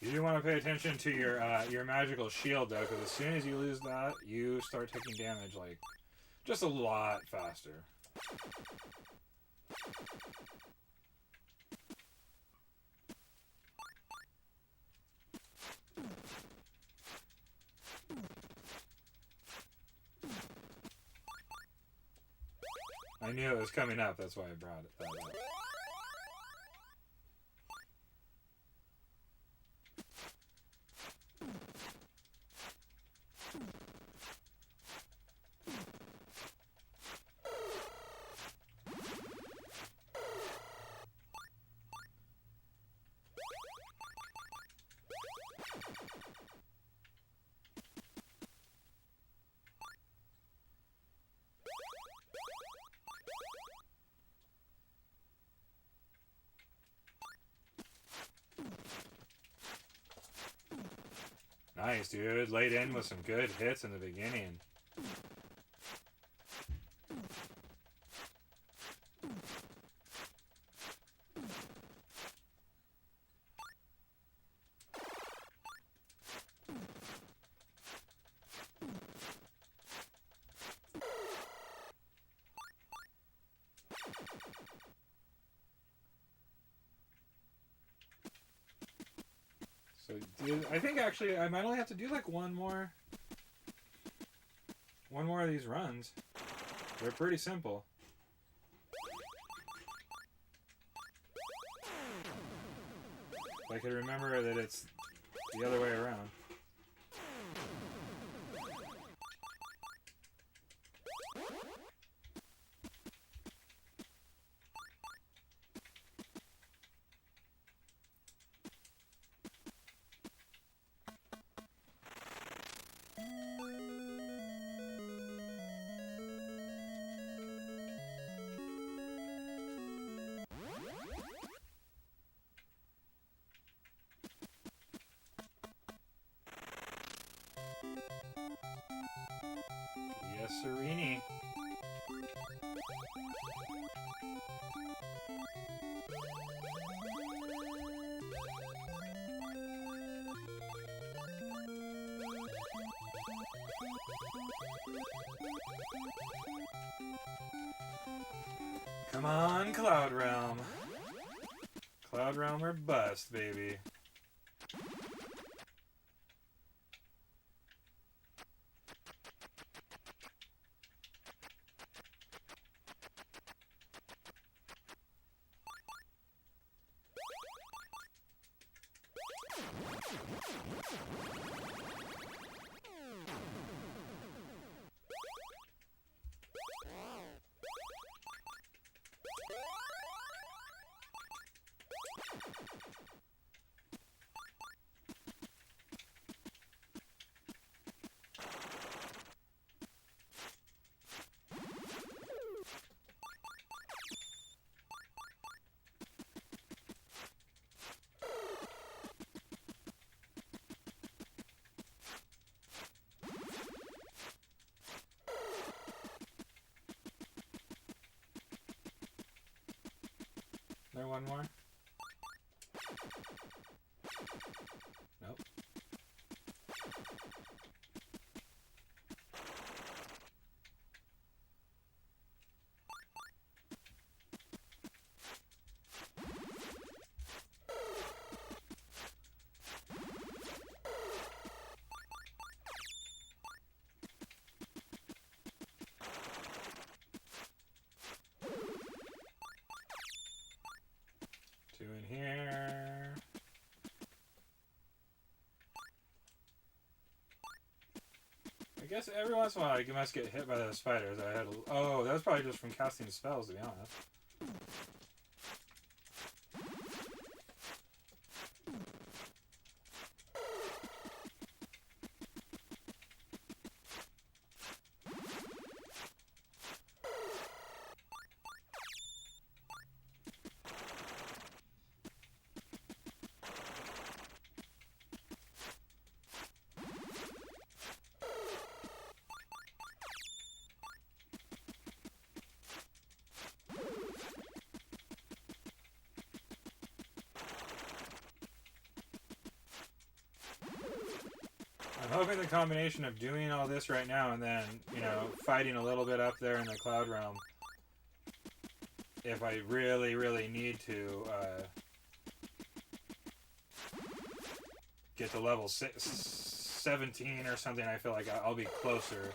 You do want to pay attention to your magical shield, though, because as soon as you lose that, you start taking damage, like, just a lot faster. I knew it was coming up, that's why I brought that up. Nice, dude. Laid in with some good hits in the beginning. dude, I think actually I might only have to do like one more of these runs. They're pretty simple. If I could remember that it's the other way around. Yes, Serini. Come on, Cloud Realm. Cloud Realm or bust, baby. There one more? Nope. Two in here. I guess every once in a while you must get hit by those spiders. Oh, that was probably just from casting spells, to be honest. I'm hoping the combination of doing all this right now and then, you know, fighting a little bit up there in the Cloud Realm, if I really, really need to get to level 17 or something, I feel like I'll be closer.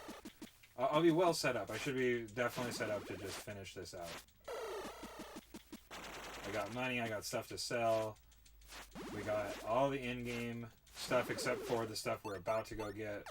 I'll be well set up. I should be definitely set up to just finish this out. I got money, I got stuff to sell. We got all the in-game stuff except for the stuff we're about to go get.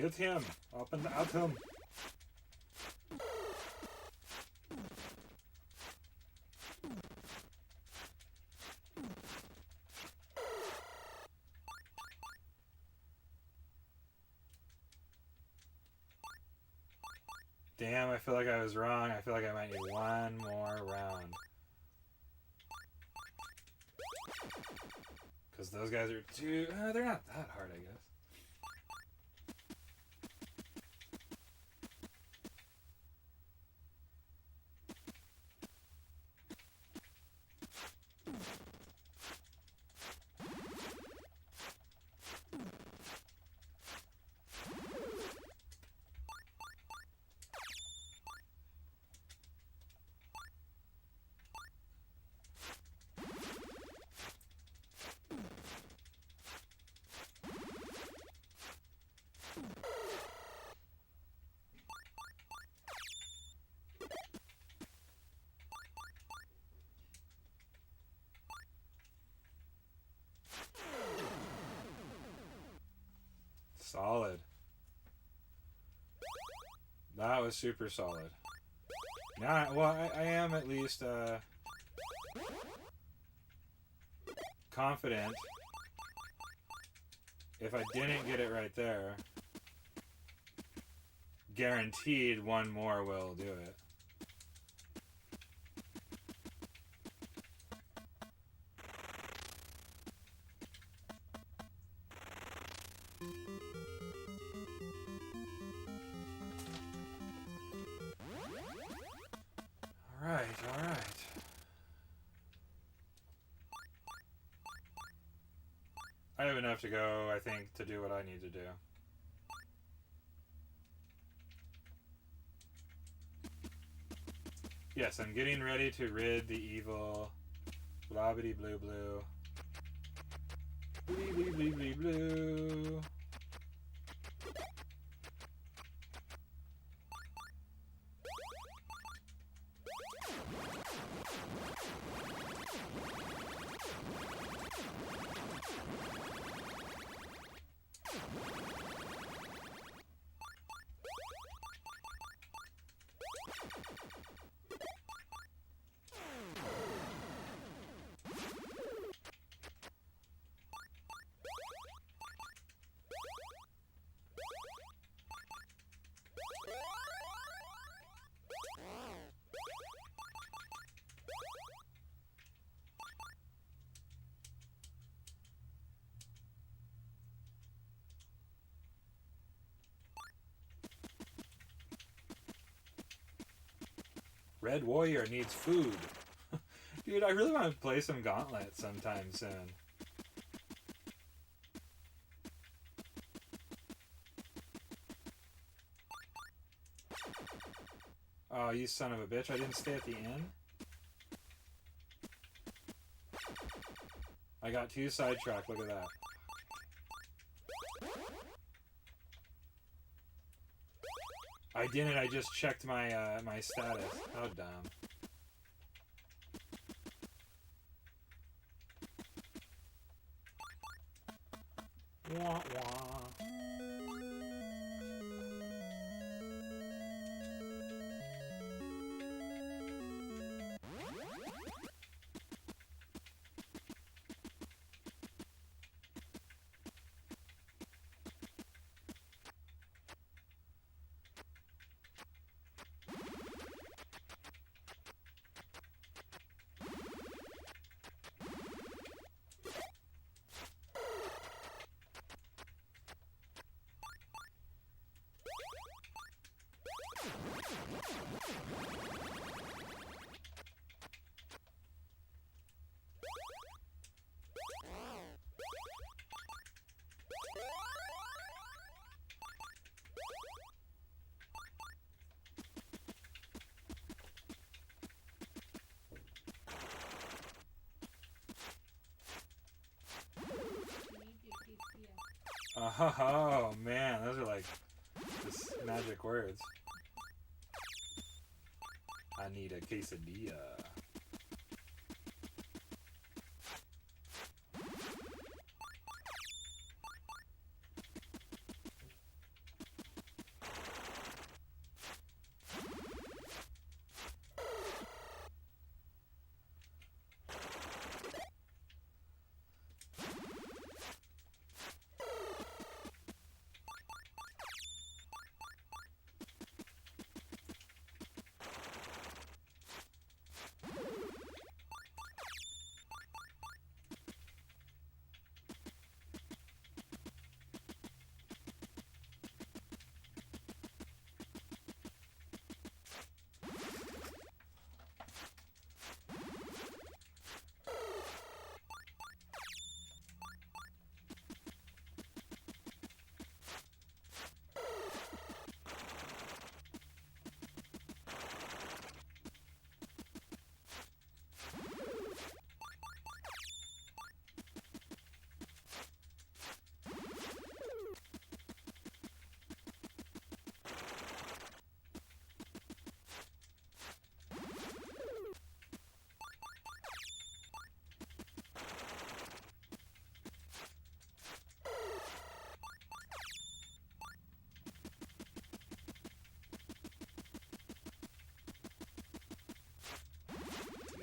Get him! Up and at him! Damn, I feel like I was wrong. I feel like I might need one more round. Because those guys are too... they're not that hard, I guess. Solid. That was super solid. Now, well, I am at least confident. If I didn't get it right there, guaranteed one more will do it. All right. I have enough to go, I think, to do what I need to do. Yes, I'm getting ready to rid the evil blobbity blue blue. Blee blee blee blee blue. Red Warrior needs food. Dude, I really want to play some Gauntlet sometime soon. Oh, you son of a bitch. I didn't stay at the inn? I got too sidetracked. Look at that. I didn't. I just checked my my status. How dumb. Wah wah. Oh man, those are like just magic words. I need a quesadilla.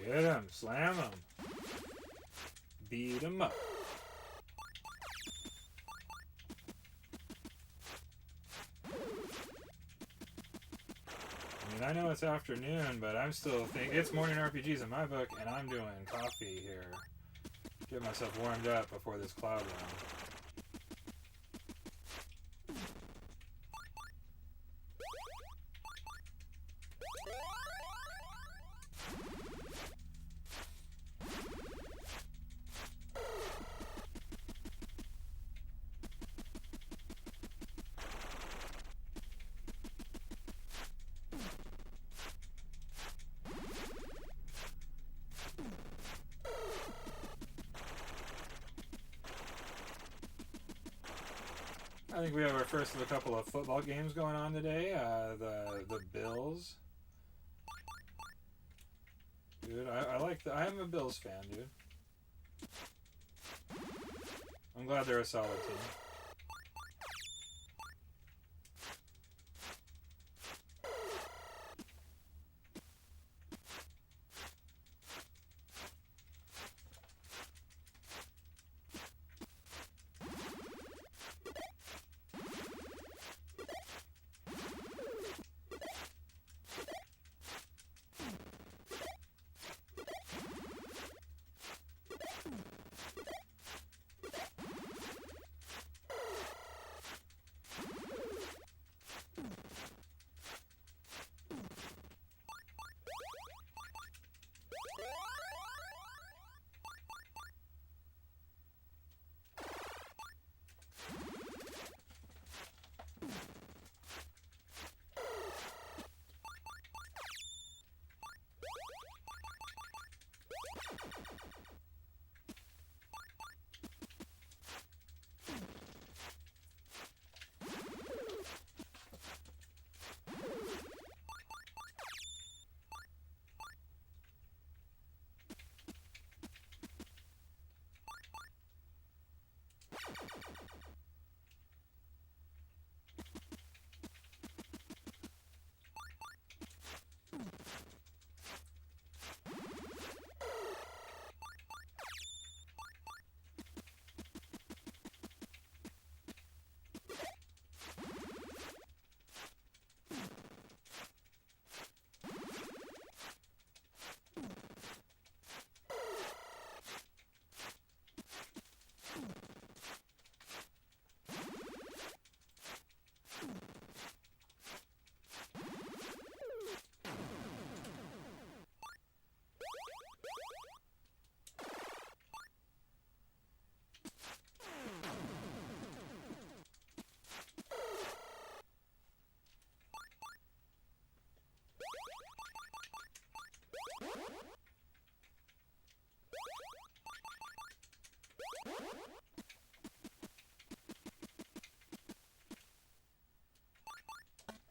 Hit him. Slam him. Beat him up. I mean, I know it's afternoon, but I'm still thinking it's morning RPGs in my book, and I'm doing coffee here. Get myself warmed up before this cloud run. I think we have our first of a couple of football games going on today. The Bills. Dude, I like the. I am a Bills fan, dude. I'm glad they're a solid team.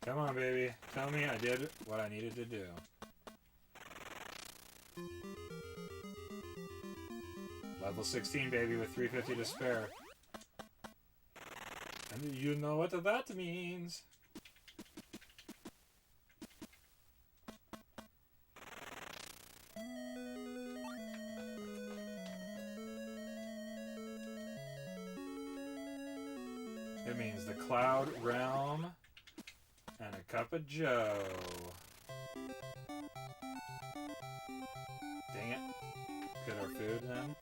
Come on, baby. Tell me I did what I needed to do. Level 16, baby, with 350 to spare. And you know what that means. It means the Cloud Realm and a cup of joe. Dang it. Get our food then.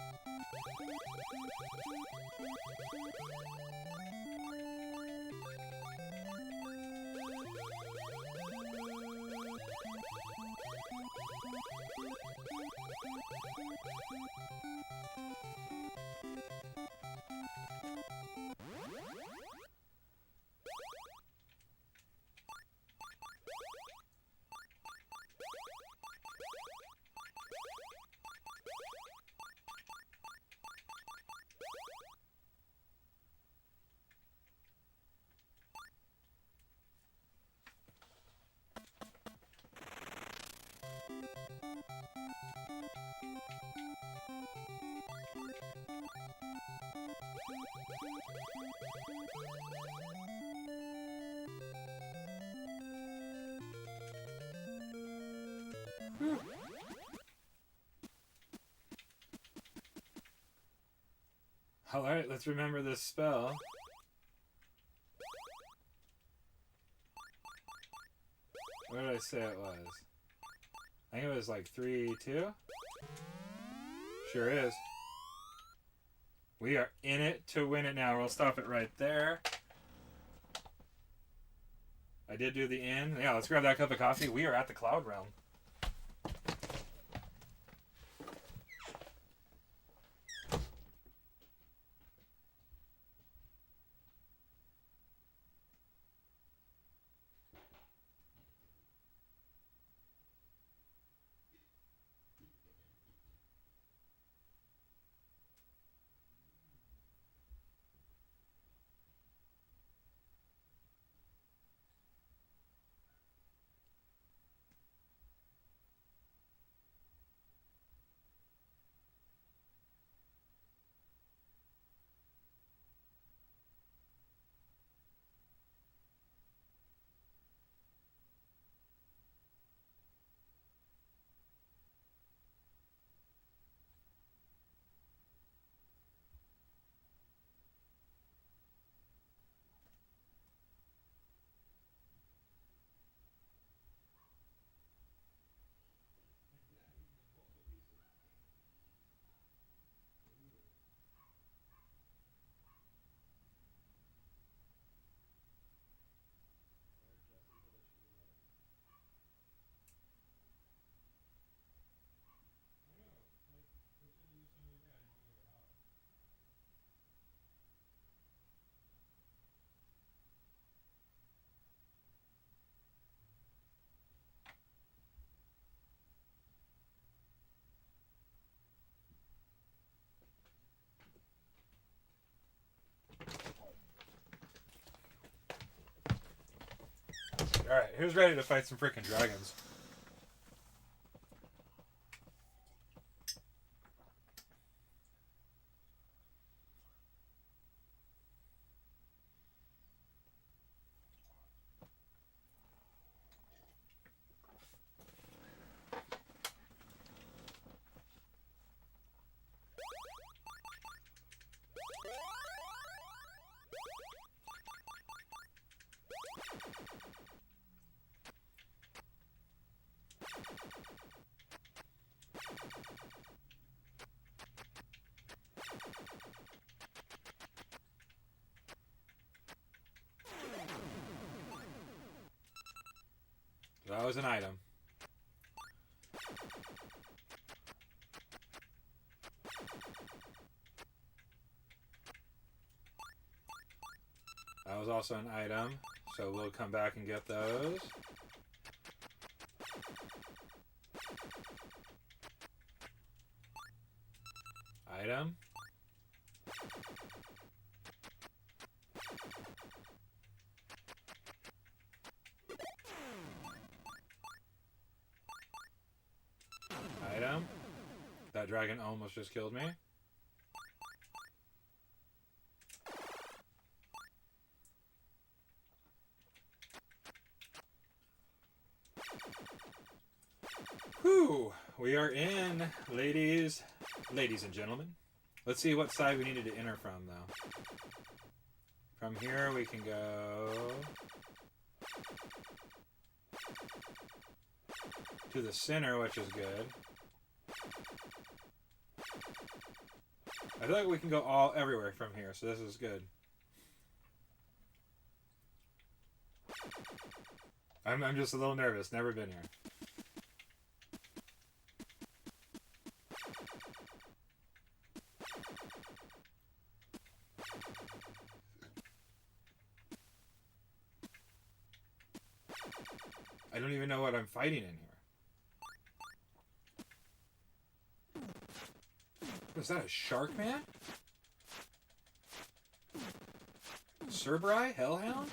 Alright, let's remember this spell. What did I say it was? I think it was like 3-2? Sure is. We are in it to win it now. We'll stop it right there. I did do the in. Yeah, let's grab that cup of coffee. We are at the Cloud Realm. Alright, who's ready to fight some freaking dragons? That was an item. That was also an item, so we'll come back and get those. Item. Item. That dragon almost just killed me. Whew. We are in, ladies and gentlemen. Let's see what side we needed to enter from, though. From here, we can go to the center, which is good. I feel like we can go everywhere from here, so this is good. I'm just a little nervous. Never been here. I don't even know what I'm fighting in here. Was that a shark man? Cerbri? Hellhound?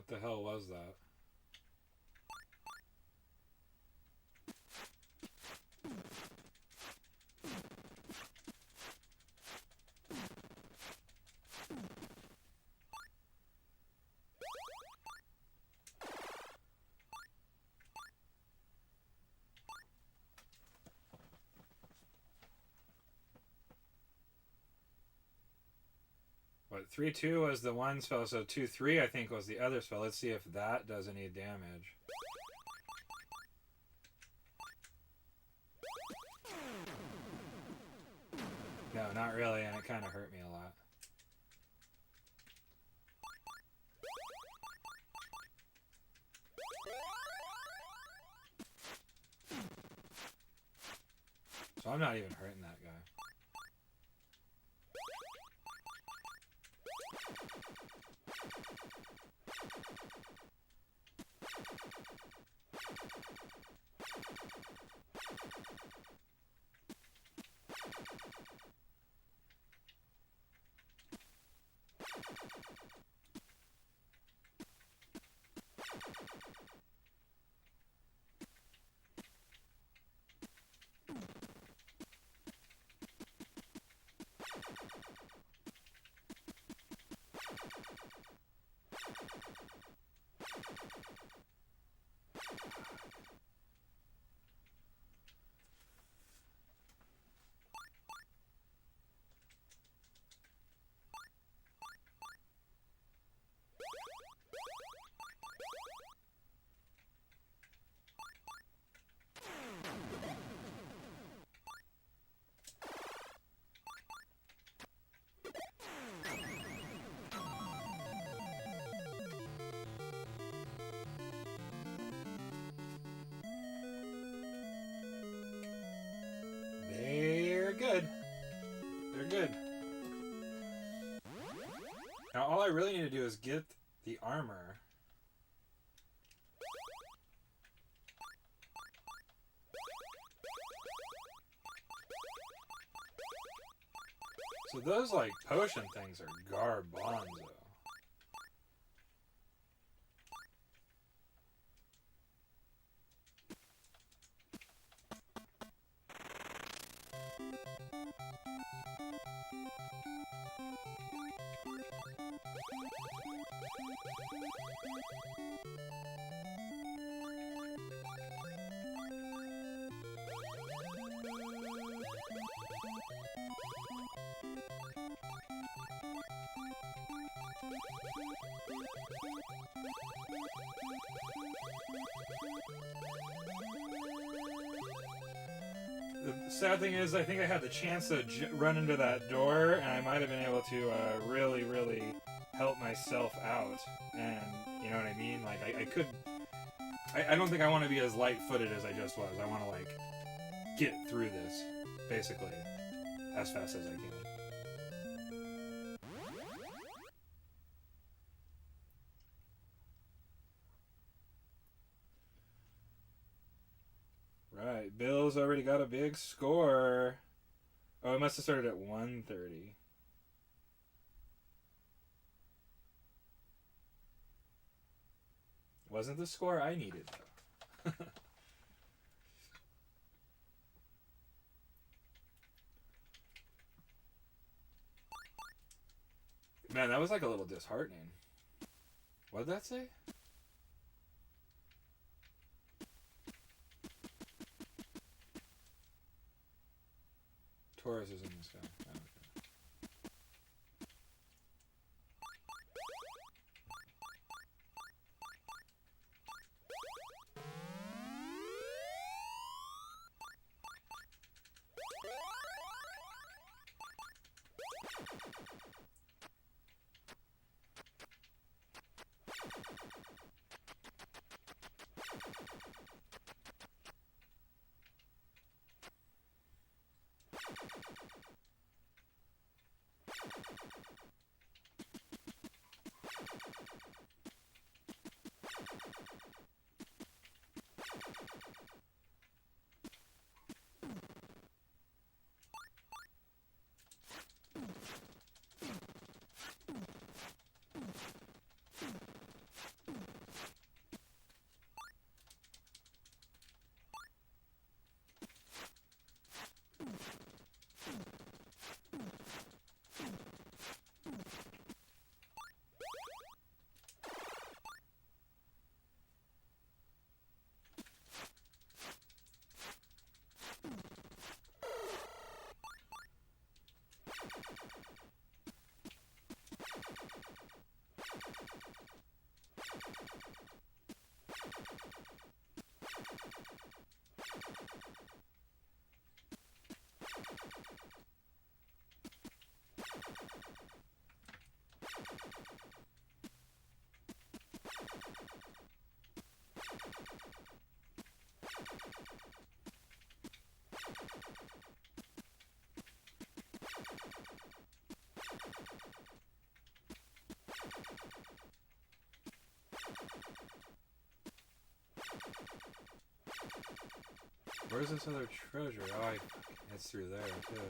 What the hell was that? What, 3-2 was the one spell, so 2-3 I think was the other spell. Let's see if that does any damage. No, not really, and it kind of hurt me a lot. So I'm not even hurting that guy. They're good. They're good. Now all I really need to do is get the armor. So those like potion things are garbanzo. The sad thing is, I think I had the chance to run into that door, and I might have been able to really, really help myself out. And you know what I mean? Like, I could. I don't think I want to be as light-footed as I just was. I want to, like, get through this, basically, as fast as I can. Right, Bill's already got a big score. Oh, it must have started at 1:30. Wasn't the score I needed, though. Man, that was like a little disheartening. What did that say? Taurus is in the sky. Oh, okay. Where's this other treasure? Oh, it's through there, too.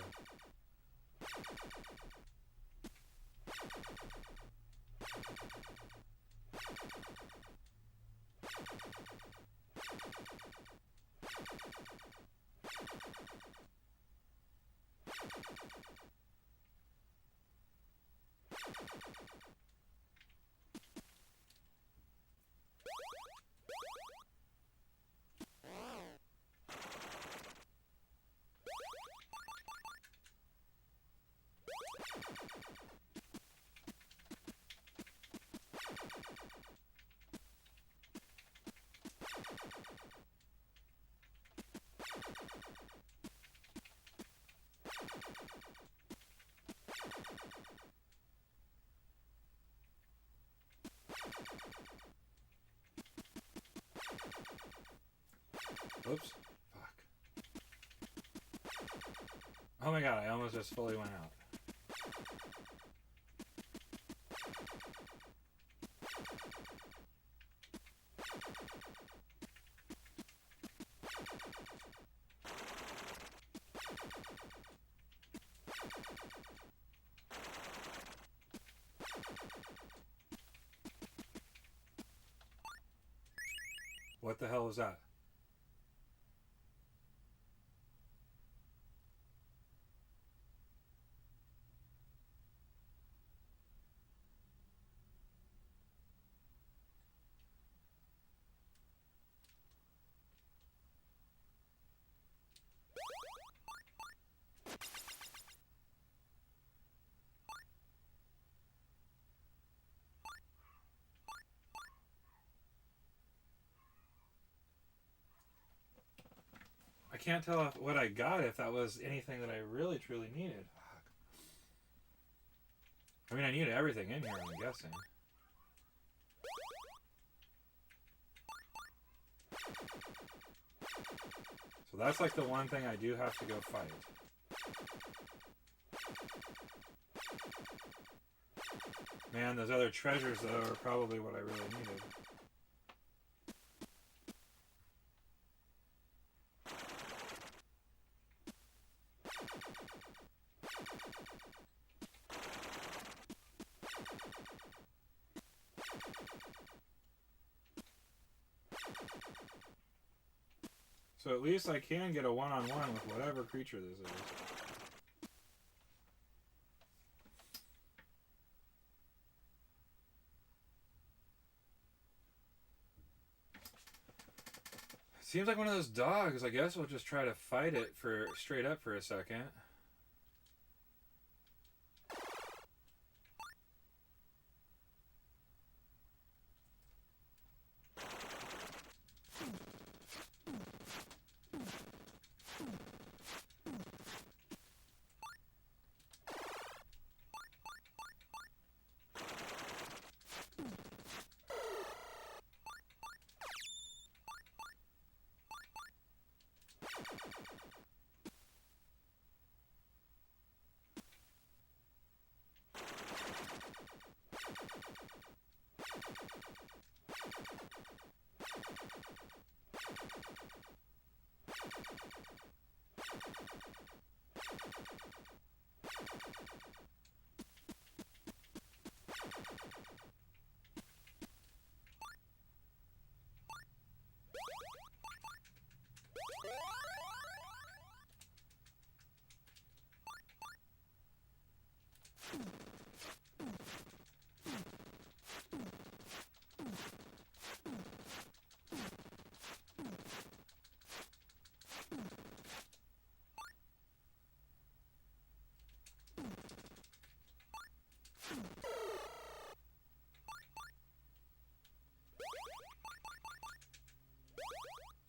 Oops. Fuck. Oh my god, I almost just fully went out. What the hell was that? I can't tell what I got if that was anything that I really truly needed. Fuck. I mean, I needed everything in here, I'm guessing. So that's like the one thing I do have to go fight. Man, those other treasures, though, are probably what I really needed. So at least I can get a one-on-one with whatever creature this is. Seems like one of those dogs. I guess we'll just try to fight it for straight up for a second.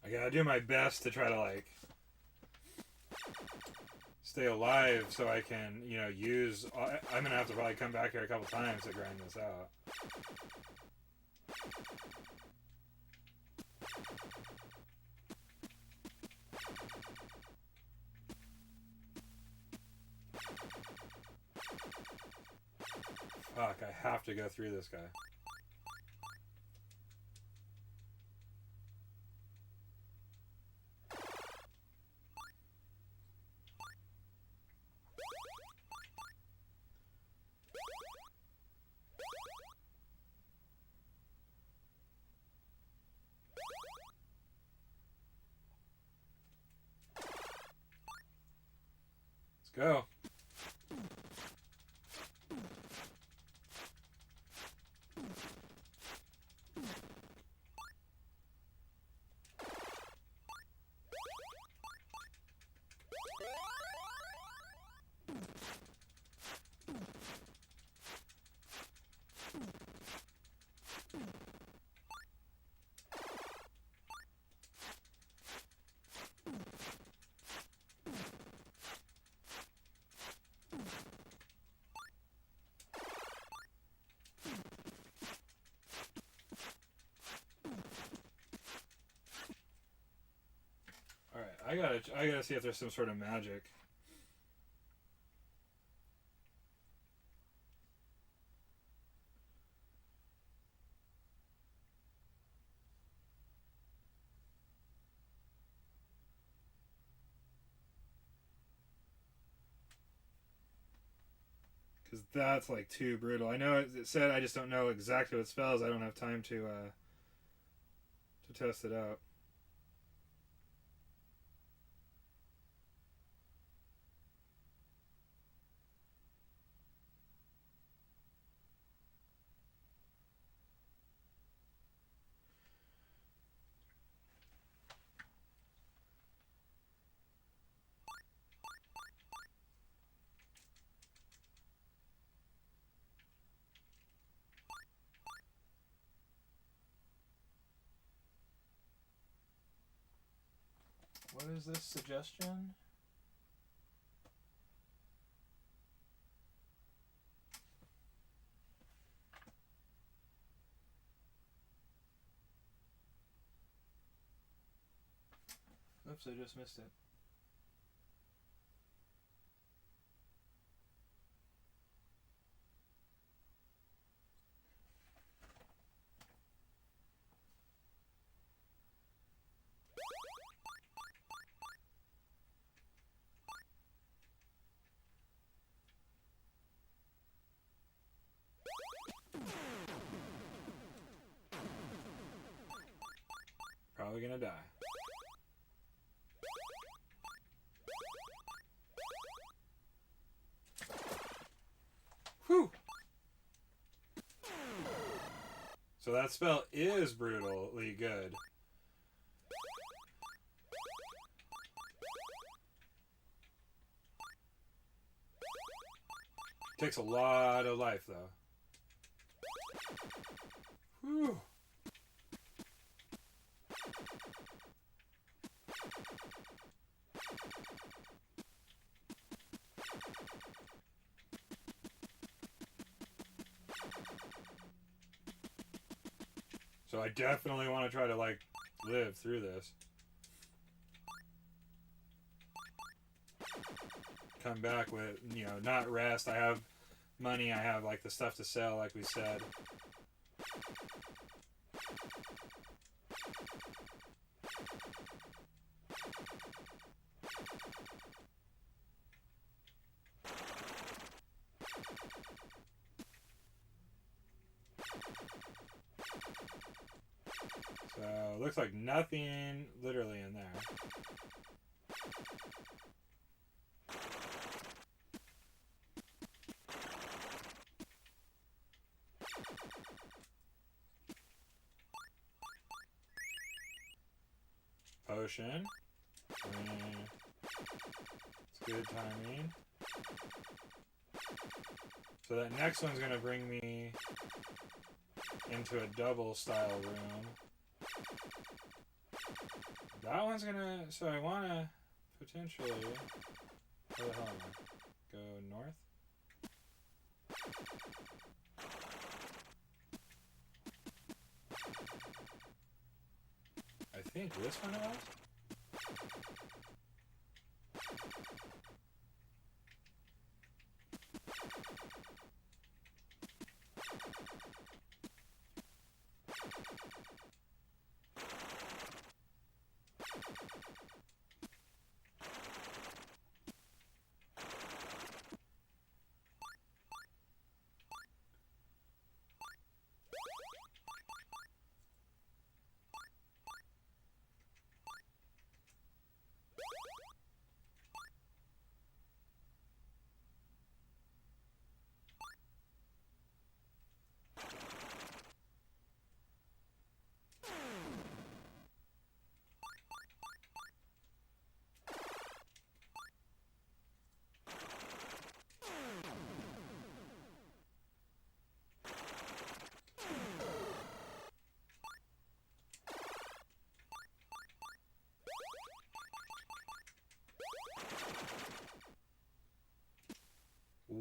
I gotta do my best to try to, like, stay alive so I can, you know, use... I'm gonna have to probably come back here a couple times to grind this out. Fuck, I have to go through this guy. Go. Alright, I gotta see if there's some sort of magic. Because that's like too brutal. I know it said I just don't know exactly what it spells. I don't have time to test it out. What is this suggestion? Oops, I just missed it. Probably gonna die. Whew! So that spell is brutally good. Takes a lot of life, though. Whew! So I definitely want to try to, like, live through this. Come back with, you know, not rest. I have money. I have, like, the stuff to sell, like we said. So, looks like nothing literally in there. Potion. It's good timing. So that next one's going to bring me into a double style room. That one's going to... So I want to potentially... Where the hell am I? Go north? I think this one it was?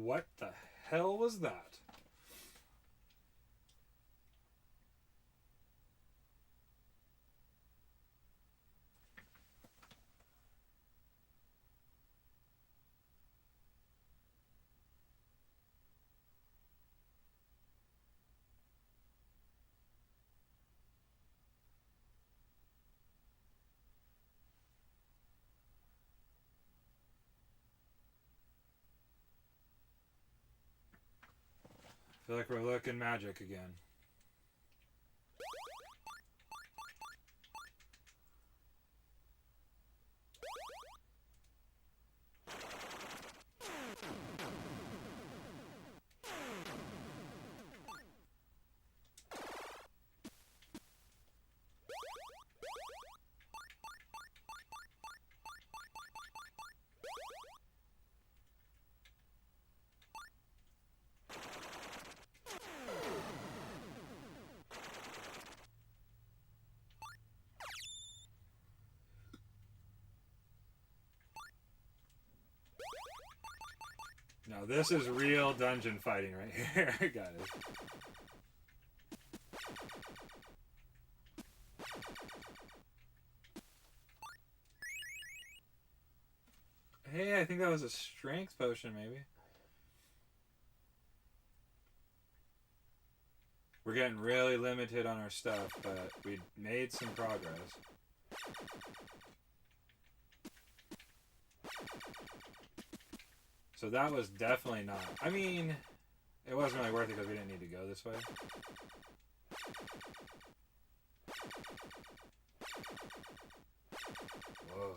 What the hell was that? I feel like we're looking magic again. Now this is real dungeon fighting right here, guys. Hey, I think that was a strength potion, maybe. We're getting really limited on our stuff, but we made some progress. So that was definitely not... I mean, it wasn't really worth it because we didn't need to go this way. Whoa.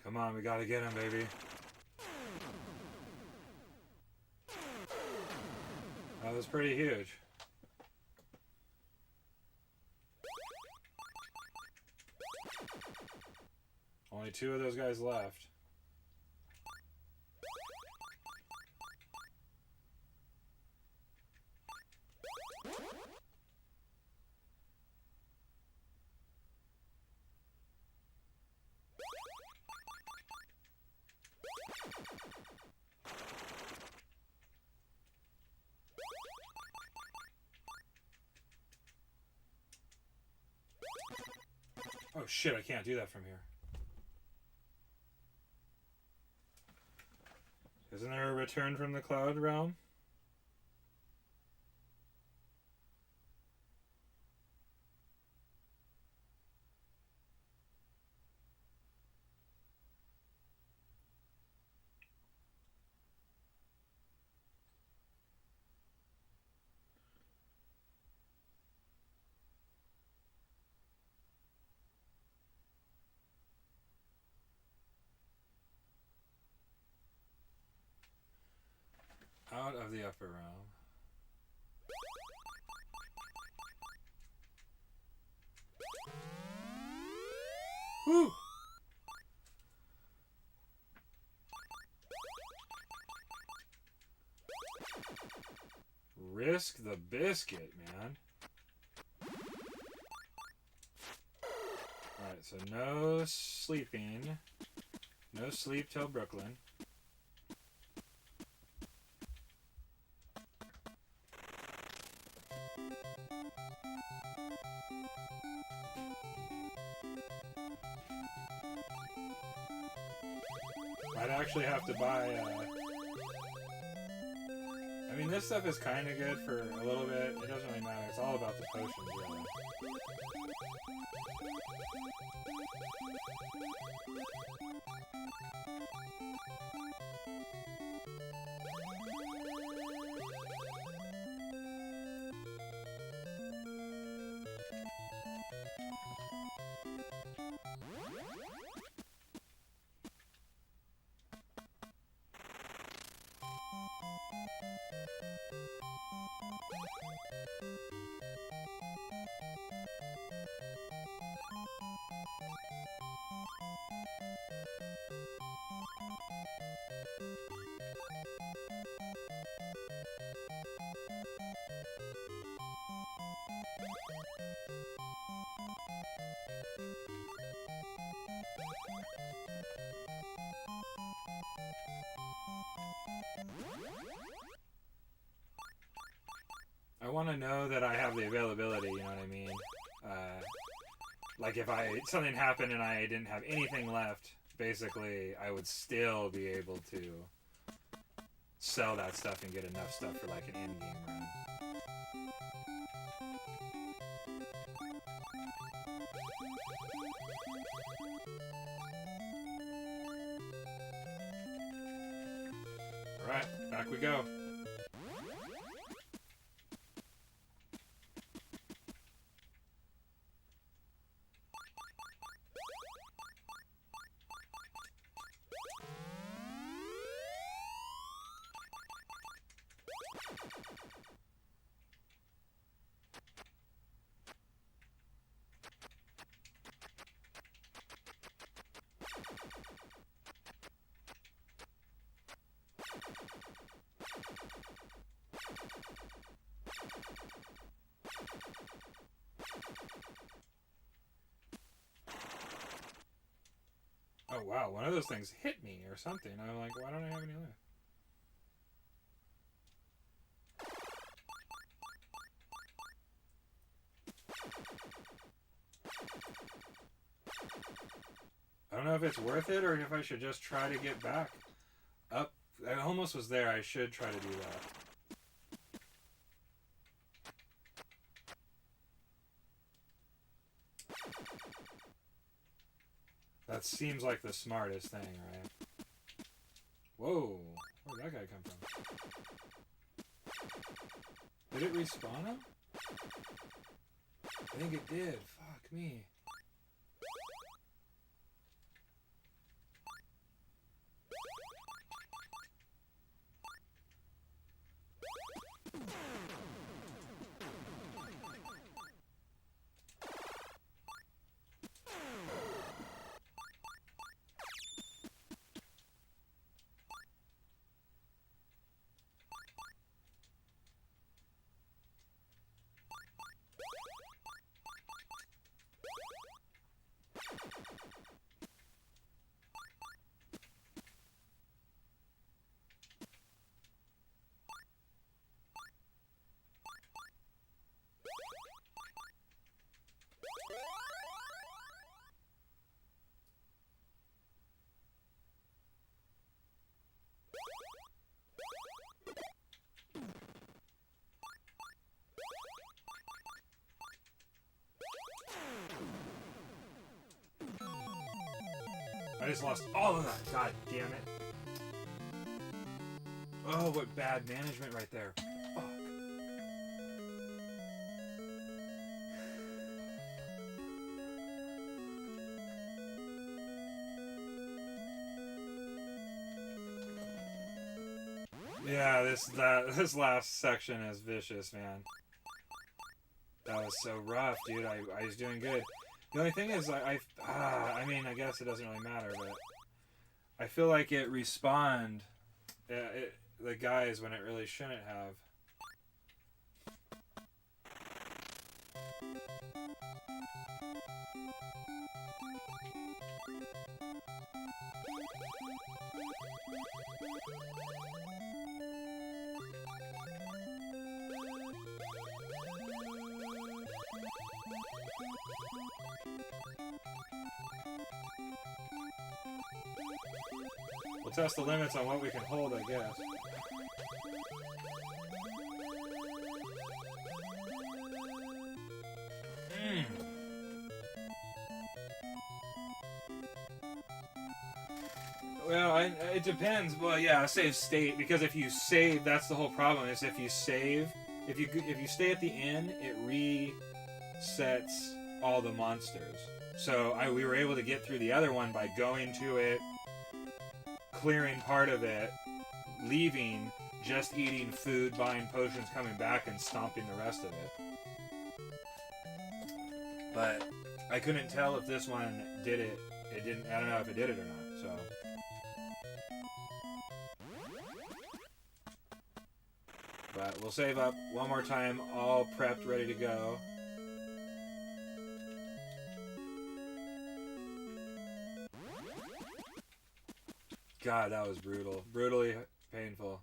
Come on, we gotta get him, baby. That was pretty huge. Only 2 of those guys left. Oh shit, I can't do that from here. Isn't there a return from the cloud realm? Out of the upper realm. Woo! Risk the biscuit, man. Alright, so no sleeping. No sleep till Brooklyn. I'd actually have to buy, I mean, this stuff is kind of good for a little bit. It doesn't really matter. It's all about the potions, really. I want to know that I have the availability, you know what I mean? Like if something happened and I didn't have anything left, basically I would still be able to sell that stuff and get enough stuff for like an in-game run. Alright, back we go. Oh wow, one of those things hit me or something. I'm like, why don't I have any left? I don't know if it's worth it or if I should just try to get back up. I almost was there. I should try to do that. That seems like the smartest thing, right? Whoa! Where'd that guy come from? Did it respawn him? I think it did. Fuck me. I just lost all of that. God damn it. Oh, what bad management right there. Fuck. Yeah, this last section is vicious, man. That was so rough, dude. I was doing good. The only thing is, I mean, I guess it doesn't really matter, but I feel like it respawned the guys when it really shouldn't have. We'll test the limits on what we can hold, I guess. Well, it depends. Well, yeah, save state, because if you save, that's the whole problem. Is if you save, if you stay at the inn, it resets all the monsters. So we were able to get through the other one by going to it, clearing part of it, leaving, just eating food, buying potions, coming back, and stomping the rest of it. But I couldn't tell if this one did it. It didn't. I don't know if it did it or not. So. But we'll save up one more time, all prepped, ready to go. God, that was brutal. Brutally painful.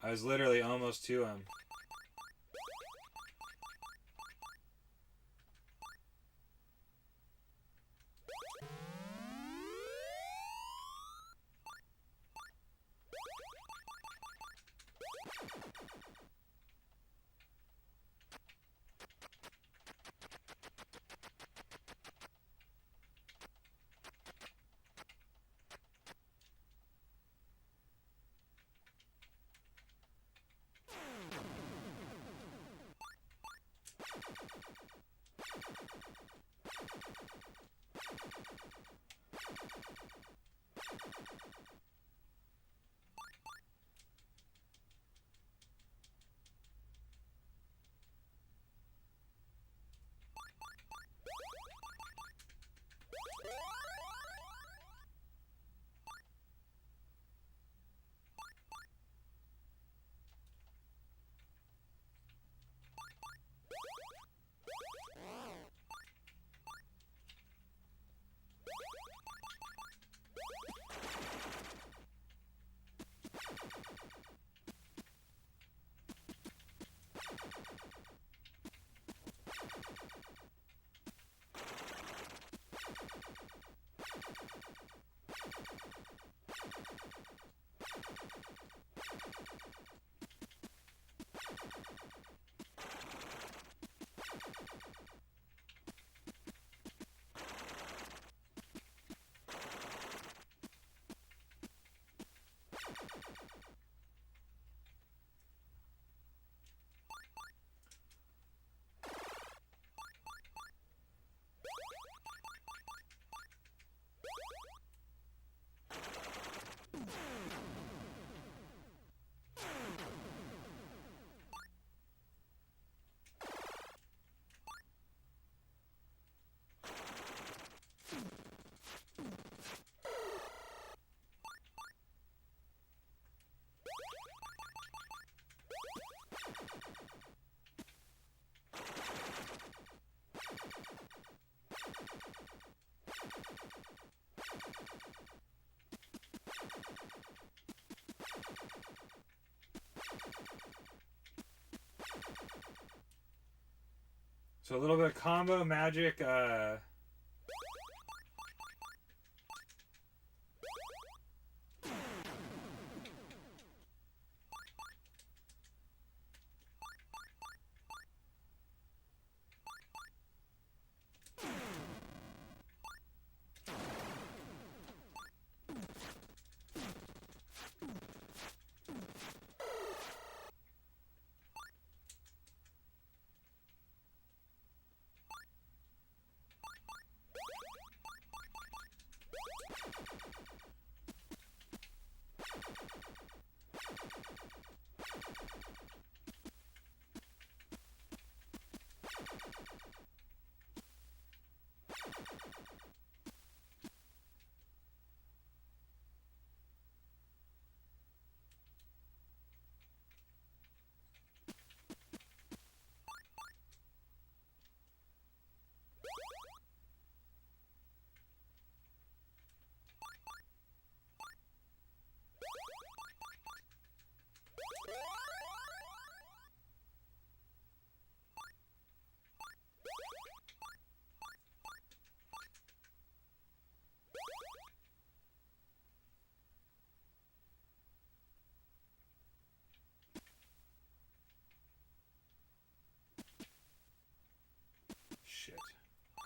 I was literally almost to him. So a little bit of combo magic.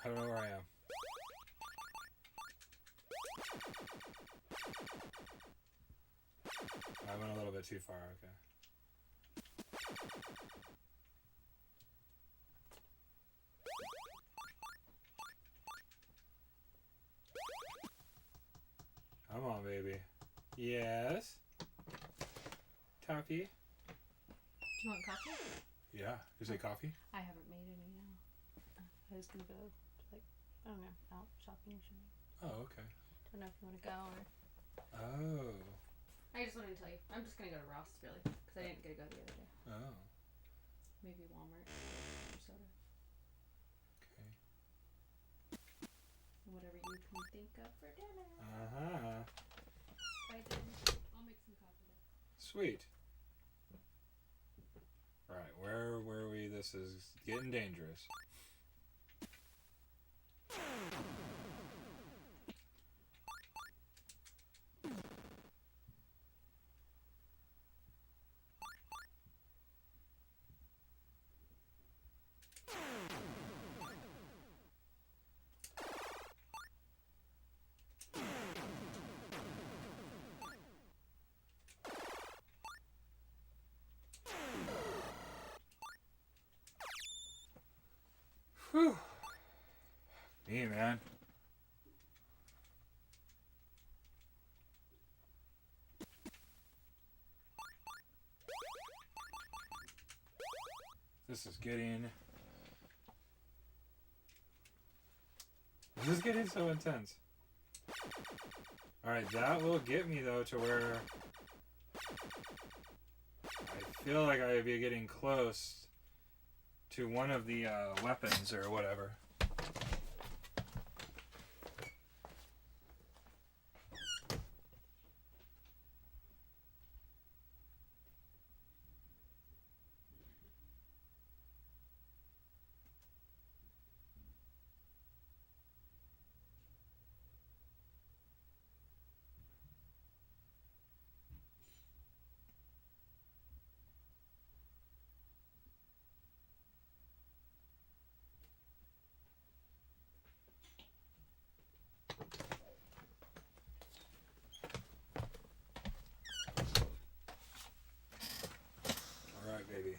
don't know where I am. I went a little bit too far, okay. Come on, baby. Yes? Toppy? Do you want coffee? Yeah. You say coffee? I haven't made any now. I was gonna go like, I don't know, out shopping or something. Oh, okay. Don't know if you want to go or. Oh. I just wanted to tell you. I'm just gonna go to Ross really, because I didn't get to go the other day. Oh. Maybe Walmart or soda. Okay. Whatever you can think of for dinner. Uh-huh. I did. I'll make some coffee though. Sweet. Alright, where were we? This is getting dangerous. Whew. Me, man. This is getting so intense. Alright, that will get me though to where I feel like I'd be getting close to one of the weapons or whatever. Alright, baby.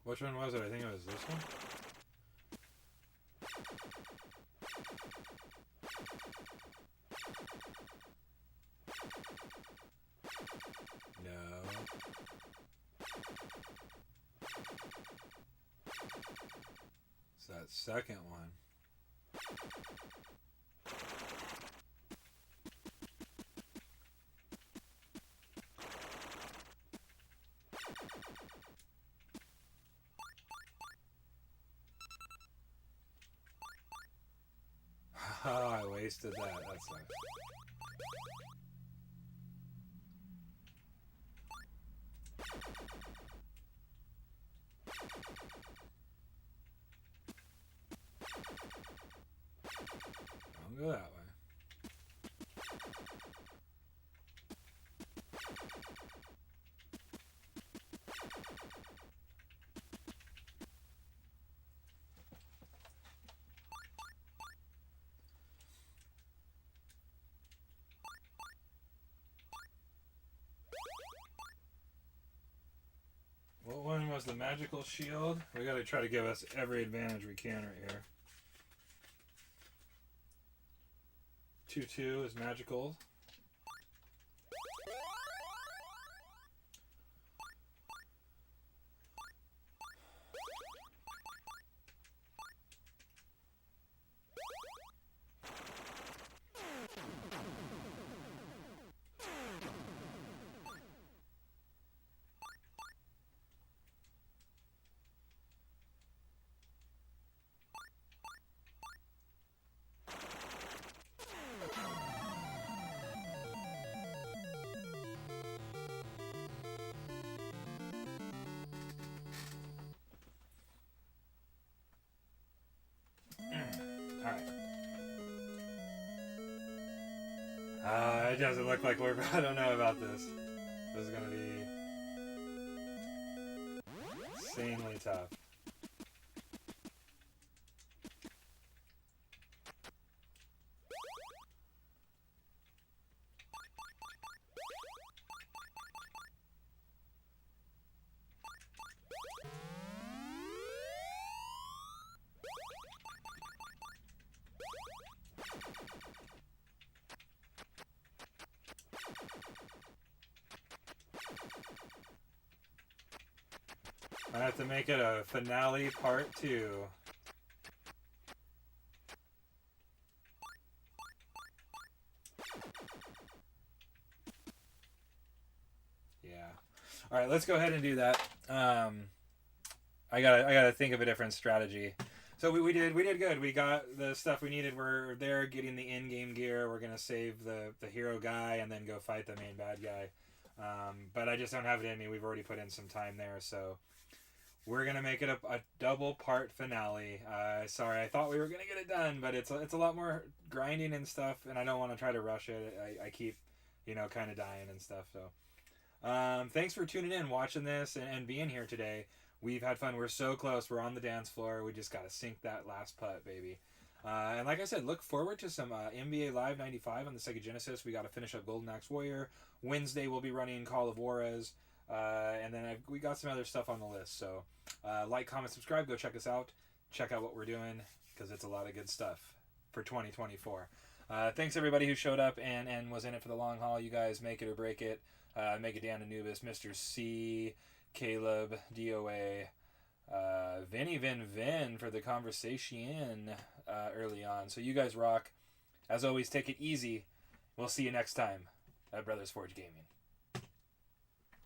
Which one was it? I think it was this one. No. It's that second one. I wasted that. That sucks. Don't go that way. What one was the magical shield? We gotta try to give us every advantage we can right here. 2-2 is magical. It doesn't look like we're... I don't know about this. This is going to be insanely tough. I have to make it a finale part 2. Yeah. All right, let's go ahead and do that. I gotta think of a different strategy. So we did good. We got the stuff we needed. We're there getting the in-game gear. We're gonna save the hero guy and then go fight the main bad guy. But I just don't have it in me. We've already put in some time there, so we're gonna make it a double part finale. Sorry, I thought we were gonna get it done, but it's a lot more grinding and stuff, and I don't want to try to rush it. I keep, kind of dying and stuff. So, thanks for tuning in, watching this, and being here today. We've had fun. We're so close. We're on the dance floor. We just gotta sink that last putt, baby. And like I said, look forward to some NBA Live 95 on the Sega Genesis. We got to finish up Golden Axe Warrior. Wednesday we'll be running Call of Juarez. And then we got some other stuff on the list. So like, comment, subscribe. Go check us out. Check out what we're doing, because it's a lot of good stuff for 2024. Thanks everybody who showed up and was in it for the long haul. You guys make it or break it. Make it Dan Anubis, Mr. C, Caleb, DOA, Vinny Vin for the conversation early on. So you guys rock. As always, take it easy. We'll see you next time at Brothers Forge Gaming.